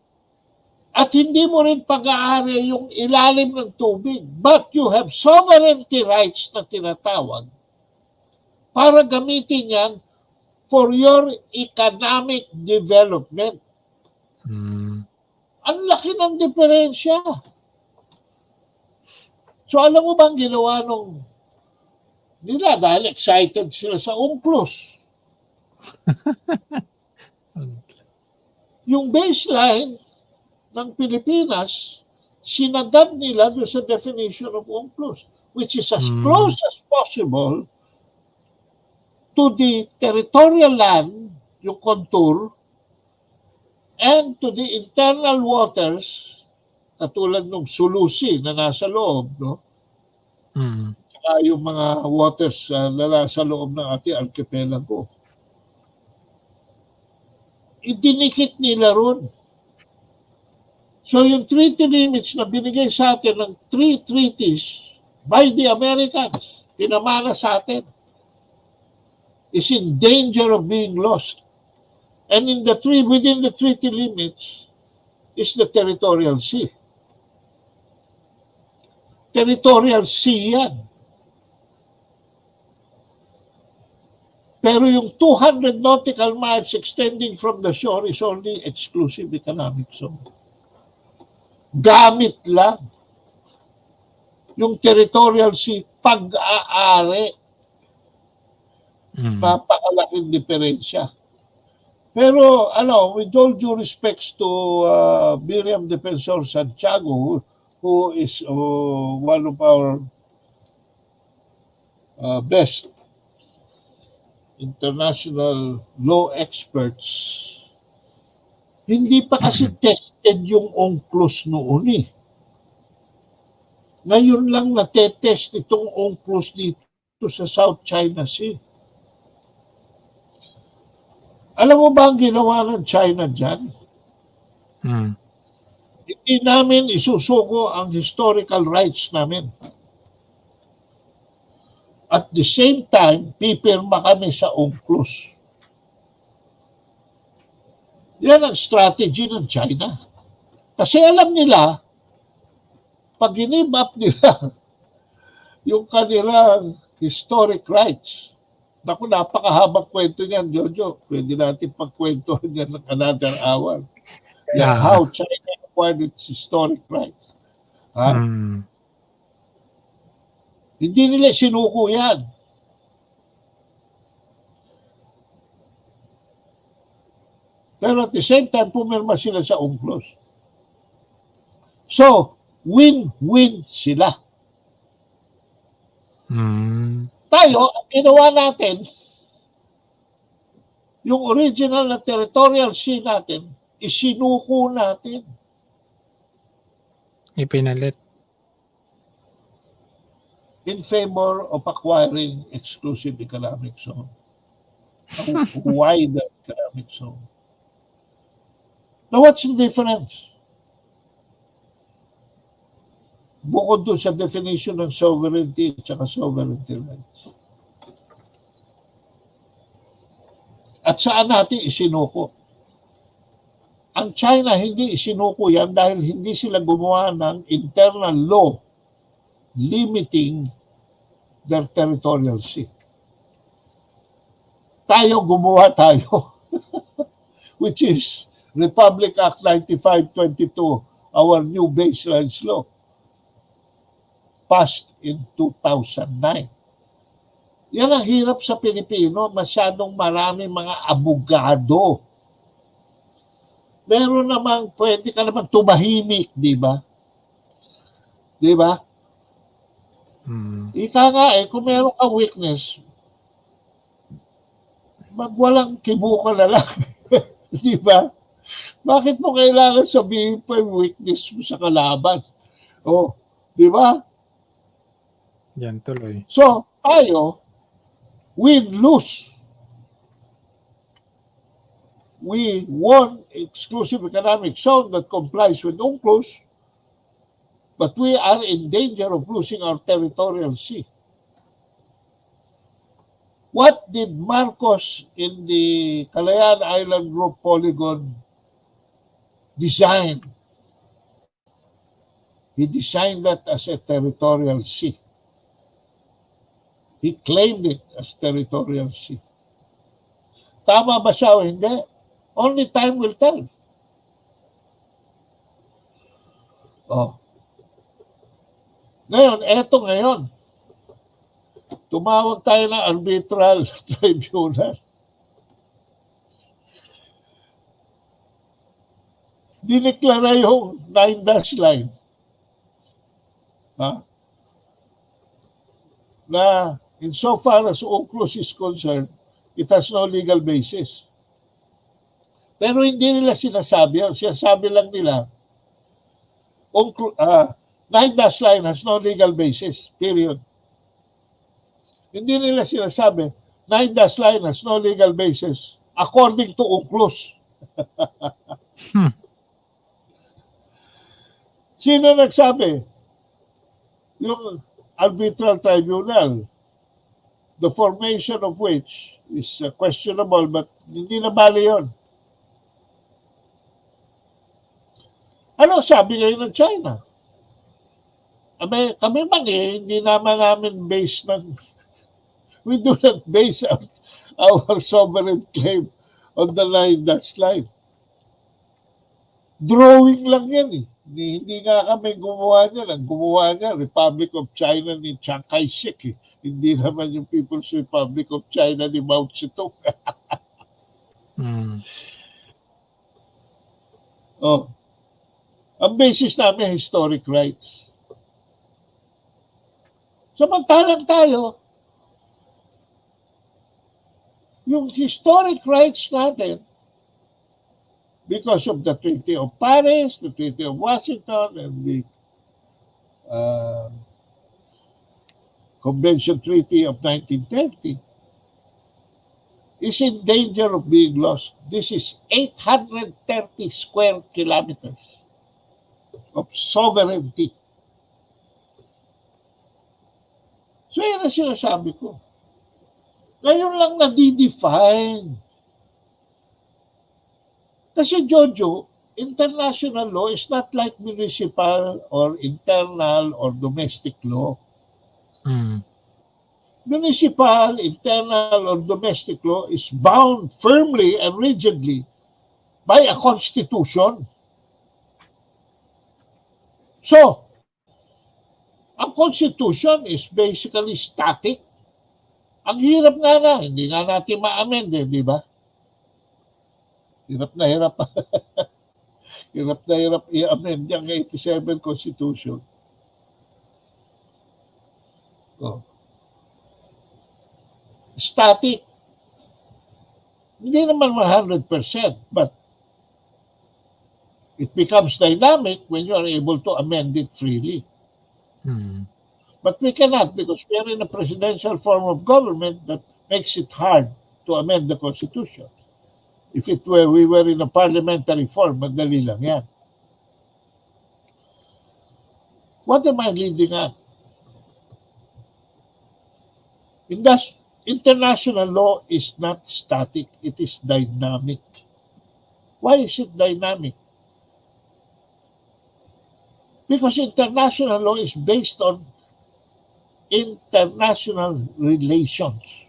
At hindi mo rin pag-aari yung ilalim ng tubig. But you have sovereignty rights na tinatawag para gamitin yan for your economic development. Ang laki ng diferensya. So alam mo bang ginawa nung nila dahil excited sila sa UNCLOS? Yung baseline ng Pilipinas, sinagad nila doon sa definition of UNCLOS, which is as close as possible to the territorial land, yung contour, and to the internal waters, katulad ng Sulusi na nasa loob, no? Saka yung mga waters na nasa loob ng ating archipelago. Idinikit nila ron. So yung treaty limits na binigay sa atin ng 3 treaties by the Americans, pinamana sa atin, is in danger of being lost. And within the treaty limits is the territorial sea. Territorial sea yan. Pero yung 200 nautical miles extending from the shore is only exclusive economic zone. Gamit lang yung territorial sea pag-aari. Napakalaking diferensya. Pero, with all due respects to Miriam Defensor Santiago, who is one of our best international law experts, hindi pa kasi tested yung UNCLOS noon eh. Ngayon lang natetest itong UNCLOS dito sa South China Sea. Alam mo ba ang ginawa ng China dyan? Hindi namin isusuko ang historical rights namin. At the same time, pipirma kami sa UNCLOS. Yan ang strategy ng China. Kasi alam nila, pag give up nila yung kanilang historic rights, naku, napakahabang kwento niyan, Jojo. Pwede natin pagkwentuhan yan ng another hour. Yan, how China acquired its historic rights. Hindi nila sinuko yan. Pero at the same time, pumirma sila sa UNCLOS. So, win-win sila. Tayo, ang ginawa natin, yung original na territorial sea natin, isinuko natin. Ipinalit. In favor of acquiring exclusive economic zone. A wider economic zone. Now, what's the difference? Bukod doon sa definition ng sovereignty at saka sovereignty rights. At saan natin isinuko? Ang China hindi isinuko yan dahil hindi sila gumawa ng internal law limiting their territorial sea. Tayo gumawa tayo, which is Republic Act 9522, our new baseline law, passed in 2009. Yan ang hirap sa Pilipino, masyadong marami mga abogado. Meron namang, pwede ka naman tumahimik, di ba? Di ba? Ika nga kung meron kang weakness, magwalang kibuka na lang. Di ba? Bakit mo kailangan sabihin pa yung weakness mo sa kalaban? Oh, di ba? Yan tuloy. So, tayo, win-lose. We won exclusive economic zone that complies with UNCLOS, but we are in danger of losing our territorial sea. What did Marcos in the Calayan Island Group Polygon design? He designed that as a territorial sea. He claimed it as territorial sea. Tama ba siya o hindi? Only time will tell. Oh. Ngayon, tumawag tayo ng arbitral tribunal. Dineklara yung 9-dash line. Na insofar as UNCLOS is concerned, it has no legal basis. Pero hindi nila sinasabi yun. Sinasabi lang nila, 9-dash line has no legal basis, period. Hindi nila sinasabi, 9-dash line has no legal basis, according to UNCLOS. Sino nagsabi? Yung arbitral tribunal, the formation of which is questionable, but hindi na bali yun. Ano sabi ngayon ng China? Kami man hindi namin base ng, we do not base our sovereign claim on the 9-dash line. Drawing lang yan Hindi nga kami gumawa niya. Ang gumawa niya, Republic of China ni Chiang Kai-shek. Hindi naman yung People's Republic of China ni Mao Zedong. Oh. Ang basis namin, historic rights. Samantalang tayo, yung historic rights natin, because of the Treaty of Paris, the Treaty of Washington, and the Convention Treaty of 1930, is in danger of being lost. This is 830 square kilometers of sovereignty. So yan ang sinasabi ko. Ngayon lang nadidefine. Kasi Jojo, international law is not like municipal or internal or domestic law. Municipal, internal, or domestic law is bound firmly and rigidly by a constitution. So, ang constitution is basically static. Ang hirap nga hindi nga natin ma-amend di ba? Hirap na hirap. Hirap na hirap i-amend yung 87 Constitution. Oh. Static. Hindi naman 100%, but it becomes dynamic when you are able to amend it freely. But we cannot because we are in a presidential form of government that makes it hard to amend the Constitution. If we were in a parliamentary form, madali lang yan. What am I leading at? international law is not static, it is dynamic. Why is it dynamic? Because international law is based on international relations.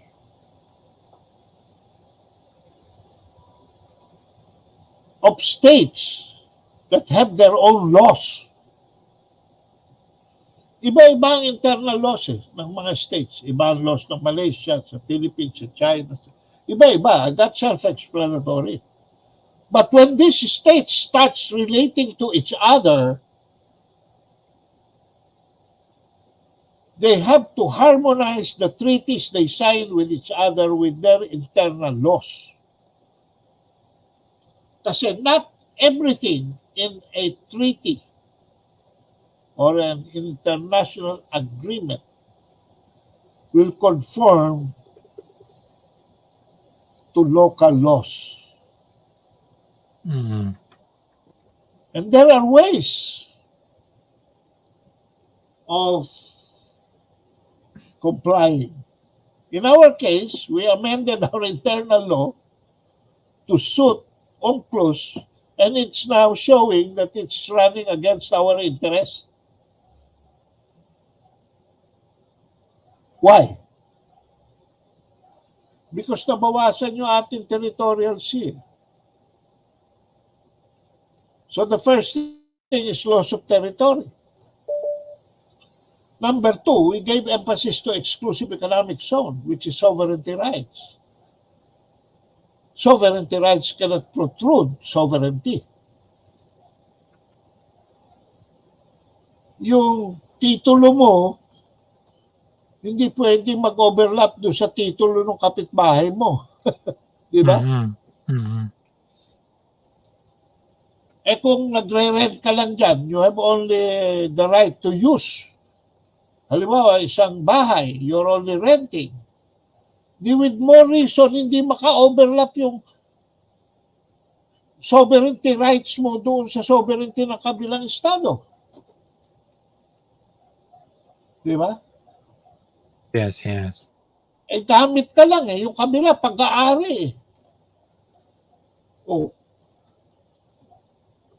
Of states that have their own laws. Iba-iba ang internal laws ng mga states. Iba ang laws ng Malaysia, sa Philippines, sa China. Iba-iba. That's self-explanatory. But when these states starts relating to each other, they have to harmonize the treaties they sign with each other with their internal laws. Kasi not everything in a treaty or an international agreement will conform to local laws. Mm-hmm. And there are ways of complying. In our case, we amended our internal law to suit UNCLOS, and it's now showing that it's running against our interest. Why? Because nabawasan yung ating territorial sea. So the first thing is loss of territory. Number two, we gave emphasis to exclusive economic zone, which is sovereignty rights. Sovereignty rights cannot protrude sovereignty. Yung titulo mo, hindi pwedeng mag-overlap doon sa titulo ng kapitbahay mo. Di ba? Mm-hmm. Mm-hmm. Eh kung nagre-rent ka lang dyan, you have only the right to use. Halimbawa, isang bahay, you're only renting. Di with more reason, hindi maka-overlap yung sovereignty rights mo doon sa sovereignty ng kabilang estado. Di ba? Yes, yes. Eh, gamit ka lang yung kabila, pag-aari Oh.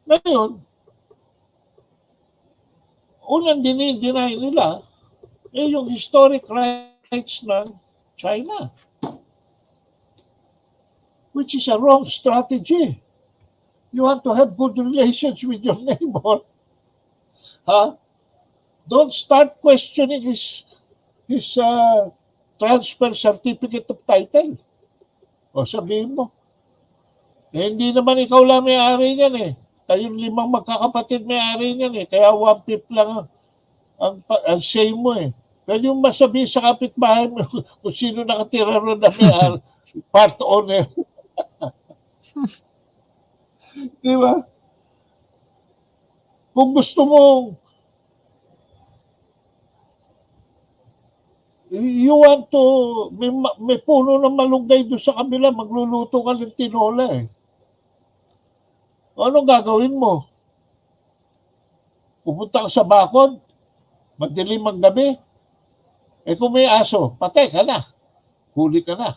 Ngayon, unang dinay nila, yung historic rights ng China. Which is a wrong strategy. You want to have good relations with your neighbor. Huh? Don't start questioning his transfer certificate of title. O sabihin mo, hindi naman ikaw lang may-ari niyan eh. Kayong 5 magkakapatid may-ari niyan eh. Kaya 1/5 lang ang say mo eh. Pwede yung masabi sa kapitbahay mo kung sino nakatira ron na may-ari. Part owner. Di ba? Kung gusto mo you want to may puno ng malunggay doon sa kabila, magluluto ka ng tinola eh. Anong gagawin mo? Pupunta ka sa bakod, madilim ang gabi, eh kung may aso, patay ka na. Huli ka na.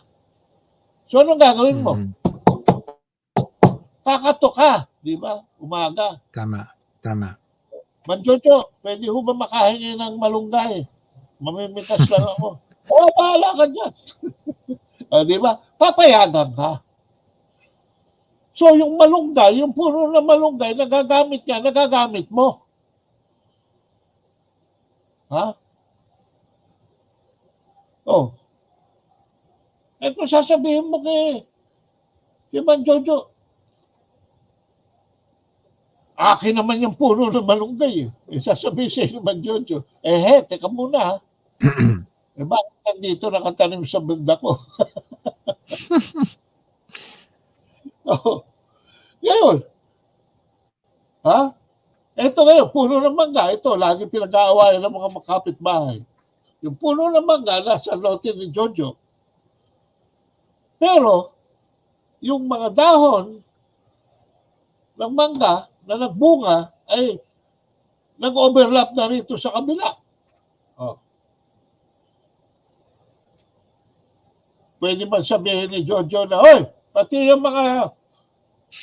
So anong gagawin mo? Kakato ka, di ba? Umaga. Tama, tama. Manjojo, pwede ho ba makahingi ng malunggay? Mamimitas lang ako. Bahala ka dyan. Di ba? Papayagan ka. So yung malunggay, yung puno na malunggay, nagagamit niya, nagagamit mo. Ha? Oh. Eh kung sasabihin mo kay Manjojo, akin naman yung puno ng malunggay. Eh, sasabihin sa'yo naman, Jojo, teka muna ha. Bakit nandito nakatanim sa banda ko? Ngayon, ha? Ito ngayon, puno ng mangga. Ito, lagi pinag-aawayan ng mga makapitbahay. Yung puno ng mangga, nasa lote ni Jojo. Pero, yung mga dahon ng mangga, na nagbunga ay nag-overlap na rito sa kabila. Oh. pwede man sabihin ni Jojo na, "Hoy, pati yung mga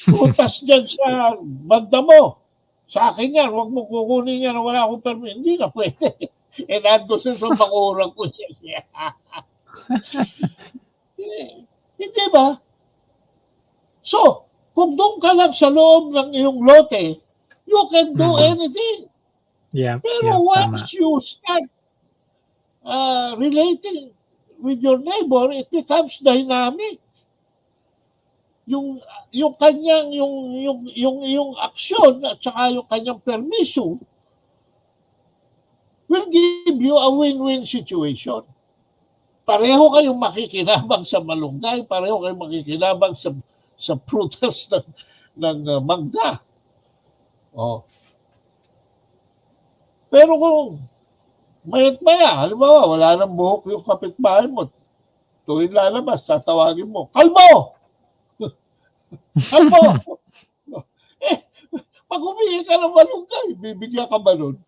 prutas dyan sa banda mo, sa akin yan, huwag mo kukunin yan na wala akong permit." Hindi na pwede. Nandun sa bakurang ko yan. Hindi ba? So, kung doon ka lang sa loob ng iyong lote, you can do anything. Pero once you start relating with your neighbor, it becomes dynamic. Yung kanyang yung aksyon at saka yung kanyang permission will give you a win-win situation. Pareho kayong makikinabang sa malunggay, pareho kayong makikinabang sa prutas ng mangga. Oh. Pero kung mayat-maya, halimbawa, wala nang buhok yung kapitbahay mo, tuwing lalabas, tatawagin mo, "Kalbo! Kalbo!" Pag humingi ka ng malunggay, bibigyan ka ba nun?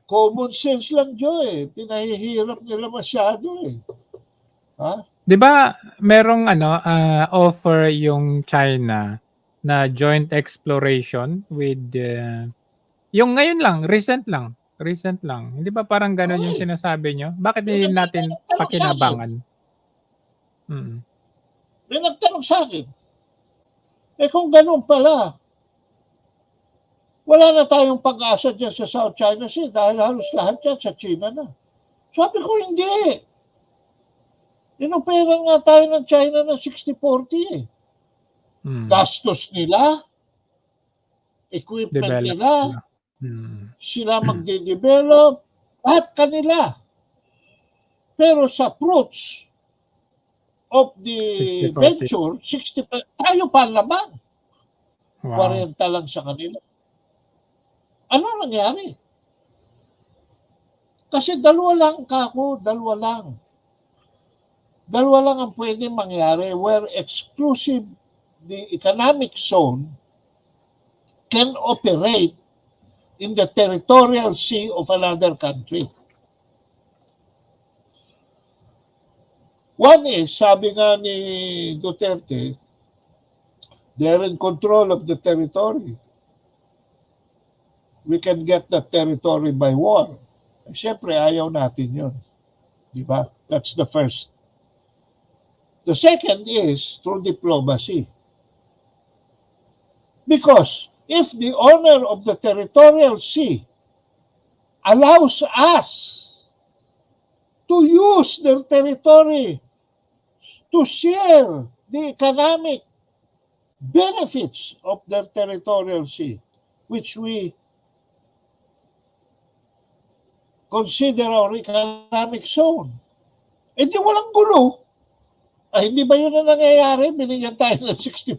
Common sense lang, Joe, pinahihirap nila masyado Ha? 'Di ba merong offer yung China na joint exploration with yung ngayon lang, recent lang. Hindi ba parang gano'n yung sinasabi niyo? Bakit hindi natin pakinabangan? May nagtanong sa akin, kung gano'n pala, wala na tayong pag-asa dyan sa South China Sea dahil halos lahat dyan sa China na. Sabi ko, hindi. Inopera nga tayo ng China ng 60-40 Gastos nila, equipment nila, sila magde-develop, lahat kanila. Pero sa fruits of the 60-40. venture, 60, tayo pa laman. Wow. 40 lang sa kanila. Ano nangyari? Kasi dalawa lang ang pwede mangyari where exclusive the economic zone can operate in the territorial sea of another country. One is, sabi nga ni Duterte, they're in control of the territory. We can get that territory by war. Siyempre, ayaw natin yun. Di ba? That's the first. The second is through diplomacy. Because if the owner of the territorial sea allows us to use their territory to share the economic benefits of their territorial sea, which we consider our economic zone, di walang gulo. Hindi ba yun na nangyayari? Binigyan tayo ng 60%.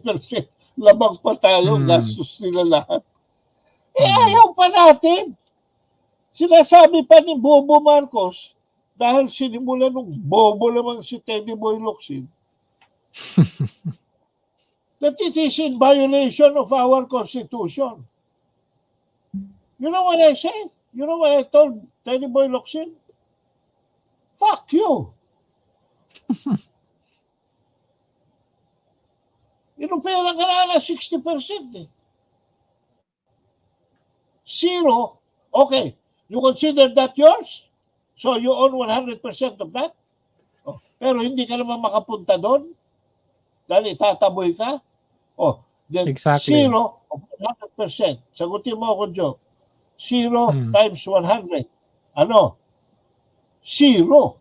Labang pa tayo, gastos nila lahat. Ayaw pa natin. Sinasabi pa ni Bobo Marcos, dahil sinimula nung bobo lamang si Teddy Boy Locsin, that it is in violation of our Constitution. You know what I said? You know what I told Teddy Boy Locsin? Fuck you. Inopera ka na 60%. Zero. Okay. You consider that yours? So you own 100% of that? Pero hindi ka naman makapunta doon? Dahil itataboy ka? Then exactly. Zero of 100%. Sagutin mo ako, Joe. Zero times 100. Ano? Zero.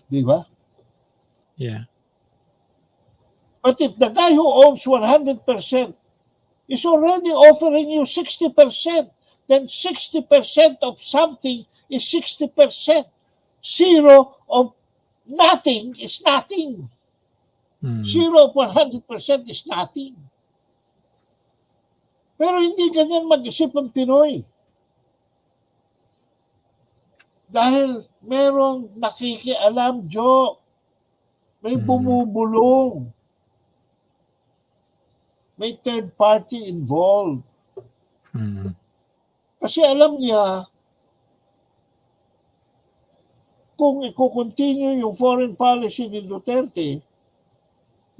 Di ba? Yeah. But if the guy who owns 100% is already offering you 60%, then 60% of something is 60%. Zero of nothing is nothing. Zero of 100% is nothing. Pero hindi ganyan mag-isip ang Pinoy. Dahil merong nakikialam, Joe. May bumubulong. May third party involved. Kasi alam niya, kung i-continue yung foreign policy ni Duterte,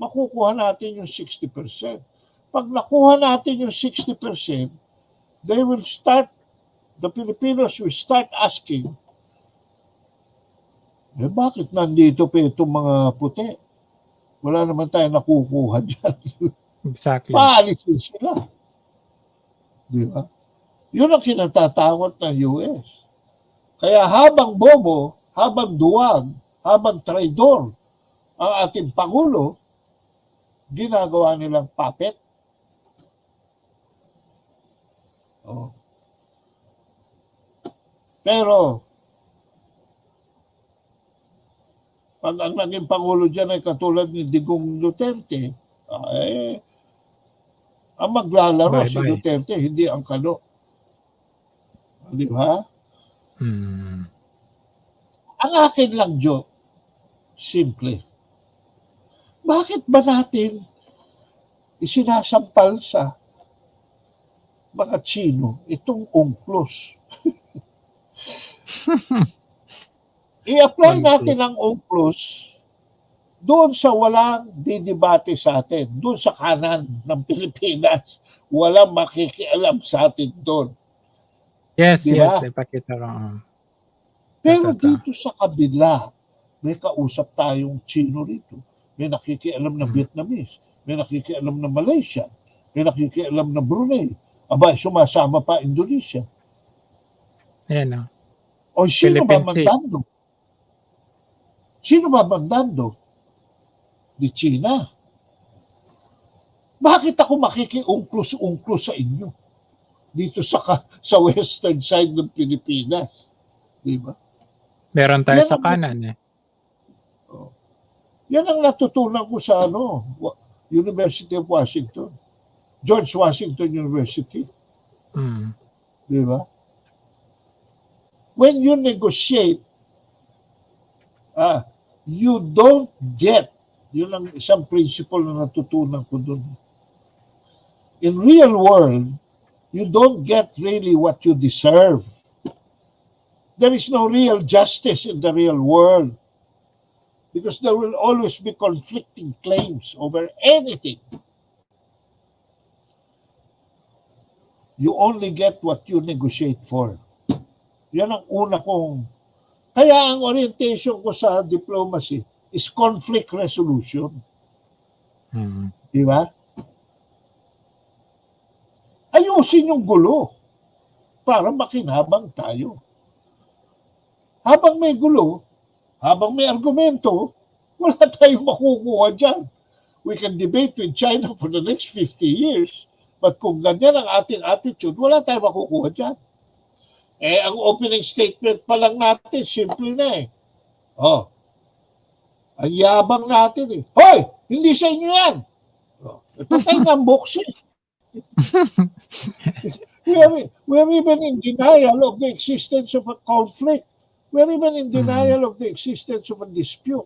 makukuha natin yung 60%. Pag nakuha natin yung 60%, the Filipinos will start asking, bakit nandito pa itong mga puti? Wala naman tayo nakukuha dyan. Exactly. Paalisin sila. Di ba? Yun ang kinatatakot ng US. Kaya habang bobo, habang duwag, habang traidor ang ating Pangulo, ginagawa nilang puppet. Oh. Pero, pag ang naging Pangulo dyan ay katulad ni Digong Duterte, ang maglalaro si Duterte, hindi ang Kano. Di ba? Ang akin lang, Joe, simple. Bakit ba natin isinasampal sa mga Chino itong UNCLOS? I-apply natin ang UNCLOS doon sa walang didebate sa atin, doon sa kanan ng Pilipinas. Walang makikialam sa atin doon. Yes, diba? yes. Ipakita ko. Pero dito sa kabila, may kausap tayong Chino rito. May nakikialam na Vietnamese. May nakikialam na Malaysia. May nakikialam na Brunei. Aba, sumasama pa Indonesia. Ayan, o sino ba mandando? Sino ba mandando? Di China. Bakit ako makikiungklos sa inyo? Dito sa western side ng Pilipinas. Di ba? Meron tayo sa kanan eh. Yan ang natutunan ko sa University of Washington. George Washington University. Di ba? When you negotiate, you don't get, yun ang isang principle na natutunan ko doon. In real world, you don't get really what you deserve. There is no real justice in the real world because there will always be conflicting claims over anything. You only get what you negotiate for. Yan ang una kong... Kaya ang orientation ko sa diplomacy is conflict resolution. Di ba? Ayusin yung gulo para makinabang tayo. Habang may gulo, habang may argumento, wala tayong makukuha dyan. We can debate with China for the next 50 years, but kung ganyan ang ating attitude, wala tayong makukuha dyan. Ang opening statement pa lang natin, simple na eh. Ang yabang natin eh. Hoy! Hindi sa inyo yan! Patay ng box eh. We're even in denial of the existence of a conflict. We're even in denial of the existence of a dispute.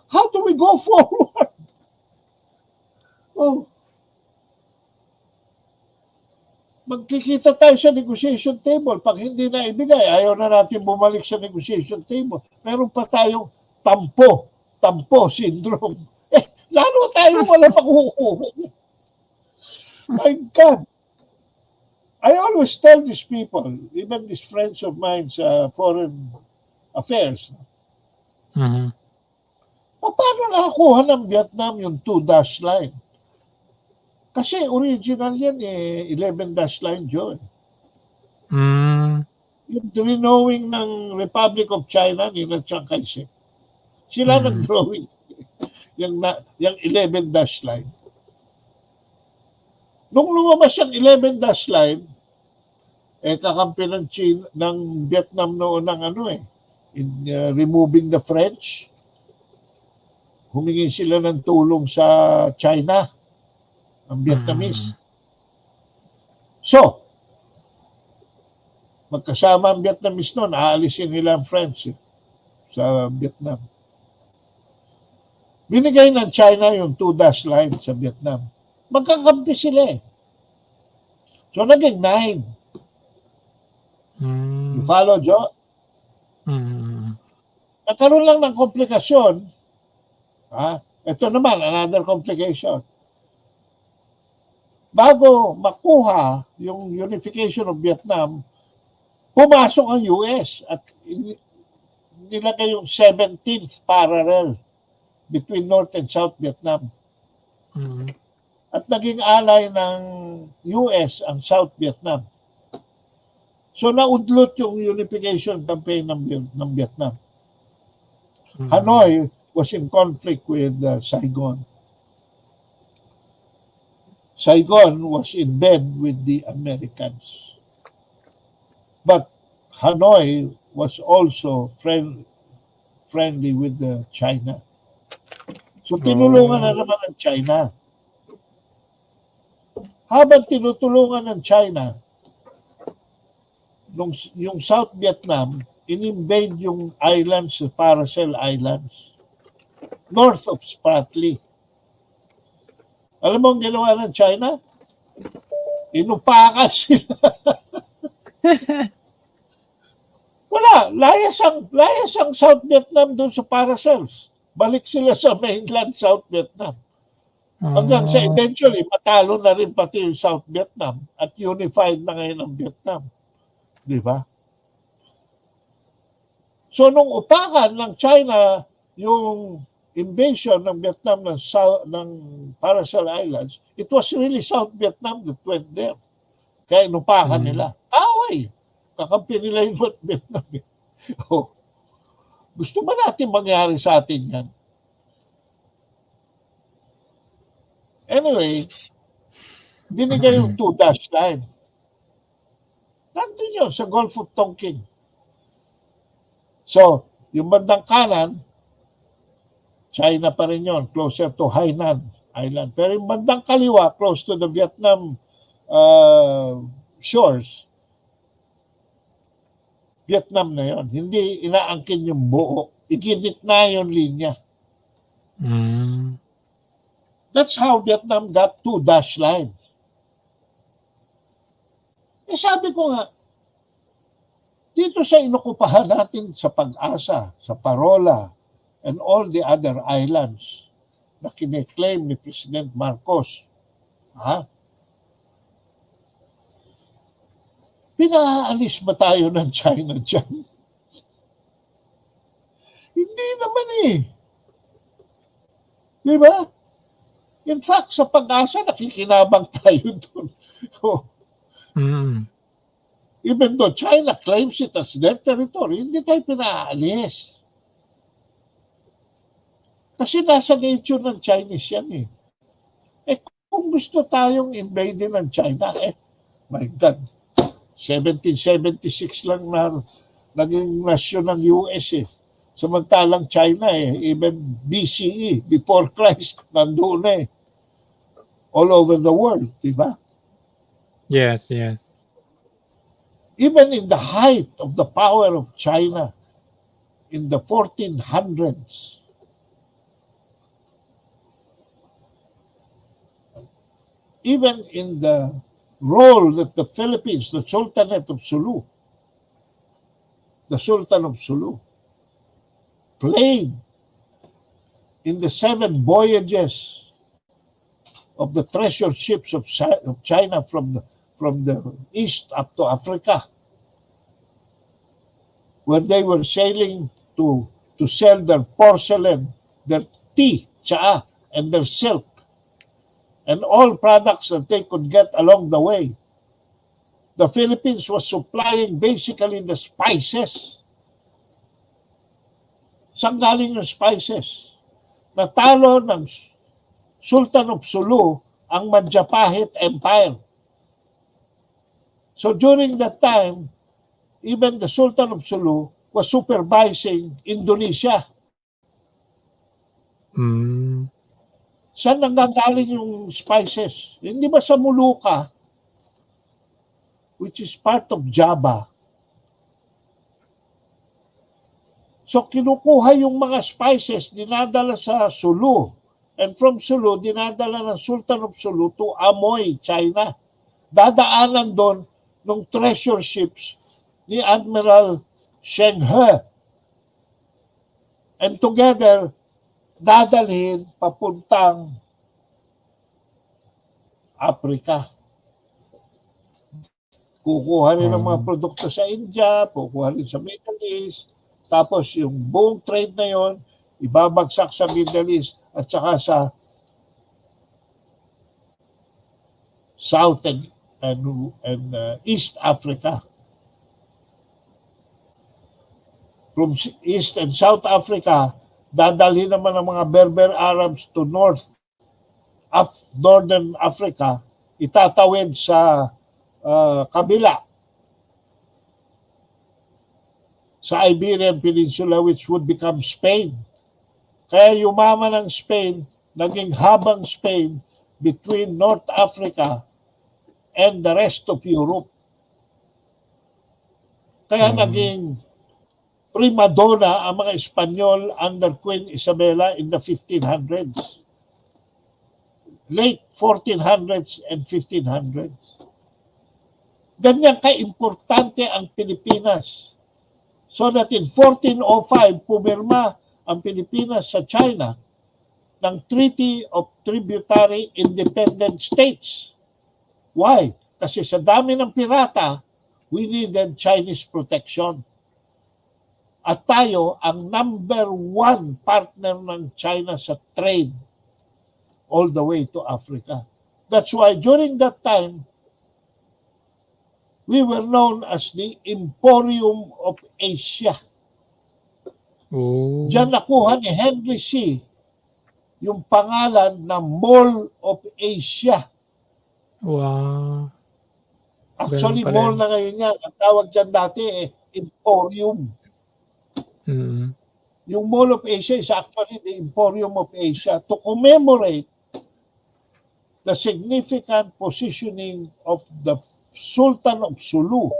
How do we go forward? Magkikita tayo sa negotiation table. Pag hindi na ibigay, ayaw na natin bumalik sa negotiation table. Meron pa tayong tampo syndrome. Lalo tayo wala makukuha. My God. I always tell these people, even these friends of mine sa foreign affairs, paano nakakuha ng Vietnam yung 2-dash line? Kasi original yan 11-dash line, Joe. Yung drawing ng Republic of China ni Chiang Kai-shek. Sila nag-drawing. Yung 11-dash line. Nung lumabas yung 11-dash line, kakampi ng Vietnam noon ng in removing the French. Humingi sila ng tulong sa China, ang Vietnamese. So, magkasama ang Vietnamese noon, aalisin nila ang French sa Vietnam. Binigay ng China yung 2-dash line sa Vietnam. Magkakampi sila eh. So, naging 9. You follow, Joe? nagkaroon lang ng komplikasyon. Ito naman, another complication. Bago makuha yung unification of Vietnam, pumasok ang US at nilagay yung 17th parallel between North and South Vietnam. Mm. At naging alay ng US ang South Vietnam. So naudlot yung unification campaign ng Vietnam. Mm. Hanoi was in conflict with Saigon. Saigon was in bed with the Americans. But Hanoi was also friendly with China. So tinulungan na naman ng China. Habang tinutulungan ng China, yung South Vietnam, in-invade yung islands, Paracel Islands, north of Spratly. Alam mo ang ginawa ng China? Inupakan sila. Wala, layas ang South Vietnam doon sa Paracels. Balik sila sa mainland South Vietnam. Hanggang sa eventually, matalo na rin pati yung South Vietnam at unified na ngayon ang Vietnam. Di ba? So, nung upakan ng China yung invasion ng Vietnam ng Paracel Islands, it was really South Vietnam that went there. Kaya inupakan nila. Away! Kakampi nila yung North Vietnam. Gusto ba natin mangyari sa atin yan? Anyway, binigay yung 2-dash line. Nandun yun sa Gulf of Tonkin. So, yung bandang kanan, China pa rin yun, closer to Hainan Island. Pero yung bandang kaliwa, close to the Vietnam shores, Vietnam na yun. Hindi inaangkin yung buo. Iginit na yung linya. That's how Vietnam got 2-dash line. Sabi ko nga, dito sa inukupahan natin sa Pag-asa, sa Parola, and all the other islands na kine-claim ni President Marcos, pinaalis ba tayo ng China dyan? Hindi naman eh. Di ba? In fact, sa Pag-asa, nakikinabang tayo doon. Even though China claims it as their territory, hindi tayo pinaalis. Kasi nasa nature ng Chinese yan eh. Kung gusto tayong invade ng China, my God, 1776 lang na naging nasyon ng US eh. Samantalang China even BCE, before Christ, nandoon eh. All over the world, di ba? Yes, yes. Even in the height of the power of China, in the 1400s, even in the role that the Philippines, the Sultan of Sulu, played in the 7 voyages of the treasure ships of China from the east up to Africa, where they were sailing to sell their porcelain, their tea, cha, and their silk, and all products that they could get along the way. The Philippines was supplying basically the spices. Saan galing yung spices? Natalo ng Sultan of Sulu ang Majapahit Empire. So during that time, even the Sultan of Sulu was supervising Indonesia. Saan nanggagaling yung spices? Hindi ba sa Molucca, which is part of Java? So kinukuha yung mga spices, dinadala sa Sulu. And from Sulu, dinadala ng Sultan of Sulu to Amoy, China. Dadaanan doon ng treasure ships ni Admiral Sheng He. And together, dadalhin papuntang Africa. Kukuha rin ng mga produkto sa India, kukuha rin sa Middle East, tapos yung buong trade na yon ibabagsak sa Middle East at saka sa South and East Africa. From East and South Africa, dadalhin naman ng mga Berber Arabs to Northern Africa, itatawid sa kabila sa Iberian Peninsula, which would become Spain. Kaya yumaman ng Spain, naging habang Spain between North Africa and the rest of Europe. Kaya naging prima donna ang mga Espanyol under Queen Isabella in the 1500s. Late 1400s and 1500s. Ganyan ka-importante ang Pilipinas. So that in 1405, pumirma ang Pilipinas sa China ng Treaty of Tributary Independent States. Why? Kasi sa dami ng pirata, we needed Chinese protection. At tayo ang number one partner ng China sa trade all the way to Africa. That's why during that time, we were known as the Emporium of Asia. Oh. Diyan nakuha ni Henry C. yung pangalan na Mall of Asia. Wow. Actually, Ganun pala mall yun. na ngayon yan. Ang tawag dyan dati Emporium. Yung Mall of Asia is actually the Emporium of Asia to commemorate the significant positioning of the Sultan of Sulu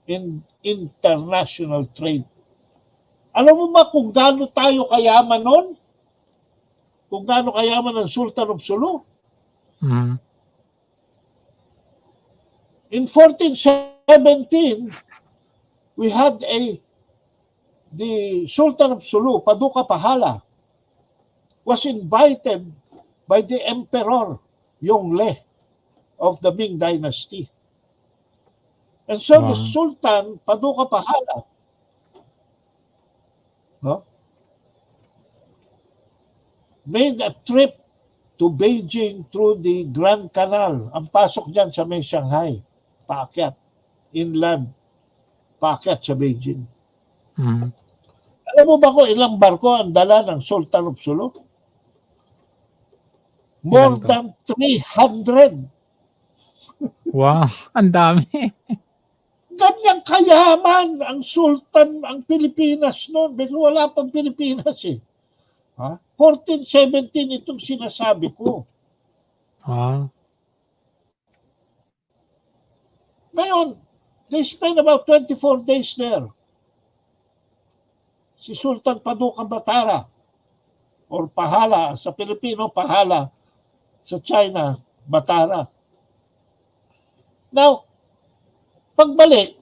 in international trade. Alam mo ba kung gaano tayo kayaman noon? Kung gaano kayaman ang Sultan of Sulu? In 1417, we had the Sultan of Sulu, Paduka Pahala, was invited by the Emperor Yongle of the Ming Dynasty. And so the Sultan, Paduka Pahala, made a trip to Beijing through the Grand Canal. Ang pasok dyan sa may Shanghai, paakyat, inland, paakyat sa Beijing. Alam mo ba kung ilang barko ang dala ng Sultan of Sulu? More than 300. Wow, ang dami. Ganyang kayaman ang Sultan, ang Pilipinas noon. Bigla wala pang Pilipinas eh. 1417 itong sinasabi ko. Ngayon, they spent about 24 days there. Si Sultan Paduka Batara or Pahala, sa Pilipino, Pahala, sa China, Batara. Now, pagbalik,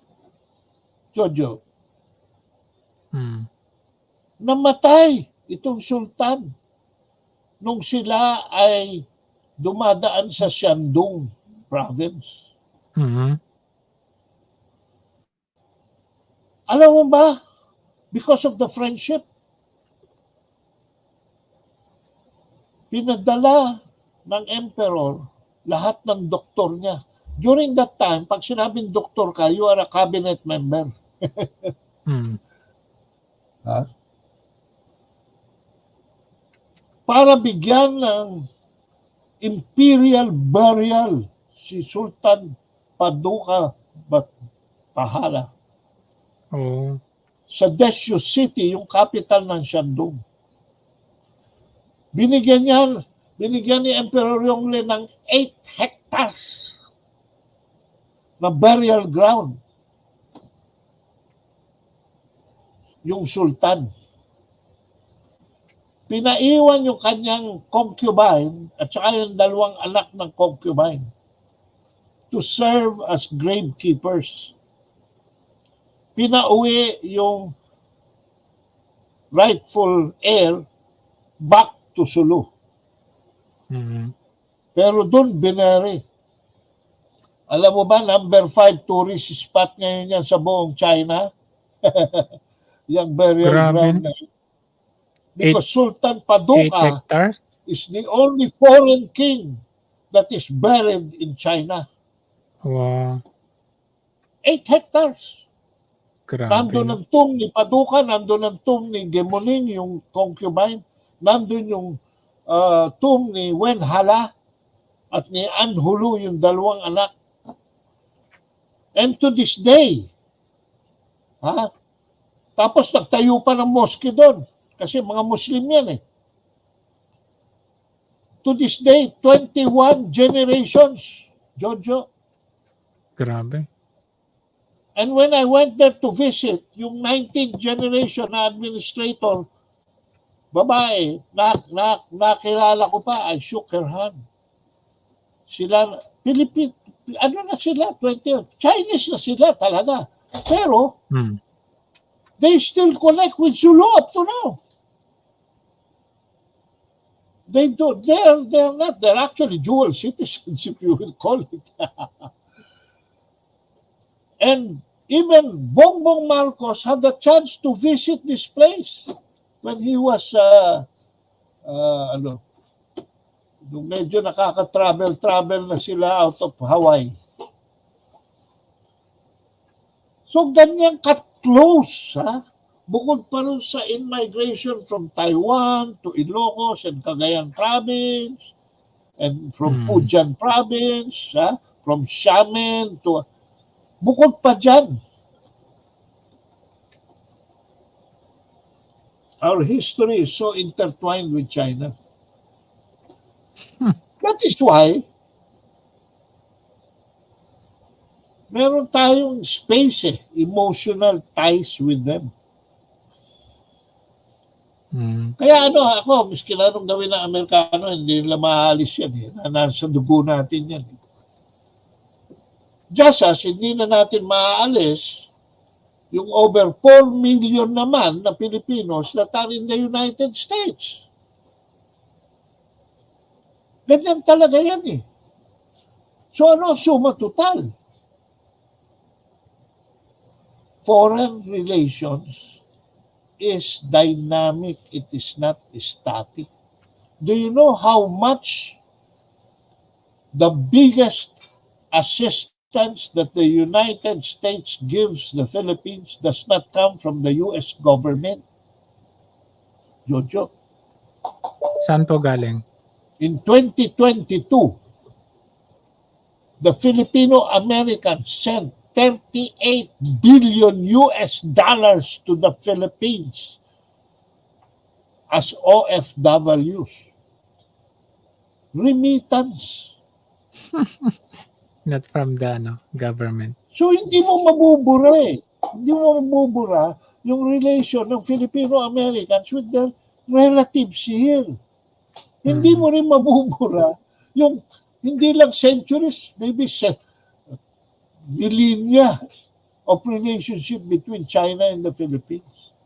Jojo, namatay itong sultan nung sila ay dumadaan sa Shandong province. Alam mo ba, because of the friendship, pinadala ng emperor lahat ng doktor niya. During that time, pag sinabing doktor ka, you are a cabinet member. Para bigyan ng imperial burial si Sultan Paduka Pahala. Sa Desio City, yung capital ng Shandong. Binigyan ni Emperor Yongle ng 8 hectares na burial ground. Yung sultan. Pinaiwan yung kanyang concubine at saka yung dalawang anak ng concubine to serve as gravekeepers. Pinauwi yung rightful heir back to Sulu. Pero doon binary. Alam mo ba, number 5 tourist spot ngayon yan sa buong China? Yung burial ground na yun. Because Sultan Paduka is the only foreign king that is buried in China. Wow. 8 hectares. Grabe. Nandun ang tomb ni Paduka, nandun ang tomb ni Gemuning, yung concubine, nandun yung tomb ni Wen Hala at ni Anhulu, yung dalawang anak. And to this day, tapos nagtayo pa ng mosque doon kasi mga Muslim yan eh. To this day, 21 generations, Jojo. Grabe. And when I went there to visit, yung 19th generation na administrator, babae, nakilala ko pa, I shook her hand. Sila, ano na sila, 20, Chinese na sila talaga. Pero, they still connect with Zulu up to now. They're actually dual citizens, if you will call it. And even Bongbong Marcos had the chance to visit this place when he was, medyo nakaka-travel na sila out of Hawaii. So, ganyan ka-close, bukod pa rin sa in-migration from Taiwan to Ilocos and Cagayan Province, and from Fujian Province, from Xiamen to... Bukod pa dyan, our history is so intertwined with China. That is why meron tayong space, emotional ties with them. Kaya ako, miskin anong gawin ng Amerikano, hindi nila maalis yan. Nasa dugo natin yan. Just as hindi na natin maaalis yung over 4 million naman na Filipinos that are in the United States. Ganyan talaga yan eh. So ano ang suma total? Foreign relations is dynamic. It is not static. Do you know how much the biggest assistance that the United States gives the Philippines does not come from the U.S. government? Jojo. Saan po galing? In 2022, the Filipino-Americans sent 38 billion US dollars to the Philippines as OFWs. Remittance. Not from the government. So hindi mo mabubura eh. Hindi mo mabubura yung relation ng Filipino-Americans with their relatives here. Hindi mo rin mabubura yung hindi lang centuries, maybe millennia of relationship between China and the Philippines.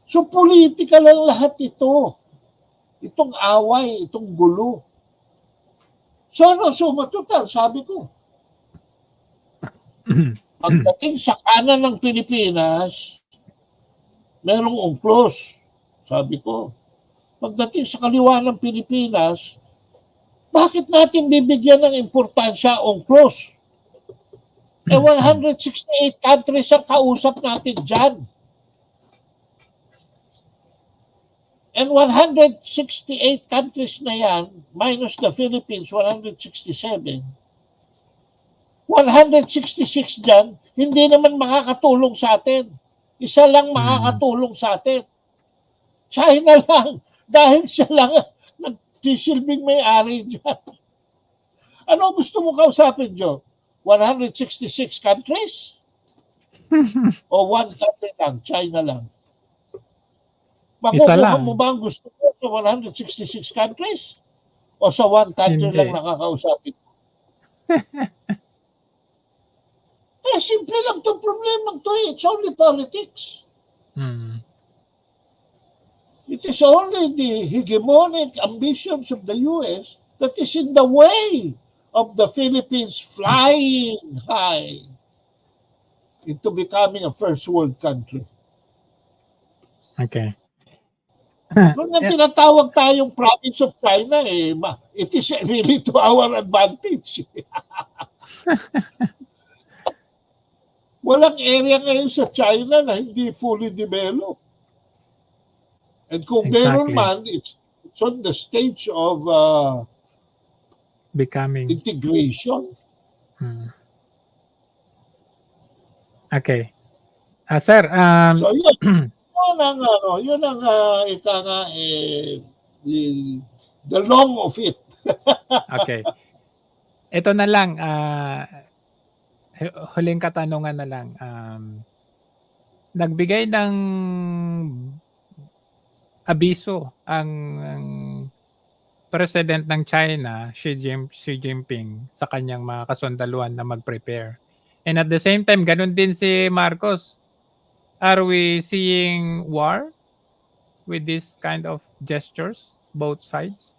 So political lang lahat ito. Itong away, itong gulo. So ano, matutal, sabi ko. Pagdating sa kanan ng Pilipinas, merong UNCLOS, sabi ko. Pagdating sa kaliwa ng Pilipinas, bakit natin bibigyan ng importansya UNCLOS? 168 countries ang kausap natin dyan. And 168 countries na yan, minus the Philippines, 167, 166 dyan, hindi naman makakatulong sa atin. Isa lang makakatulong sa atin. China lang. Dahil siya lang nagsisilbing may-ari dyan. Ano gusto mo kausapin, Joe? 166 countries? O one country lang, China lang? Makukuha mo ba ang gusto mo sa 166 countries? O sa one country lang nakakausapin? Simple lang itong problema to. It's only politics. Mm. It is only the hegemonic ambitions of the US that is in the way of the Philippines flying high into becoming a first world country. Okay. Nung tinatawag tayong province of China, it is really to our advantage. Walang area ngayon sa China na hindi fully developed. And kung meron Exactly. man, it's on the stage of Becoming. integration. Okay. Sir, So yun ang ika nga the long of it. okay. Ito na lang, huling katanungan na lang. Nagbigay ng abiso ang President ng China, Xi Jinping, sa kanyang mga kasundaluhan na mag-prepare. And at the same time, ganun din si Marcos. Are we seeing war with this kind of gestures, both sides?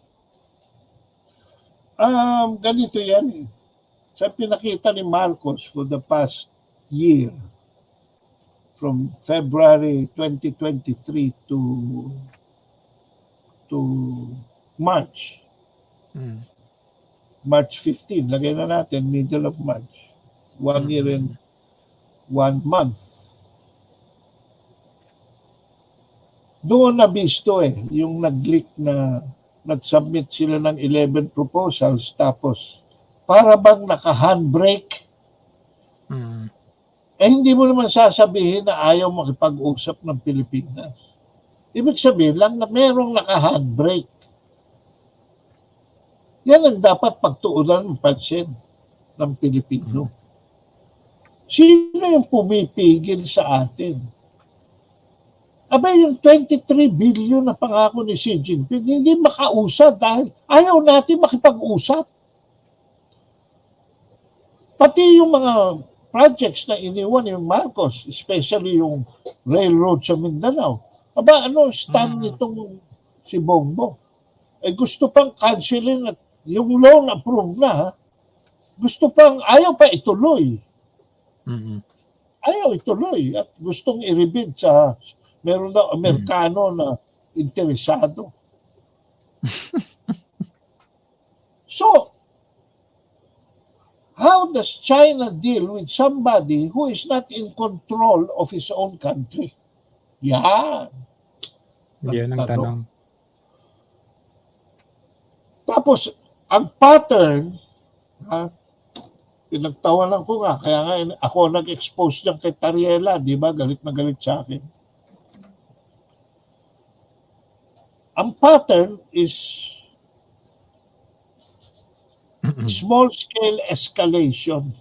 Ganito yan. Sa pinakita ni Marcos for the past year, from February 2023 to March. March 15, lagay na natin, middle of March. 1 year and 1 month. Doon na bisto yung nag-leak na nag-submit sila ng 11 proposals tapos para bang naka-handbrake. Hindi mo naman sasabihin na ayaw makipag-usap ng Pilipinas. Ibig sabihin lang na merong naka-handbrake. Yan ang dapat pagtuunan ng pansin ng Pilipino. Sino yung pumipigil sa atin? Abay, yung 23 billion na pangako ni Xi Jinping, hindi makausap dahil ayaw natin makipag-usap. Pati yung mga projects na iniwan yung Marcos, especially yung railroad sa Mindanao. Aba, stand nitong si Bongbong? Gusto pang cancelin at yung loan approved na, gusto pang, ayaw pa ituloy. Ayaw ituloy at gustong i-rebid sa meron daw Amerikano na interesado. So, how does China deal with somebody who is not in control of his own country? Yan. Yan ang tanong. Tapos, ang pattern, pinagtawanan ko nga, kaya nga ako nag-expose dyan kay Tariela, di ba? Galit na galit sa akin. Ang pattern is small-scale escalation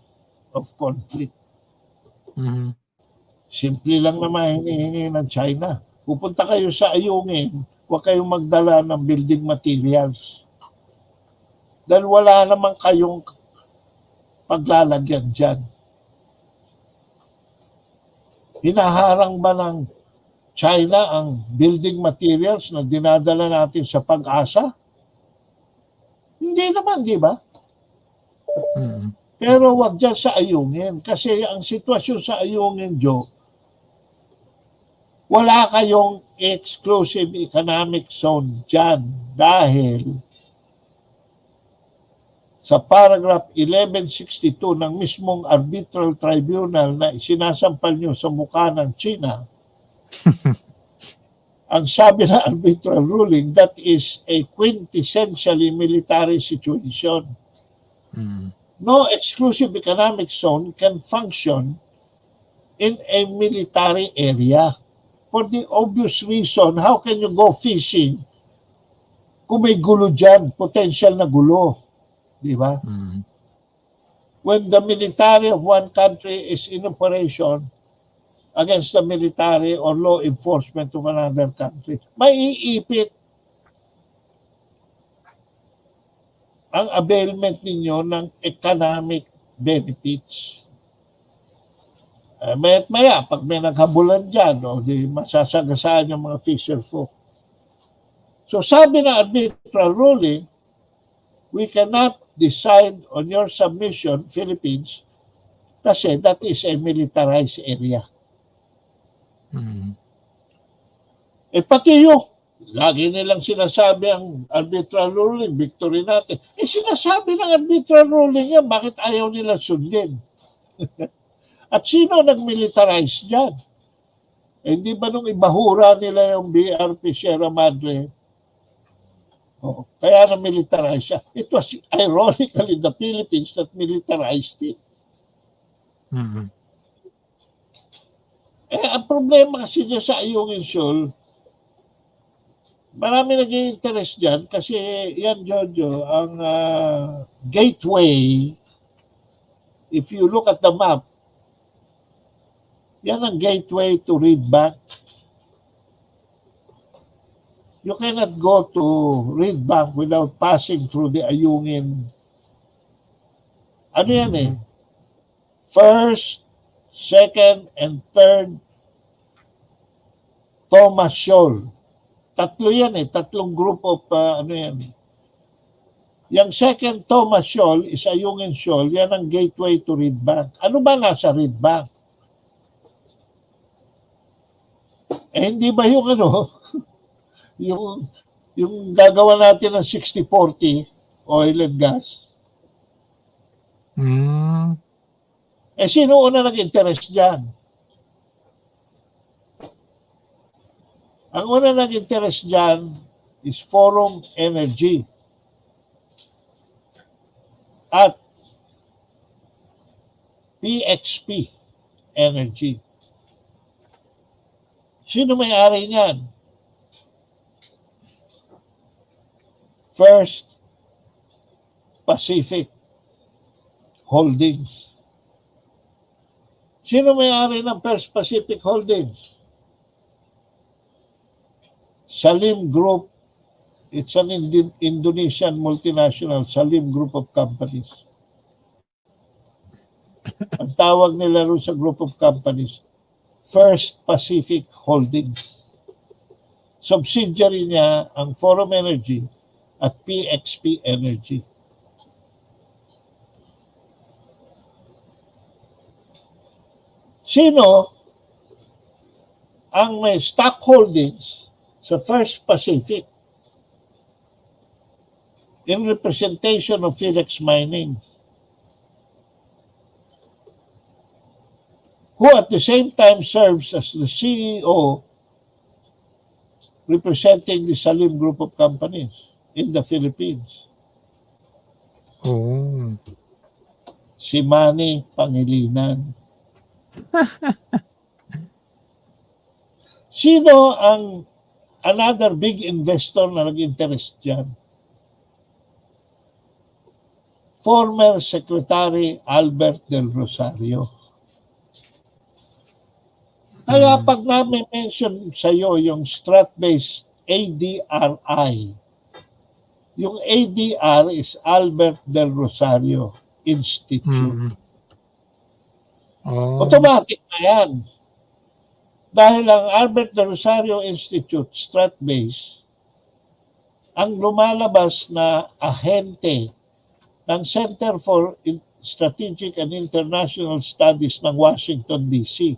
of conflict. Simple lang naman hinihingi ng China. Pupunta kayo sa Ayungin, huwag kayong magdala ng building materials. Dahil wala naman kayong paglalagyan dyan. Hinaharang ba ng China ang building materials na dinadala natin sa Pag-asa? Hindi naman, di ba? Pero wag dyan sa Ayungin. Kasi ang sitwasyon sa Ayungin, Joe, wala kayong exclusive economic zone dyan dahil sa paragraph 1162 ng mismong arbitral tribunal na sinasampal nyo sa mukha ng China, ang sabi na arbitral ruling, that is a quintessentially military situation. No exclusive economic zone can function in a military area. For the obvious reason, how can you go fishing kung may gulo dyan, potential na gulo? Di ba? When the military of one country is in operation against the military or law enforcement of another country, maiipit ang availment ninyo ng economic benefits. Maya't maya, pag may naghabulan dyan, di masasagasaan yung mga fisher folk. So sabi ng arbitral ruling, we cannot decide on your submission, Philippines, kasi that is a militarized area. Pati yung, lagi nilang sinasabi ang arbitral ruling, victory natin. Sinasabi ng arbitral ruling yan, bakit ayaw nila sundin? At sino nag-militarize dyan? Hindi ba nung ibahura nila yung BRP Sierra Madre? Kaya na-militarize siya. It was ironically the Philippines that militarized it. Ang problema kasi dyan sa Ayungin Shoal, marami nag-i-interest dyan kasi yan, Jojo, ang gateway, if you look at the map, yan ang gateway to Reedbank. You cannot go to Reedbank without passing through the Ayungin. Ano yan eh? First, second, and third Thomas Shoal. Tatlo yan eh. Tatlong group of ano yan eh. Yung second Thomas Shoal is Ayungin Shoal. Yan ang gateway to Reedbank. Ano ba nasa Reedbank? Hindi ba yung ano, yung gagawa natin ng 60-40 oil and gas? Sino una nag-interest dyan? Ang una nag-interest dyan is Forum Energy at PXP Energy. Sino may-ari niyan? First Pacific Holdings. Sino may-ari ng First Pacific Holdings? Salim Group. It's an Indonesian multinational, Salim Group of Companies. Ang tawag nila rin sa group of companies, First Pacific Holdings. Subsidiary niya ang Forum Energy at PXP Energy. Sino ang may stock holdings sa First Pacific in representation of Felix Mining, who at the same time serves as the CEO representing the Salim Group of Companies in the Philippines? Si Manny Pangilinan. Sino ang another big investor na nag-interest dyan? Former Secretary Albert Del Rosario. Kaya pag na-mention sa'yo yung strat-based ADRI, yung ADR is Albert Del Rosario Institute. Automatic na yan. Dahil ang Albert Del Rosario Institute, strat-based, ang lumalabas na ahente ng Center for Strategic and International Studies ng Washington, D.C.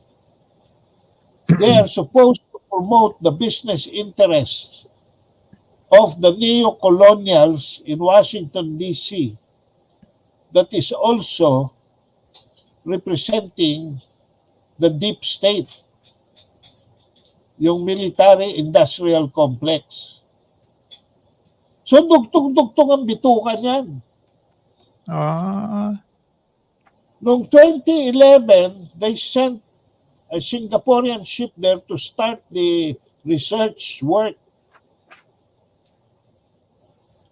They are supposed to promote the business interests of the neo-colonials in Washington, D.C. that is also representing the deep state, yung military-industrial complex. So, dugtong-dugtong ang bitukan yan. Noong 2011, they sent a Singaporean ship there to start the research work.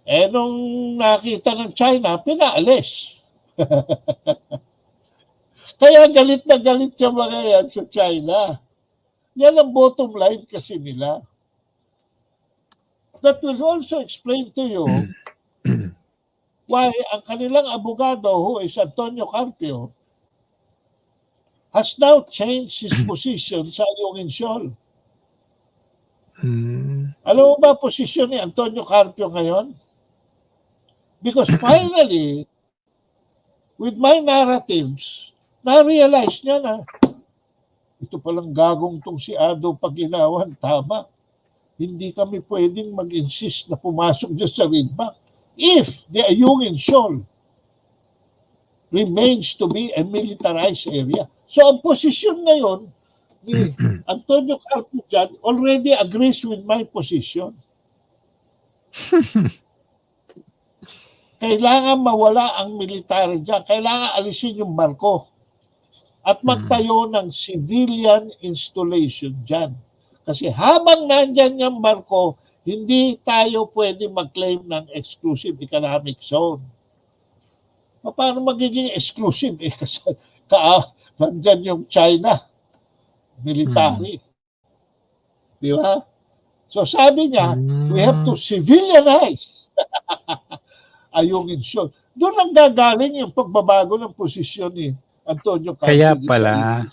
Nung nakita ng China, pinaalis. Kaya galit na galit siya mga yan sa China. Yan ang bottom line kasi nila. That will also explain to you why ang kanilang abogado, who is Antonio Carpio, has now changed his position sa Ayungin Shoal. Alam mo ba posisyon ni Antonio Carpio ngayon? Because finally, with my narratives, na-realize niya na ito palang gagong tong si Ado Paglinawan, tama. Hindi kami pwedeng mag-insist na pumasok dyan sa Ridback if the Ayungin Shoal remains to be a militarized area. So ang posisyon ngayon ni Antonio Carpio dyan already agrees with my position. Kailangan mawala ang military dyan. Kailangan alisin yung barko at magtayo ng civilian installation dyan. Kasi habang nandyan yung barko, hindi tayo pwede mag-claim ng exclusive economic zone. Paano magiging exclusive? Kasi nandyan yung China, military. Di ba? So sabi niya, we have to civilianize Ayungin Shoal. Doon ang gagaling yung pagbabago ng posisyon ni Antonio Carpio. Kaya pala.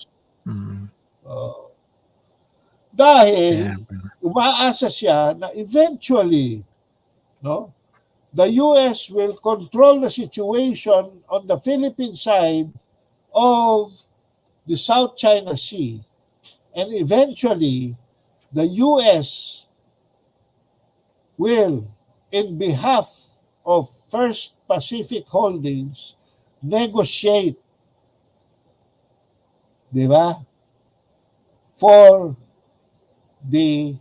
Dahil umaasa siya na eventually, no, the US will control the situation on the Philippine side of the South China Sea. And eventually, the US will, in behalf of First Pacific Holdings, negotiate, di ba, for the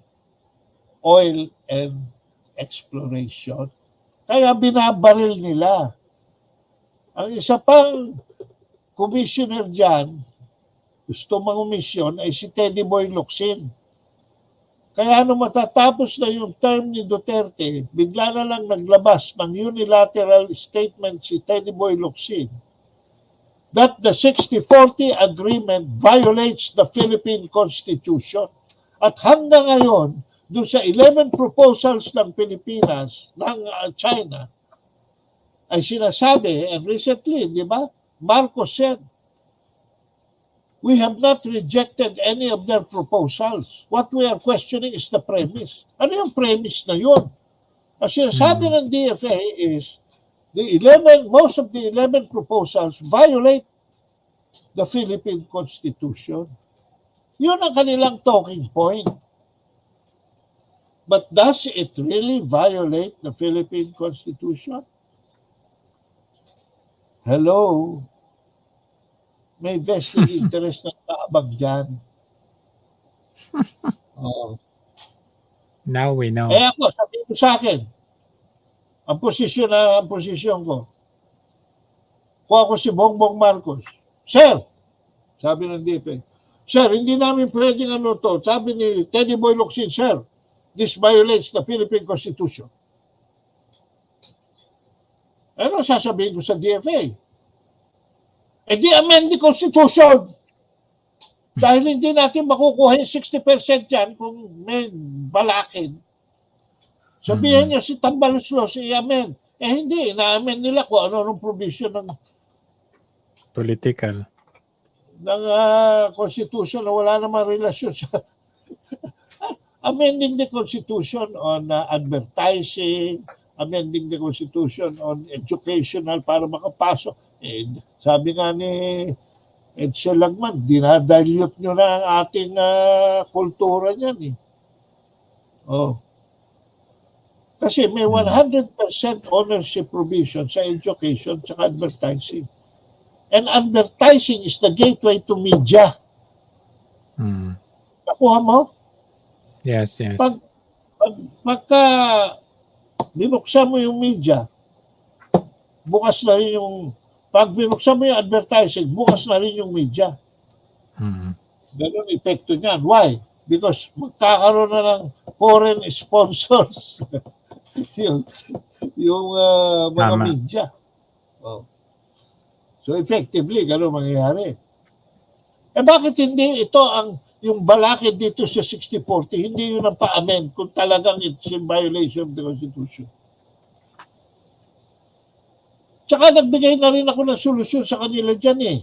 oil and exploration. Kaya binabaril nila. Ang isa pang commissioner dyan, gusto mangumisyon, ay si Teddy Boy Locsin. Kaya nung matatapos na yung term ni Duterte, bigla na lang naglabas ng unilateral statement si Teddy Boy Locsin that the 60-40 agreement violates the Philippine Constitution. At hanggang ngayon, doon sa 11 proposals ng Pilipinas, ng China, ay sinasabi, and recently, di ba, Marcos said, we have not rejected any of their proposals. What we are questioning is the premise. Ano yung premise na yun? Ang sinasabi ng DFA is, most of the 11 proposals violate the Philippine Constitution. Yun ang kanilang talking point. But does it really violate the Philippine Constitution? Hello? May vested interest na kaabag dyan. Now we know. Eh ako, sabi mo sa akin, ang posisyon ko, kung ako si Bongbong Marcos, Sir, sabi ng DP, Sir, hindi namin pwedeng ano to. Sabi ni Teddy Boy Locsin, Sir, this violates the Philippine Constitution. Ano sasabihin ko sa DFA? Eh di amend the Constitution. Dahil hindi natin makukuha yung 60% yan kung may balakin. Sabihin niya si Tambaluslos, i-amend. Eh hindi, na-amend nila kung ano-anong provision ng political ng Constitution na wala namang relasyon sa amending the Constitution on advertising, amending the Constitution on educational para makapasok. Eh, sabi nga ni Edsel Lagman, dinadilute nyo na ang ating kultura niyan. Oh. Kasi may 100% ownership provision sa education at advertising. And advertising is the gateway to media. Nakuha mo? Yes, yes. Pagka binuksan mo yung media, bukas na rin yung, pag binuksan mo yung advertising, bukas na rin yung media. Ganun epekto niyan. Why? Because magkakaroon na ng foreign sponsors yung mga media. Oh. So effectively, gano'n mangyayari. Eh bakit hindi ito yung balakid dito sa 60-40, hindi yun ang pa-amend kung talagang it's in violation of the Constitution? Tsaka nagbigay na rin ako ng solusyon sa kanila dyan eh.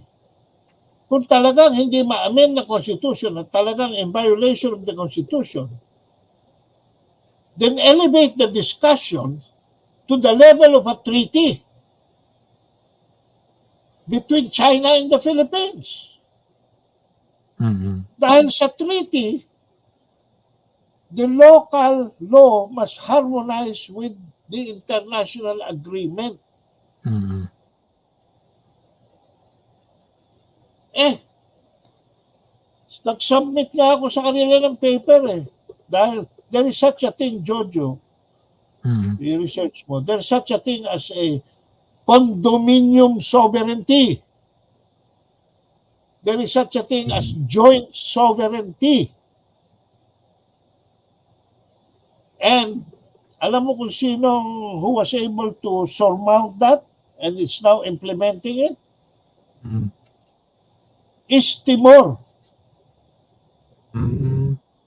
kung talagang hindi ma-amend na Constitution at talagang in violation of the Constitution, then elevate the discussion to the level of a treaty between China and the Philippines. Dahil sa treaty, the local law must harmonize with the international agreement. Nag-submit nga ako sa kanila ng paper dahil there is such a thing, Jojo, i-research mo, there's such a thing as a condominium sovereignty. There is such a thing as joint sovereignty. And alam mo kung sino who was able to surmount that and is now implementing it? Is Timor.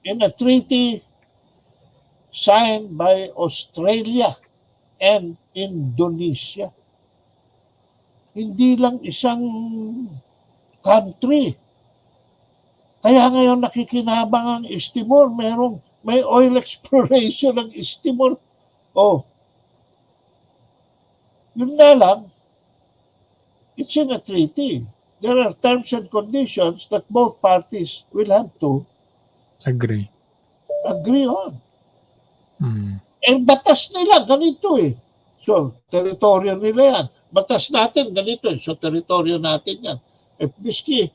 In a treaty signed by Australia and Indonesia. Hindi lang isang country. Kaya ngayon nakikinabang ang East Timor. May oil exploration ng East Timor. Yun nga lang, it's in a treaty. There are terms and conditions that both parties will have to agree on. Batas nila, ganito So, teritoryo nila yan. Batas natin, ganito So, teritoryo natin yan. Biski,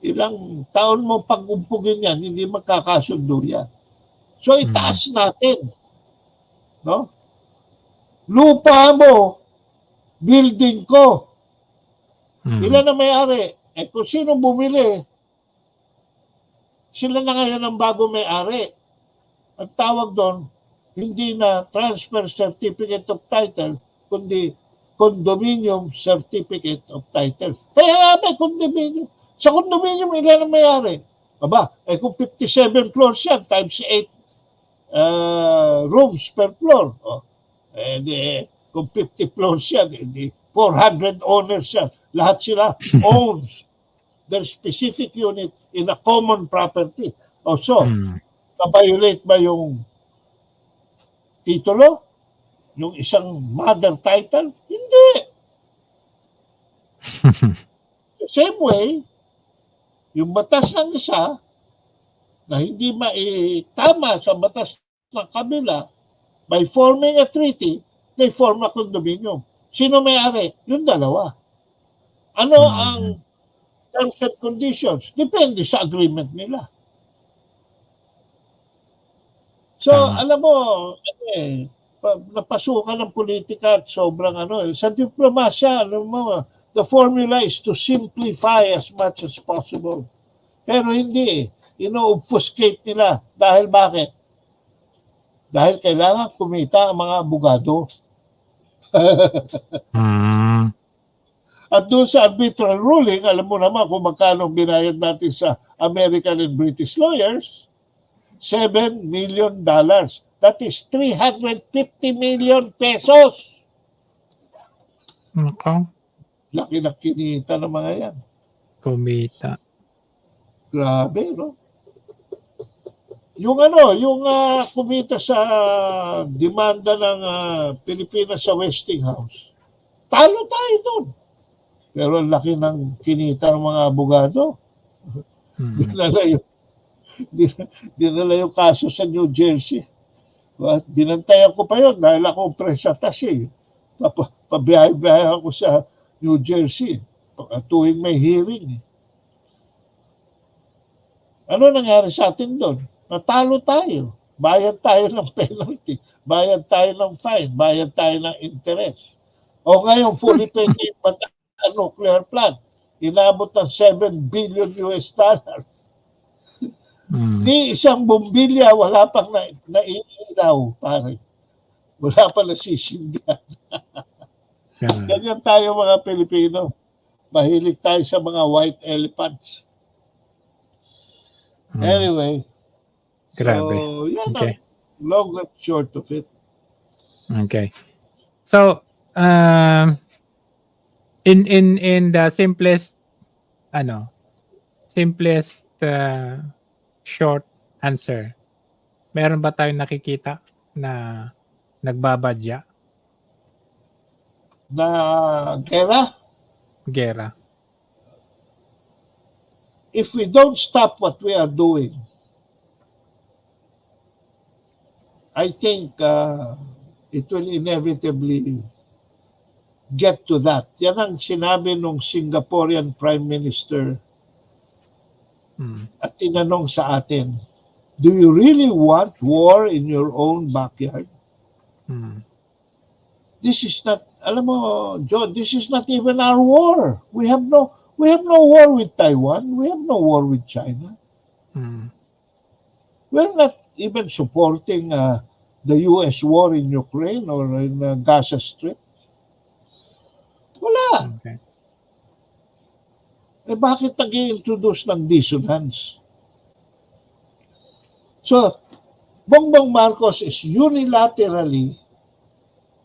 ilang taon mo pag-umpugin yan, hindi magkakasundo yan. So, itaas natin. No? Lupa mo, building ko. Ilan na may-ari? Kung sino bumili, sila na ngayon ang bago may-ari. Ang tawag doon, hindi na transfer certificate of title, kundi condominium certificate of title. Kaya nga may condominium. Sa condominium, ilan ang may-ari? Kung 57 floors yan, times 8 rooms per floor. Kung 50 floors yan, 400 owners yan. Lahat sila owns their specific unit in a common property. So, na-violate ba yung titulo? Yung isang mother title? Hindi. The same way, yung batas ng isa na hindi maitama sa batas ng kabila, by forming a treaty, they form a condominium. Sino may-ari? Yung dalawa. Ano ang terms and conditions? Depende sa agreement nila. So, alam mo, napasukan ng politika at sobrang sa diplomasya, alam mo, the formula is to simplify as much as possible. Pero hindi ino-obfuscate nila. Dahil bakit? Dahil kailangan kumita ang mga abogado. At doon sa arbitral ruling, alam mo naman kung magkano binayad natin sa American and British lawyers, $7 million. That is 350 million pesos. Okay. Laki na kinita ng mga yan. Kumita. Grabe, no? Yung kumita sa demanda ng Pilipinas sa Westinghouse. Talo tayo doon. Pero ang laki ng kinita ng mga abogado. Dinala yung kaso sa New Jersey. Binantayan ko pa yun dahil ako presatasi. Pabiyahe ako sa New Jersey tuwing may hearing. Ano nangyari sa atin doon? Natalo tayo. Bayad tayo ng penalty. Bayad tayo ng fine. Bayad tayo ng interest. O ngayon, fully paid nuclear plant. Inabot ng $7 billion. Ni isang bombilya, wala pang naiilaw, pare. Wala pang nasisindihan. Ganyan tayo mga Pilipino. Mahilig tayo sa mga white elephants. Anyway. Grabe. So, yan okay. Long and short of it. Okay. So, in the simplest ano, simplest, short answer. Meron ba tayong nakikita na nagbabadya? Na gera, Giyera? if we don't stop what we are doing, I think it will inevitably get to that. Yan ang sinabi nung Singaporean Prime Minister at tinanong sa atin, do you really want war in your own backyard? This is not, alam mo, John, this is not even our war. We have no war with Taiwan. We have no war with China. We're not even supporting the US war in Ukraine or in Gaza Strip. Wala. Okay. Eh bakit nag-i-introduce ng dissonance? So, Bongbong Marcos is unilaterally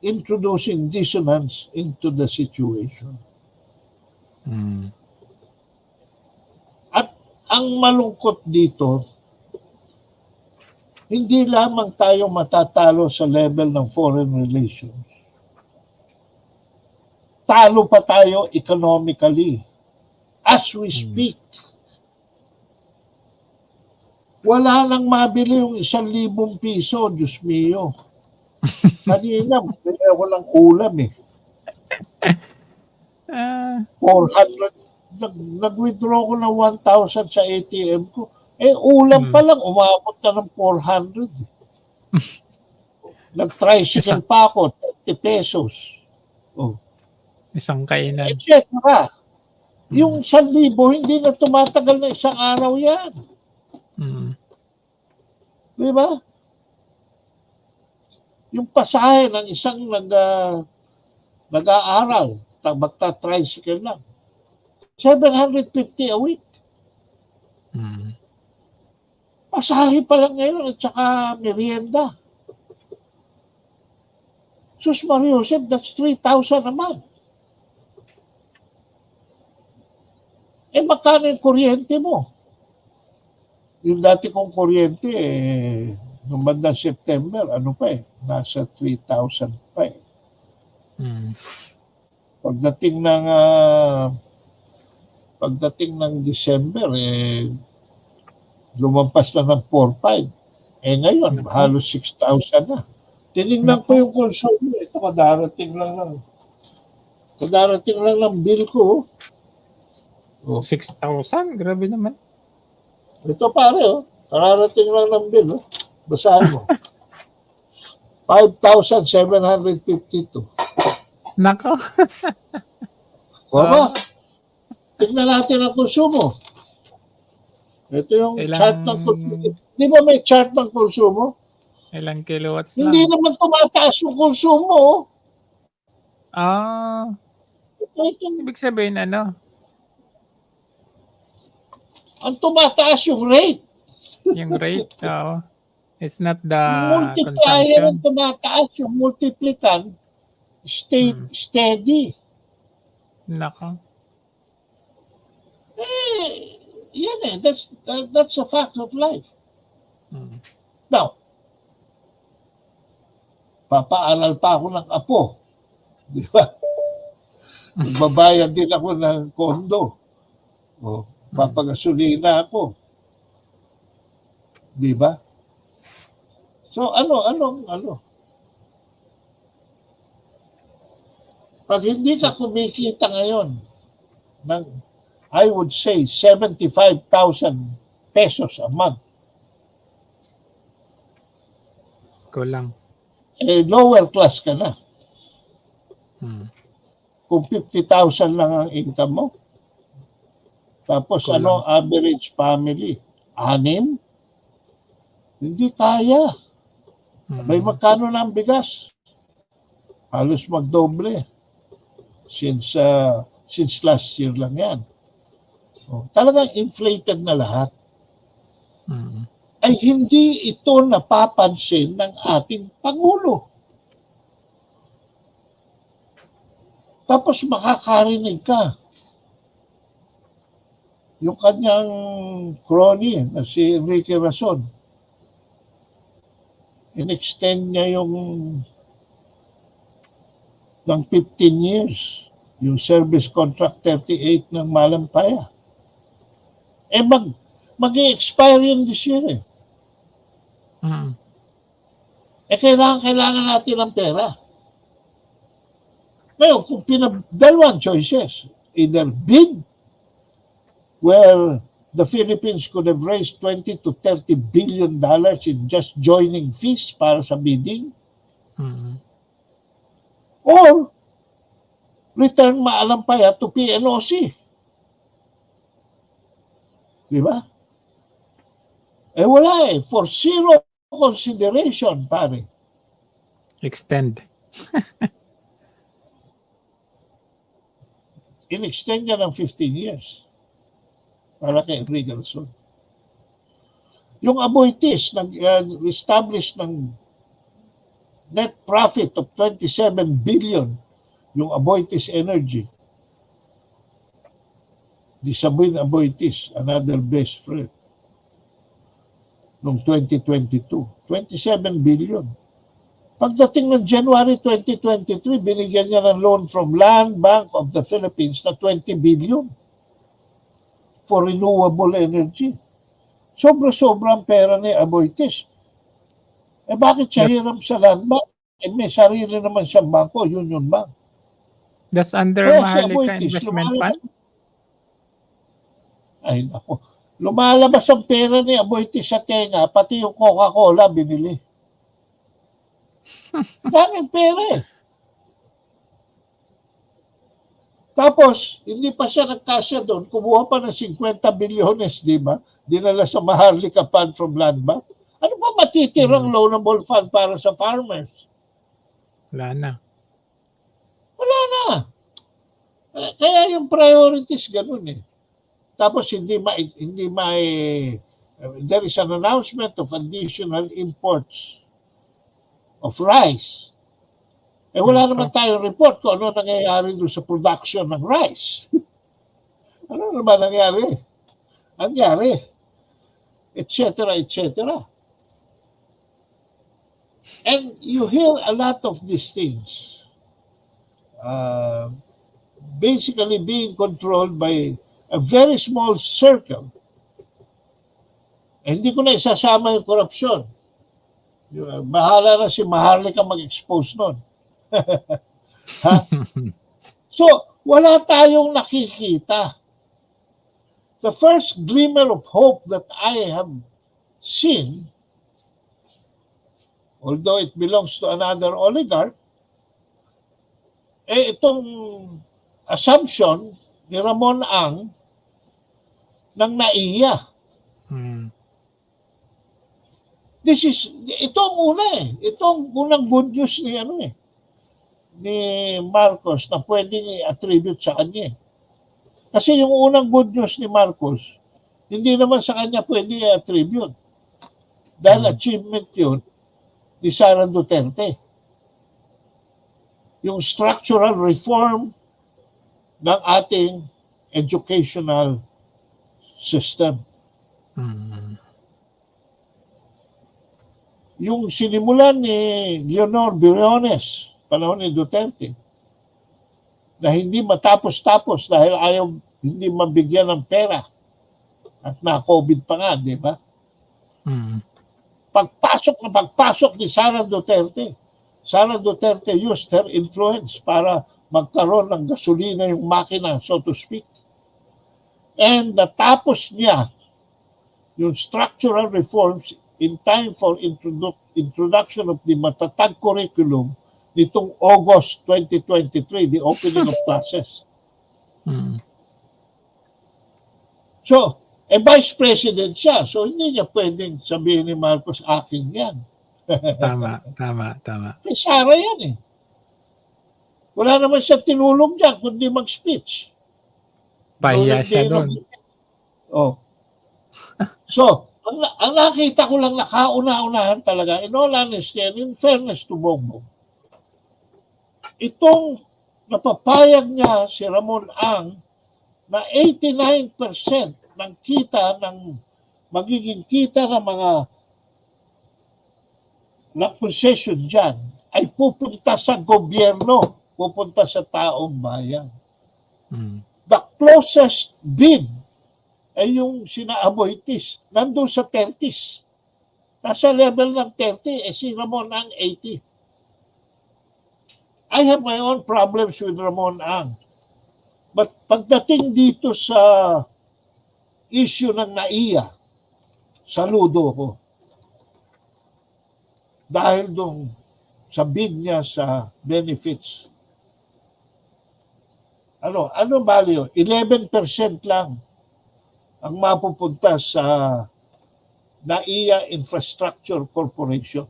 introducing dissonance into the situation. At ang malungkot dito, hindi lamang tayo matatalo sa level ng foreign relations. Talo pa tayo economically. As we speak, wala nang mabili yung 1,000 piso, Diyos mio. Kanina, bili ako ng ulam eh. 400, nag-withdraw ko ng 1,000 sa ATM ko. Eh, ulam pa lang, umabot na ng 400. Nag-tricycle pa ako, 30 pesos. Oh. Isang kainan. Et cetera. Yung 1,000, hindi na tumatagal na isang araw yan. Di ba? Yung pasahe ng isang nag-aaral, magta-tricycle lang, 750 a week. Pasahe pa lang ngayon at saka merienda. Sus Mario Joseph, that's 3,000 a month. Eh, magkano yung kuryente mo? Yung dati kong kuryente, noong bandang September, ano pa eh, nasa 3,000 pa eh. Pagdating ng December, lumampas na ng 4,500. Eh ngayon, halos 6,000 na. Tinignan ko yung consumer. Ito, kadarating lang ng bill ko. 6,000? Grabe naman. Ito pare, kararating lang ng bill. Basahin mo. 5,752. Nako. Ba? Tignan natin ang konsumo. Ito yung chart ng konsumo. Di ba may chart ng konsumo? Ilang kilowatts lang? Hindi naman tumataas yung konsumo. Ibig sabihin ano? Ang tumataas yung rate. Yung rate, oo. It's not the multiplier ang consumption. tumataas, yung multiplicand steady. Nako. Yan eh. That's a fact of life. Now, papaaral pa ako ng apo. Di ba? Magbabayad din ako ng kondo. Papagasolina ako. Di ba? So, ano? Pag hindi ka kumikita ngayon ng, I would say, 75,000 pesos a month. Kulang. Eh, lower class ka na. Kung 50,000 lang ang income mo, tapos kulang. average family? 6? Hindi kaya. May magkano na ang bigas? Halos magdoble. Since last year lang yan. Talagang inflated na lahat. Ay hindi ito napapansin ng ating Pangulo. Tapos makakarinig ka. yung kanyang crony na si Enrique Rason, in-extend niya yung ng 15 years yung service contract 38 ng Malampaya. Mag-i-expire yun this year eh. Kailangan natin ng pera. Ngayon, kung dalawang choices, either bid, where the Philippines could have raised $20 to $30 billion in just joining fees para sa bidding, or return Malampaya to PNOC. Di ba? Wala eh. For zero consideration, pare. Extend. In-extend niya ng 15 years para kay Enrique Rason. Yung Aboitiz, nag-establish ng net profit of 27 billion yung Aboitiz Energy. Di Sabin Aboitiz, another best friend, noong 2022. 27 billion. Pagdating ng January 2023, binigyan niya ng loan from Land Bank of the Philippines na 20 billion for renewable energy. Sobra-sobra ang pera ni Aboitiz. Bakit siya hiram sa Land Bank? May sarili naman siyang bangko, Union Bank. That's under Maharlika Investment Fund? Ay, nako. Lumalabas ang pera ni Aboitiz sa tenga, pati yung Coca-Cola binili. Daming pera eh. Tapos, hindi pa siya nagkasya doon, kumuha pa ng 50 bilyones, di ba? Dinala sa Maharlika Fund from Land Bank. Ano pa matitirang loanable fund para sa farmers? Wala na. Wala na. Kaya yung priorities ganun eh. Tapos there is an announcement of additional imports of rice. Wala naman tayong report kung ano nangyayari doon sa production ng rice. Ano naman nangyari? Et cetera, et cetera. And you hear a lot of these things basically being controlled by a very small circle. Hindi ko na isasama yung korupsyon. Bahala na si Maharlika mag-expose nun. Ha? So, wala tayong nakikita. The first glimmer of hope that I have seen, although it belongs to another oligarch, itong assumption ni Ramon Ang ng NAIA. Itong unang good news ni Marcos na pwedeng i-attribute sa kanya. Kasi yung unang good news ni Marcos, hindi naman sa kanya pwedeng i-attribute. Dahil achievement yun ni Sara Duterte. Yung structural reform ng ating educational system. Yung sinimulan ni Leonor Briones, panahon ni Duterte, na hindi matapos-tapos dahil hindi mabigyan ng pera at na-COVID pa nga, di ba? Pagpasok ni Sara Duterte used her influence para magkaroon ng gasolina yung makina, so to speak. And natapos niya yung structural reforms in time for introduction of the matatag curriculum nitong August 2023, the opening of classes. So, vice president siya. So, hindi niya pwedeng sabihin ni Marcos, akin yan. Tama. Kay Sara yan eh. Wala naman siya tinulong dyan, kundi mag-speech. Pahiya siya doon. So, ang nakita ko lang nakauna-unahan talaga, in all honesty and in fairness to Bongbong, itong napapayag niya si Ramon Ang na 89% ng kita ng magiging kita ng mga na possession dyan ay pupunta sa gobyerno, pupunta sa taong bayan. The closest bid ay yung sina Aboitis, nandun sa 30s. Nasa level ng 30, si Ramon Ang 80. I have my own problems with Ramon Ang. But pagdating dito sa issue ng NAIA, saludo ko. Dahil dong sa bid niya sa benefits. Ano value? 11% lang ang mapupunta sa NAIA Infrastructure Corporation.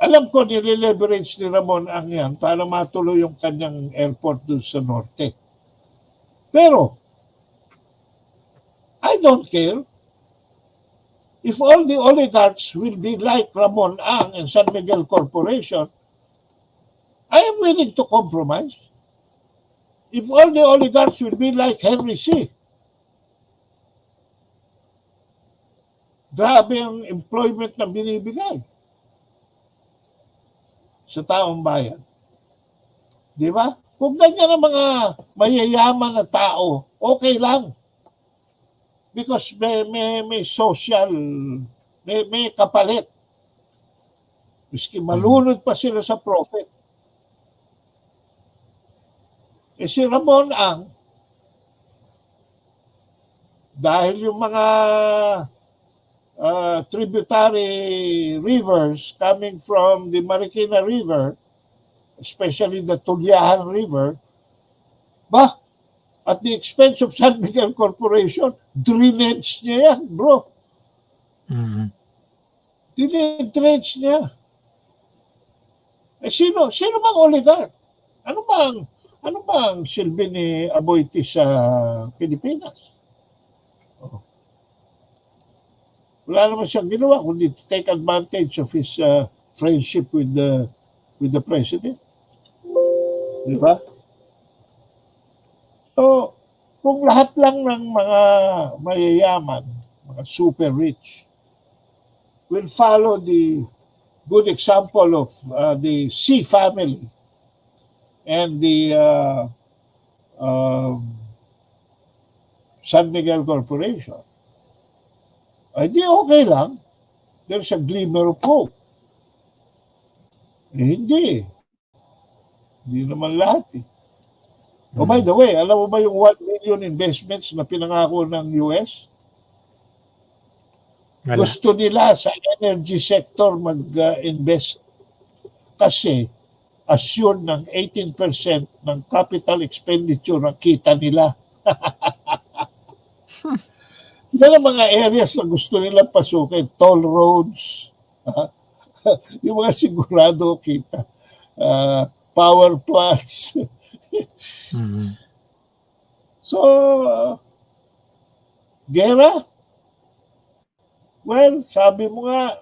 Alam ko nile-leverage ni Ramon Ang yan para matuloy yung kanyang airport doon sa norte. Pero, I don't care if all the oligarchs will be like Ramon Ang and San Miguel Corporation. I am willing to compromise. If all the oligarchs will be like Henry C. Grabe ang employment na binibigay sa taong bayan. Di ba? Kung ganyan ang mga mayayaman na tao, okay lang. Because may social, may kapalit. Miski malunod pa sila sa profit. Si Ramon Ang, dahil yung mga tributary rivers coming from the Marikina River, especially the Tulyahan River, at the expense of San Miguel Corporation, drainage niya yan, bro. Drainage niya. Sino bang oligarch? Ano bang silbi ni Aboitis sa Pilipinas? Wala naman siyang ginawa kundi to take advantage of his friendship with the president. Di ba? So, kung lahat lang ng mga mayayaman, mga super rich, will follow the good example of the C family and the San Miguel Corporation, ay di okay lang. There's a glimmer of hope. Hindi. Hindi naman lahat eh. Oh, by the way, alam mo ba yung 1 million investments na pinangako ng US? Wala. Gusto nila sa energy sector mag-invest kasi assured ng 18% ng capital expenditure ang kita nila. Yan ang mga areas na gusto nila pasukin. Toll roads, yung mga sigurado kita, power plants. So, gera? Well, sabi mo nga,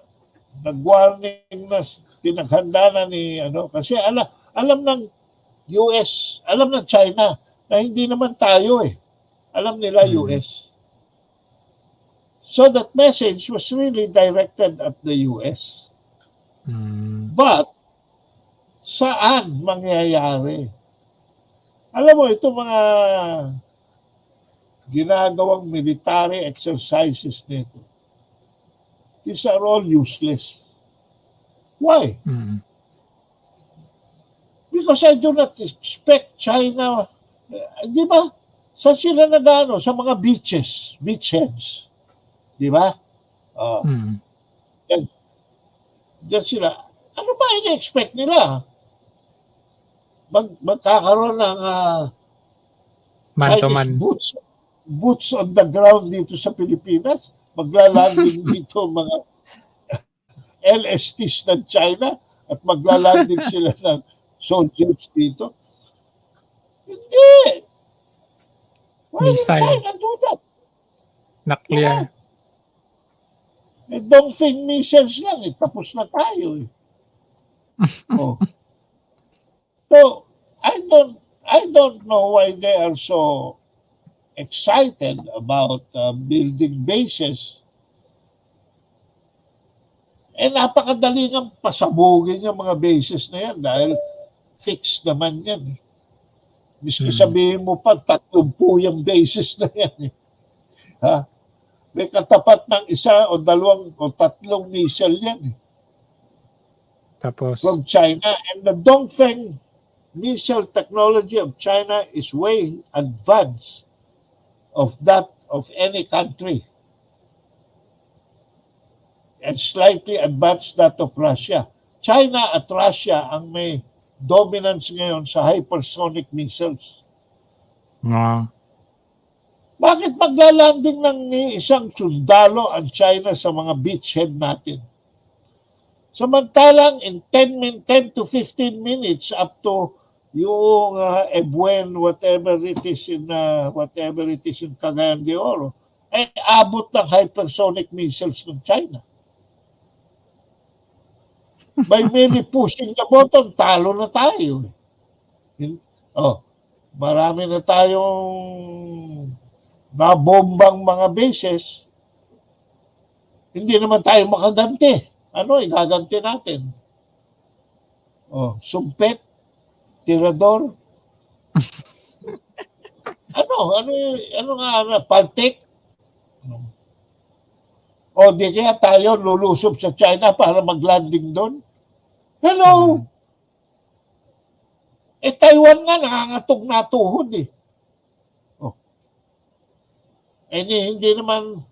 nag-warning na, tinaghanda na ni, kasi alam ng US, alam ng China, na hindi naman tayo eh. Alam nila US. So that message was really directed at the US. But, saan mangyayari? Alam mo, ito mga ginagawang military exercises nito, these are all useless. Why? Because I do not expect China, di ba? Saan sila nag-ano? Sa mga beachheads. Di ba? Diyan sila. Ano ba ina-expect nila? Magkakaroon ng Chinese boots on the ground dito sa Pilipinas? Maglalanding dito mga LSTs ng China at maglalanding sila ng soldiers dito? Hindi. Why would China do that? Na-clear. Dongfeng missiles lang, tapos na tayo. So, I don't know why they are so excited about building bases. Napakadali nga pasabugin yung mga bases na yan dahil fixed naman yan. Miski sabihin mo pa, 30 yung bases na yan. Ha? May katapat ng isa o dalawang o tatlong missile yan. Tapos, from China. And the Dongfeng missile technology of China is way advanced of that of any country. And slightly advanced that of Russia. China at Russia ang may dominance ngayon sa hypersonic missiles. Bakit maglalanding ng isang sundalo ang China sa mga beachhead natin? Samantalang in 10 to 15 minutes up to yung Ebuen, whatever it is in Cagayan de Oro, ay abot ng hypersonic missiles ng China. By merely pushing the button, talo na tayo. Marami na tayong nabombang mga bases. Hindi naman tayo makaganti. Ano igaganti natin? Sumpet, tirador. ano nga, paltik? Di kaya tayo lulusob sa China para mag-landing doon? Hello! Taiwan nga nangangatog na tuhod eh. Hindi naman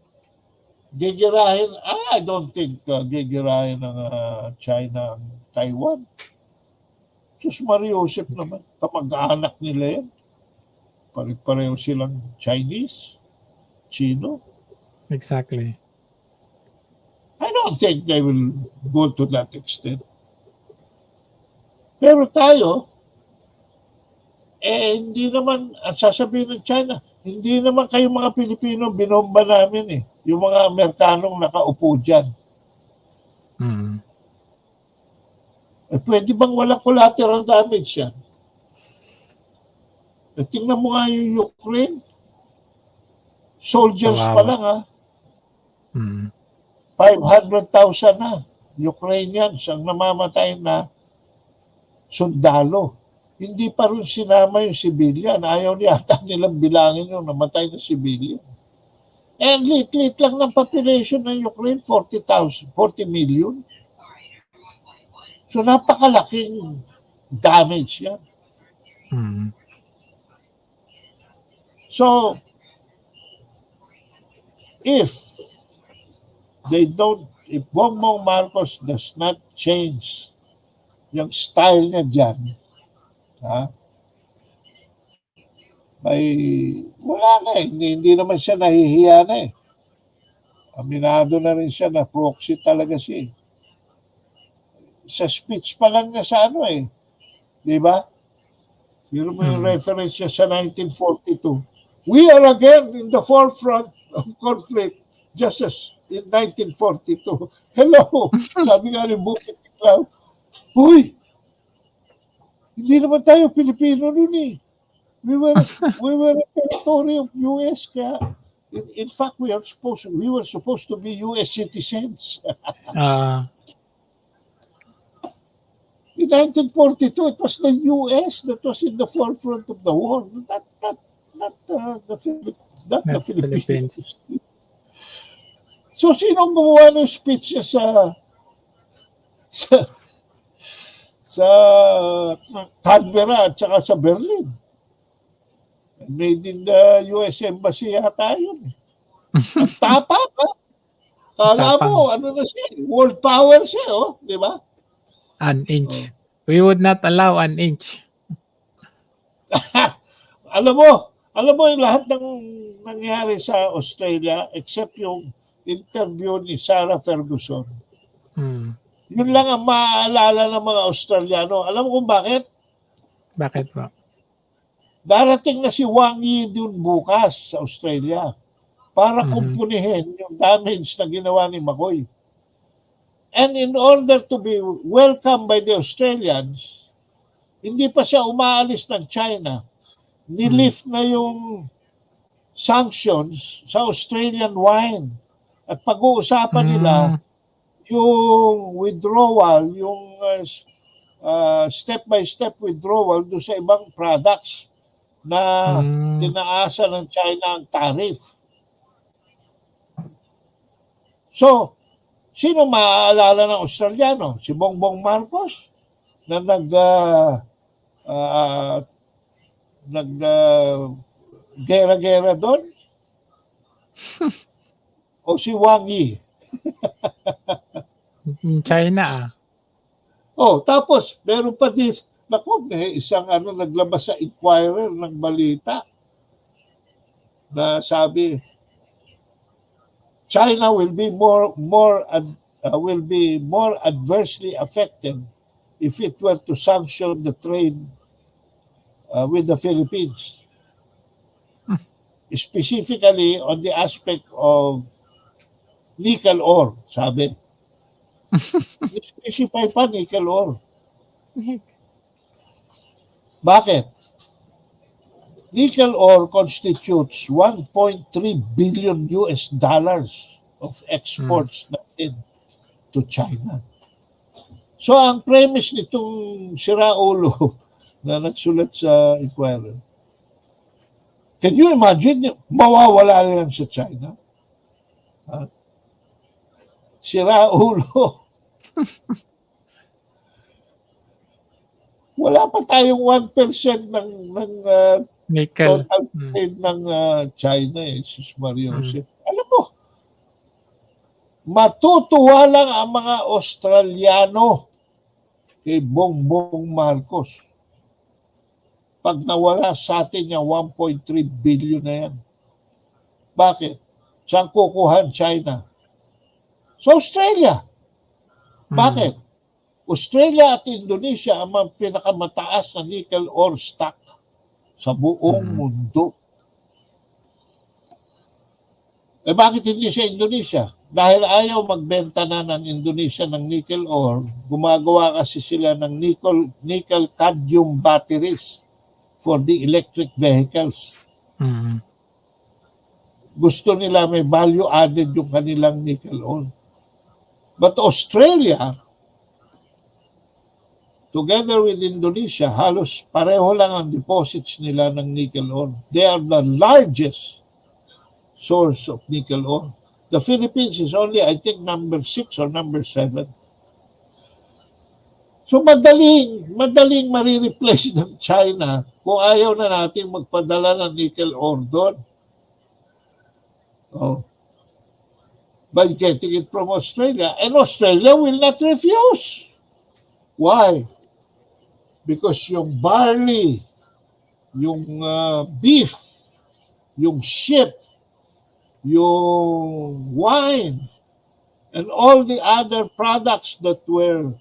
gigirahin. I don't think gigirahin ng China ang Taiwan. Sus Mariusip naman. Kamag-anak nila yan. Pare-pareho silang Chinese, Chino. Exactly. I don't think they will go to that extent. Pero tayo, hindi naman, at sasabihin ng China, hindi naman kayo mga Pilipino binomba namin eh. Yung mga Amerikanong nakaupo dyan. Pwede bang walang collateral damage yan? Tingnan mo nga yung Ukraine. Soldiers pa lang ha. 500,000 na Ukrainians ang namamatay na sundalo. Hindi pa rin sinama yung civilian. Ayaw niyata nilang bilangin yung namatay na civilian. And lit-lit lang ng population ng Ukraine, 40 million. So napakalaking damage yan. So, if Bongbong Marcos does not change yung style niya dyan, wala na eh. Hindi naman siya nahihiya na eh. Aminado na rin siya na proxy talaga siya eh. Sa speech pa lang niya sa di ba? Yung reference niya sa 1942. We are again in the forefront of conflict just as in 1942. Hello! Sabi nga ni Bukit Tiklaw, huy! Hindi naman tayo Pilipino nun eh. We were a territory of US kaya in fact we were supposed to be US citizens. In 1942 it was the US that was in the forefront of the war, not the Philippines. So sino gumawa ng speech niya sa Canberra at saka sa Berlin? Made in the US Embassy yata yun. Ang tapang ha? Kala mo, na siya? World power siya, di ba? An inch. We would not allow an inch. Alam mo yung lahat ng nangyari sa Australia except yung interview ni Sarah Ferguson. Yun lang ang maaalala ng mga Australiano. Alam mo kung bakit? Bakit ba? Darating na si Wang Yi dun bukas sa Australia para kumpunihin yung damage na ginawa ni McCoy. And in order to be welcomed by the Australians, hindi pa siya umaalis ng China. Nilift na yung sanctions sa Australian wine. At pag-uusapan nila yung withdrawal, yung step-by-step withdrawal do sa ibang products na tinaasa ng China ang tariff. So, sino maaalala ng Australiano? Si Bongbong Marcos na gera-gera doon? O si Wang Yi? China Tapos meron pa may isang naglabas sa Inquirer ng balita na sabi China will be more adversely affected if it were to sanction the trade with the Philippines. Specifically on the aspect of nickel ore, sabi. Specify pa nickel ore. Bakit? Nickel ore constitutes 1.3 billion US dollars of exports natin to China. So ang premise nitong siraulo na nagsulat sa Inquirer, can you imagine, mawawala yan sa China? Siraulo. Wala pa tayong 1% ng nickel total trade ng China, Jesus Mario. Alam mo, matutuwa lang ang mga Australiano kay Bongbong Marcos pag nawala sa atin yung 1.3 billion na yan. Bakit? Saan kukuhan China? Sa Australia. Bakit? Australia at Indonesia ang mga pinakamataas na nickel ore stock sa buong mundo. Bakit hindi sa Indonesia? Dahil ayaw magbenta na ng Indonesia ng nickel ore, gumagawa kasi sila ng nickel cadmium batteries for the electric vehicles. Gusto nila may value added yung kanilang nickel ore. But Australia, together with Indonesia, halos pareho lang ang deposits nila ng nickel ore. They are the largest source of nickel ore. The Philippines is only, I think, number 6 or number 7. So madaling marireplace ng China kung ayaw na natin magpadala ng nickel ore doon. By getting it from Australia. And Australia will not refuse. Why? Because yung barley, yung beef, yung sheep, yung wine, and all the other products that were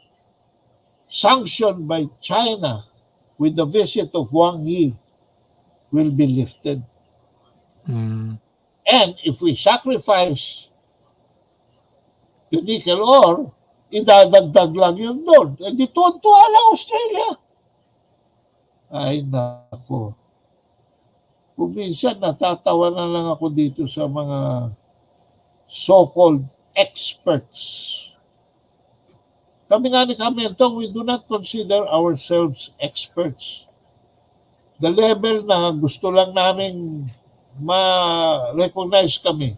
sanctioned by China with the visit of Wang Yi will be lifted. And if we sacrifice the nickel ore, idadagdag lang yun doon. E di tuwa lang Australia. Ay, nako. Kung minsan natatawa na lang ako dito sa mga so-called experts. Kami nga ni Kamentong, we do not consider ourselves experts. The level na gusto lang namin ma-recognize kami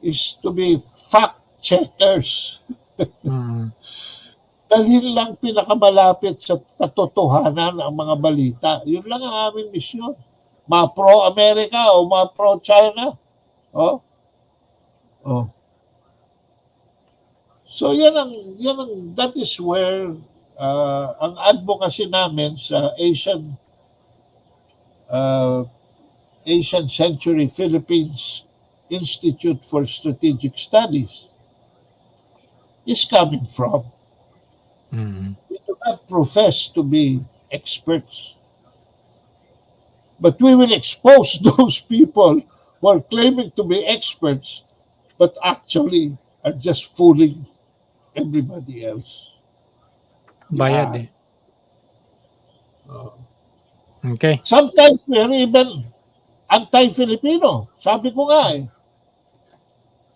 is to be fact-checkers. Dalhin lang pinakamalapit sa katotohanan ang mga balita. Yun lang ang aming misyon. Ma-pro-America o ma-pro-China. So that is where ang advocacy namin sa Asian Century Philippines Institute for Strategic Studies is coming from. We do not profess to be experts. But we will expose those people who are claiming to be experts but actually are just fooling everybody else. Bayad Okay. Sometimes we're even anti-Filipino. Sabi ko nga eh.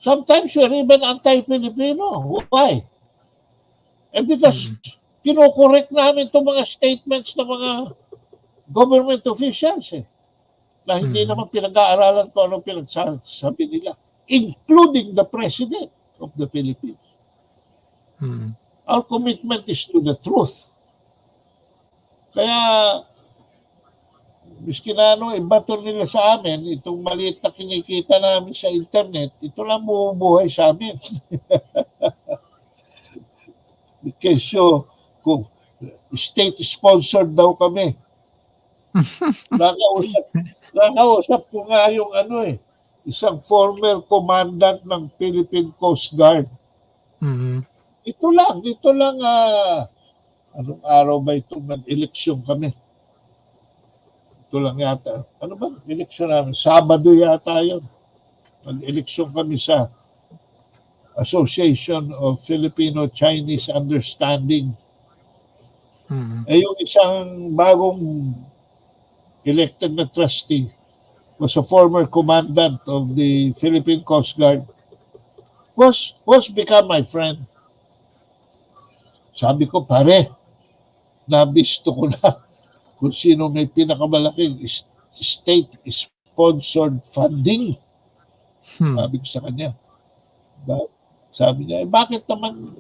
Sometimes we're even anti-Filipino. Why? Because kinokorek namin itong mga statements ng mga government officials eh. Na hindi naman pinag-aaralan kung anong pinagsasabi nila. Including the President of the Philippines. Our commitment is to the truth. Kaya, miski na ibato nila sa amin, itong maliit na kinikita namin sa internet, ito lang bumubuhay sa amin. Kesyo, kung state-sponsored daw kami. Nakausap ko nga yung isang former commandant ng Philippine Coast Guard. Ito lang, anong araw ba itong nag-eleksyon kami? Ito lang yata. Ano ba? Eleksyon namin. Sabado yata yun. Nag-eleksyon kami sa Association of Filipino-Chinese Understanding. Yung isang bagong elected na trustee was a former commandant of the Philippine Coast Guard. Was become my friend. Sabi ko, pare, nabisto ko na kung sino may pinakamalaking state-sponsored funding. Sabi ko sa kanya. Sabi niya, bakit naman?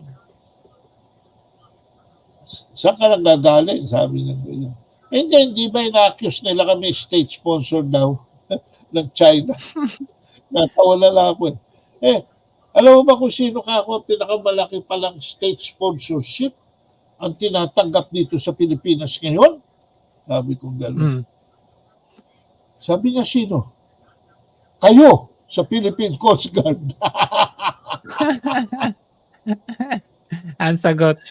Saan ka lang gagaling? Sabi niya. Hindi ba ina-accuse nila kami state-sponsored daw ng China? Natawa na lang ako eh. Alam mo ba kung sino ka ako pinakamalaki palang state sponsorship ang tinatanggap dito sa Pilipinas ngayon? Sabi ko gano'n. Sabi niya, sino? Kayo sa Philippine Coast Guard. Ang sagot.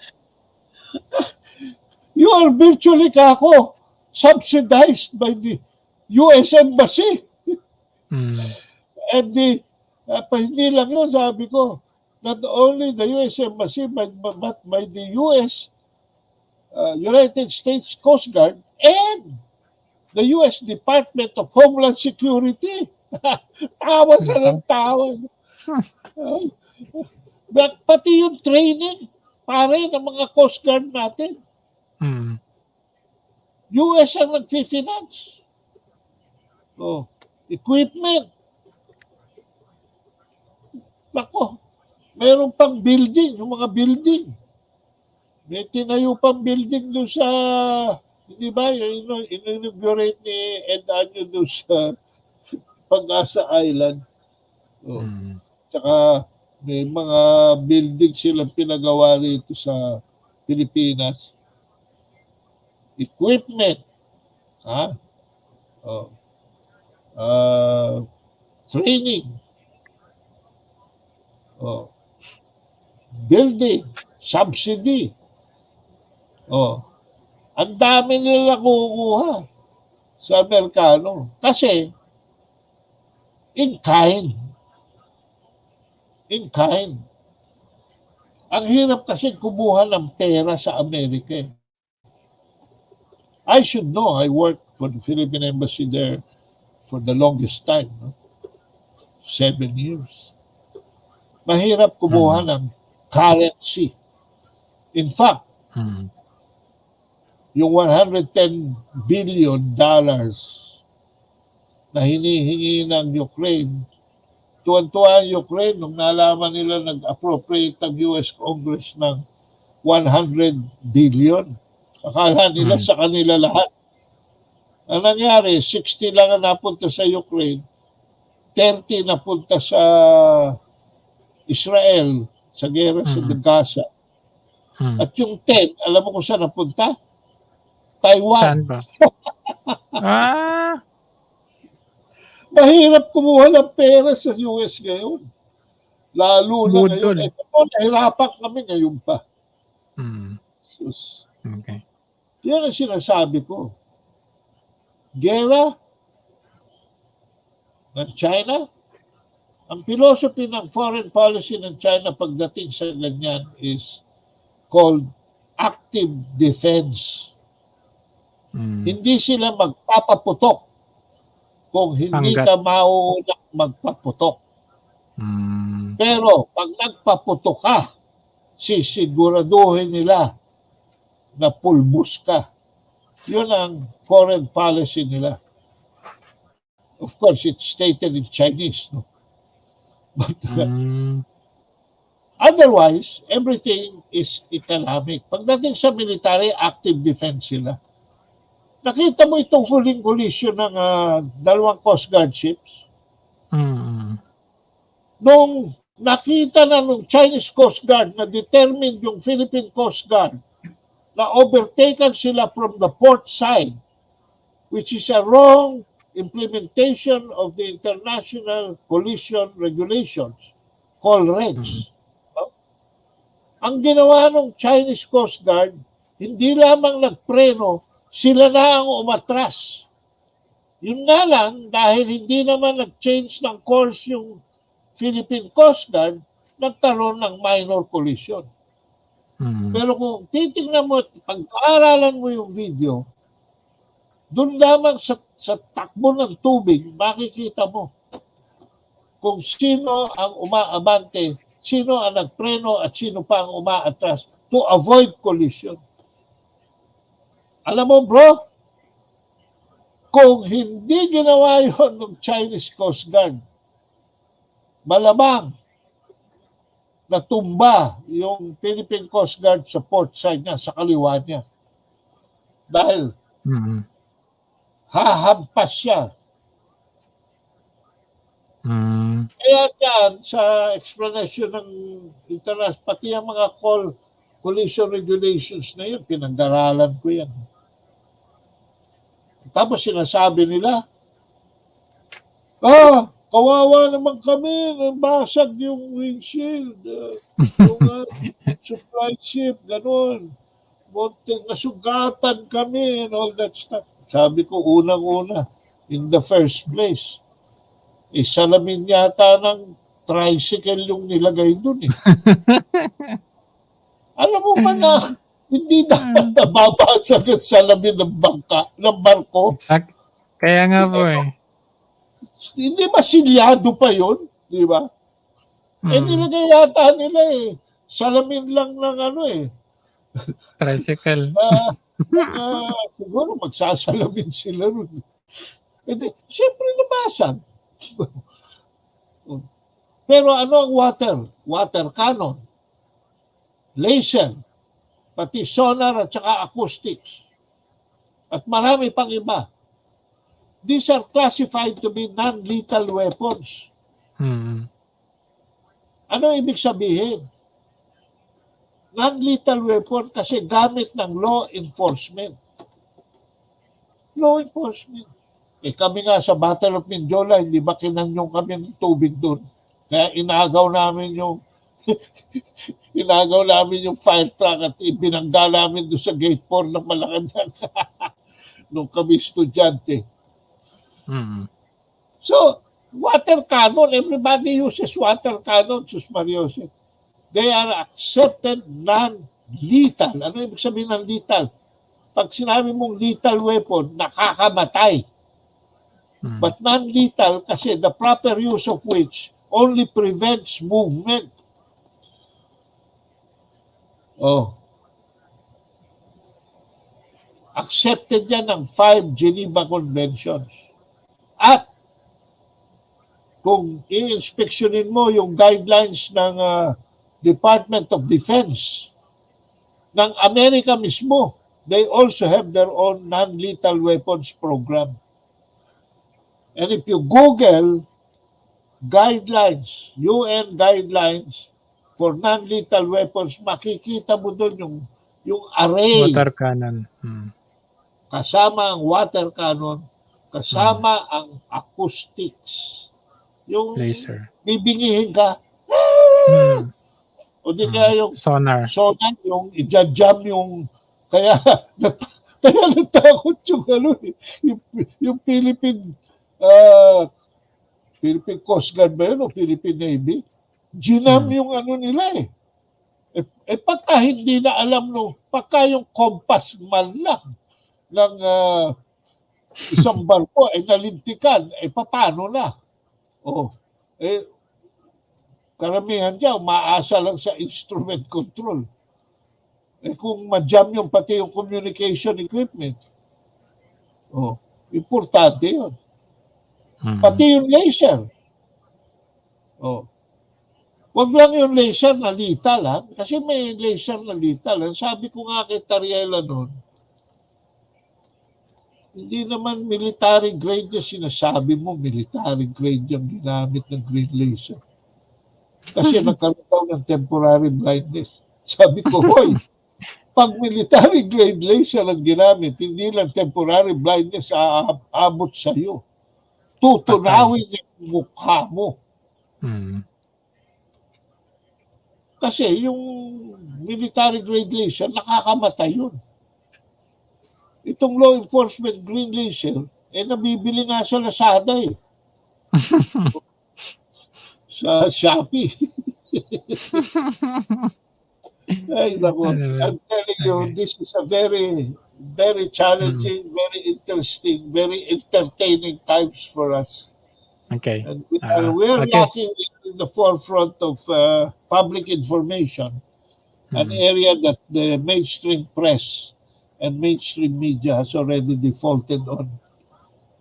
You are virtually kako subsidized by the US Embassy. And hindi lang yun, sabi ko, not only the US Embassy, but by the US, United States Coast Guard, and the US Department of Homeland Security. Tawa sa ng tawa. Pati yung training, pare, ng mga Coast Guard natin. US ang nag-finance. Equipment. Nako, mayroon pang building, yung mga building. May tinayo pang building doon sa, hindi ba, inaugurate ni Ed Anyo doon sa Pag-asa Island. Tsaka may mga building silang pinagawa rito sa Pilipinas. Equipment. Training. Building. Subsidy. Ang dami nila kukuha sa Amerikano. Kasi, in kind. Ang hirap kasi kumuha ng pera sa Amerika. I should know. I worked for the Philippine Embassy there for the longest time. 7 years. Mahirap kumuha ng currency. In fact, yung $110 billion na hinihingi ng Ukraine, tuwan-tuwa ang Ukraine nung nalaman nila nag-appropriate ang US Congress ng $100 billion. Akala nila sa kanila lahat. Ang nangyari, 60 lang ang napunta sa Ukraine, 30 napunta sa Israel, sa gera sa Gaza. At yung 10, alam mo kung saan napunta? Taiwan. Saan ba? Mahirap kumuha ng pera sa US ngayon. Lalo na Budol. ngayon. Nahirapan kami ngayon pa. Okay. Yan ang sinasabi ko. Gera ng China, ang philosophy ng foreign policy ng China pagdating sa ganyan is called active defense. Hindi sila magpapaputok kung hindi Hanggat ka mauunang magpaputok. Pero pag nagpaputok ka, sisiguraduhin nila na pulbus ka. Yun ang foreign policy nila. Of course, it's stated in Chinese, no? But otherwise, everything is economic. Pagdating sa military, active defense sila. Nakita mo itong huling collision ng dalawang Coast Guard ships? Nung nakita na nung Chinese Coast Guard na determined yung Philippine Coast Guard na overtaken sila from the port side, which is a wrong implementation of the International Collision Regulations called REGS. Ang ginawa ng Chinese Coast Guard, hindi lamang nagpreno, sila na ang umatras. Yun nga lang, dahil hindi naman nag-change ng course yung Philippine Coast Guard, nagkaroon ng minor collision. Pero kung titingnan mo at pag-aaralan mo yung video, doon lamang sa takbo ng tubig, makikita mo kung sino ang umaabante, sino ang nagpreno at sino pa ang umaatras to avoid collision. Alam mo bro, kung hindi ginawa yon ng Chinese Coast Guard, malamang natumba yung Philippine Coast Guard sa port side niya, sa kaliwa niya. Dahil hahampas siya. Kaya dyan, sa explanation ng international, pati ang mga collision regulations na yun, pinag-aralan ko yan. Tapos sinasabi nila, kawawa naman kami, nabasag yung windshield, yung supply ship, gano'n. Nasugatan kami and all that stuff. Sabi ko, unang-una, in the first place, salamin yata ng tricycle yung nilagay dun eh. Alam mo ba na, hindi dapat nababasag ang salamin ng barko? Exact. Kaya nga po eh. Hindi ba silyado pa yun? Di ba? Nilagay yata nila eh. Salamin lang ng tricycle. Siguro magsasalamin sila ron. Siyempre nabasag. Pero ano ang water? Water cannon, laser, pati sonar at saka acoustics. At marami pang iba. These are classified to be non-lethal weapons. Ano ibig sabihin? Non-lethal weapon kasi gamit ng law enforcement. Law enforcement. Kami nga sa Battle of Mindiola, hindi ba kinanyong kami ng tubig doon? Kaya inagaw namin yung fire truck at ibinangga namin doon sa gate 4 ng Malacanang nung kami estudyante. So, water cannon, everybody uses water cannon, Sus Mariose. They are accepted non-lethal. Ano ibig sabihin ng lethal? Pag sinabi mong lethal weapon, nakakamatay. But non-lethal kasi the proper use of which only prevents movement. Accepted yan ng 5 Geneva Conventions. At kung i-inspeksyonin mo yung guidelines ng Department of Defense ng Amerika mismo, they also have their own non-lethal weapons program. And if you Google guidelines, UN guidelines for non-lethal weapons, makikita mo doon yung array. Water cannon. Kasama ang water cannon, kasama ang acoustics. Yung laser. bibingihin ka. O di kaya yung sonar, yung i-jam yung kaya natakot yung Philippine Coast Guard ba yun o Philippine Navy? Ginam yung nila eh. Pagka hindi na alam pagka yung compass man lang ng isang barko ay nalintikan, paano na? Karamihan dyan, umaasa lang sa instrument control. Kung ma-jam yung pati yung communication equipment, importante yun. Pati yung laser. Wag lang yung laser na lethal, ha? Kasi may laser na lethal. Sabi ko nga kay Tariela noon, hindi naman military grade yung sinasabi mo, military grade yung ginamit ng green laser. Kasi nagkaroon daw ng temporary blindness. Sabi ko, hoy, pag military grade laser ang ginamit, hindi lang temporary blindness aabot sa'yo. Tutunawin yung mukha mo. Kasi yung military grade laser, nakakamatay yun. Itong law enforcement green laser, nabibili nga sa Lazada sa Shopee. Ay, nako. I'm telling you, this is a very, very challenging, very interesting, very entertaining times for us. Okay. And we're lacking in the forefront of public information, an area that the mainstream press and mainstream media has already defaulted on.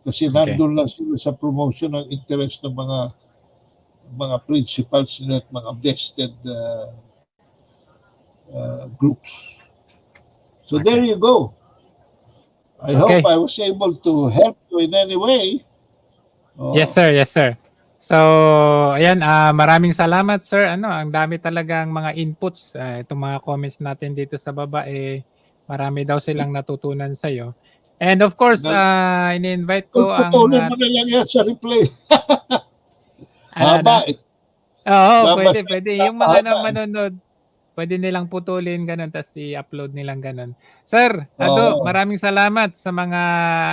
Kasi nandun lang sila sa promotion ng interest ng mga principals at mga vested groups. So there you go. I hope I was able to help you in any way. Yes, sir. Yes, sir. So, ayan, maraming salamat, sir. Ang dami talagang mga inputs. Itong mga comments natin dito sa baba, marami daw silang natutunan sa'yo. And of course, ini-invite ko ang... Putulin mo na lang yan sa replay. Haba eh. Oo, pwede. Yung mga manonood, pwede nilang putulin, ganun, tapos i-upload nilang ganun. Sir, Ado, maraming salamat sa mga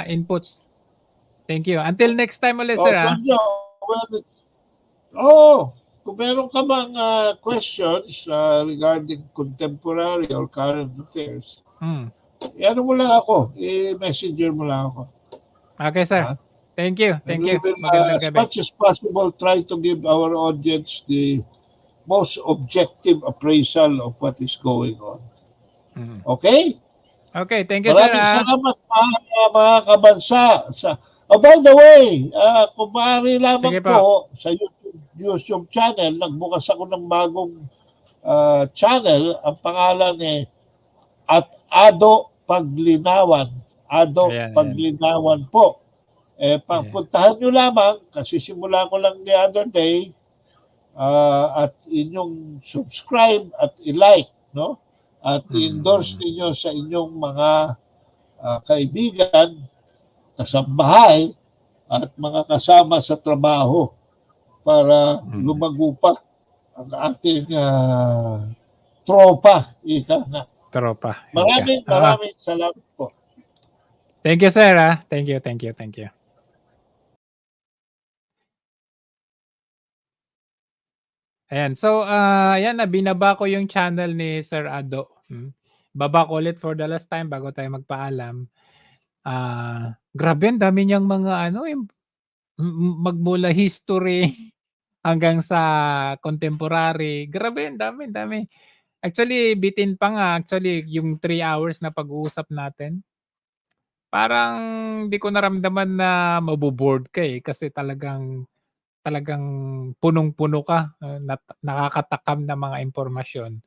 inputs. Thank you. Until next time ulit, sir. Kung meron ka bang questions regarding contemporary or current affairs, ano mo lang ako, i-messenger mo lang ako. Okay, sir. Thank you. Thank you. As much as possible, try to give our audience the most objective appraisal of what is going on. Okay? Okay, thank you, sir. Maraming salamat mga kabansa. By the way, kung maaari lamang po sa YouTube channel, nagbukas ako ng bagong channel. Ang pangalan at Ado Paglinawan. Ado Paglinawan po. Pagpuntahan nyo lamang, kasi simula ko lang the other day, at inyong subscribe at i-like, no? At i-endorse ninyo sa inyong mga kaibigan, kasambahay, at mga kasama sa trabaho para lumago pa ang ating tropa. Ika nga. Tropa. Maraming salamat po. Thank you, sir. Thank you. Ayan. So, ayan na, binaba ko yung channel ni Sir Ado. Baba ko ulit for the last time bago tayo magpaalam. Grabe, ang dami niyang mga magmula history hanggang sa contemporary. Grabe, ang dami. Actually, bitin pa nga. Actually, yung 3 hours na pag-uusap natin, parang di ko naramdaman na maboboard ka kasi talagang punong-puno ka, nakakatakam na mga impormasyon.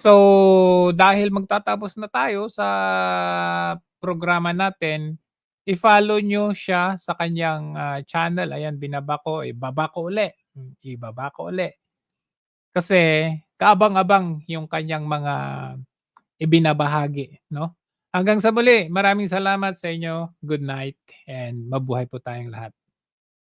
So, dahil magtatapos na tayo sa programa natin, i-follow nyo siya sa kanyang channel. Ayan, binaba ko, ibaba ko uli. Kasi kaabang-abang yung kanyang mga ibinabahagi, no? Hanggang sa muli, maraming salamat sa inyo. Good night and mabuhay po tayong lahat.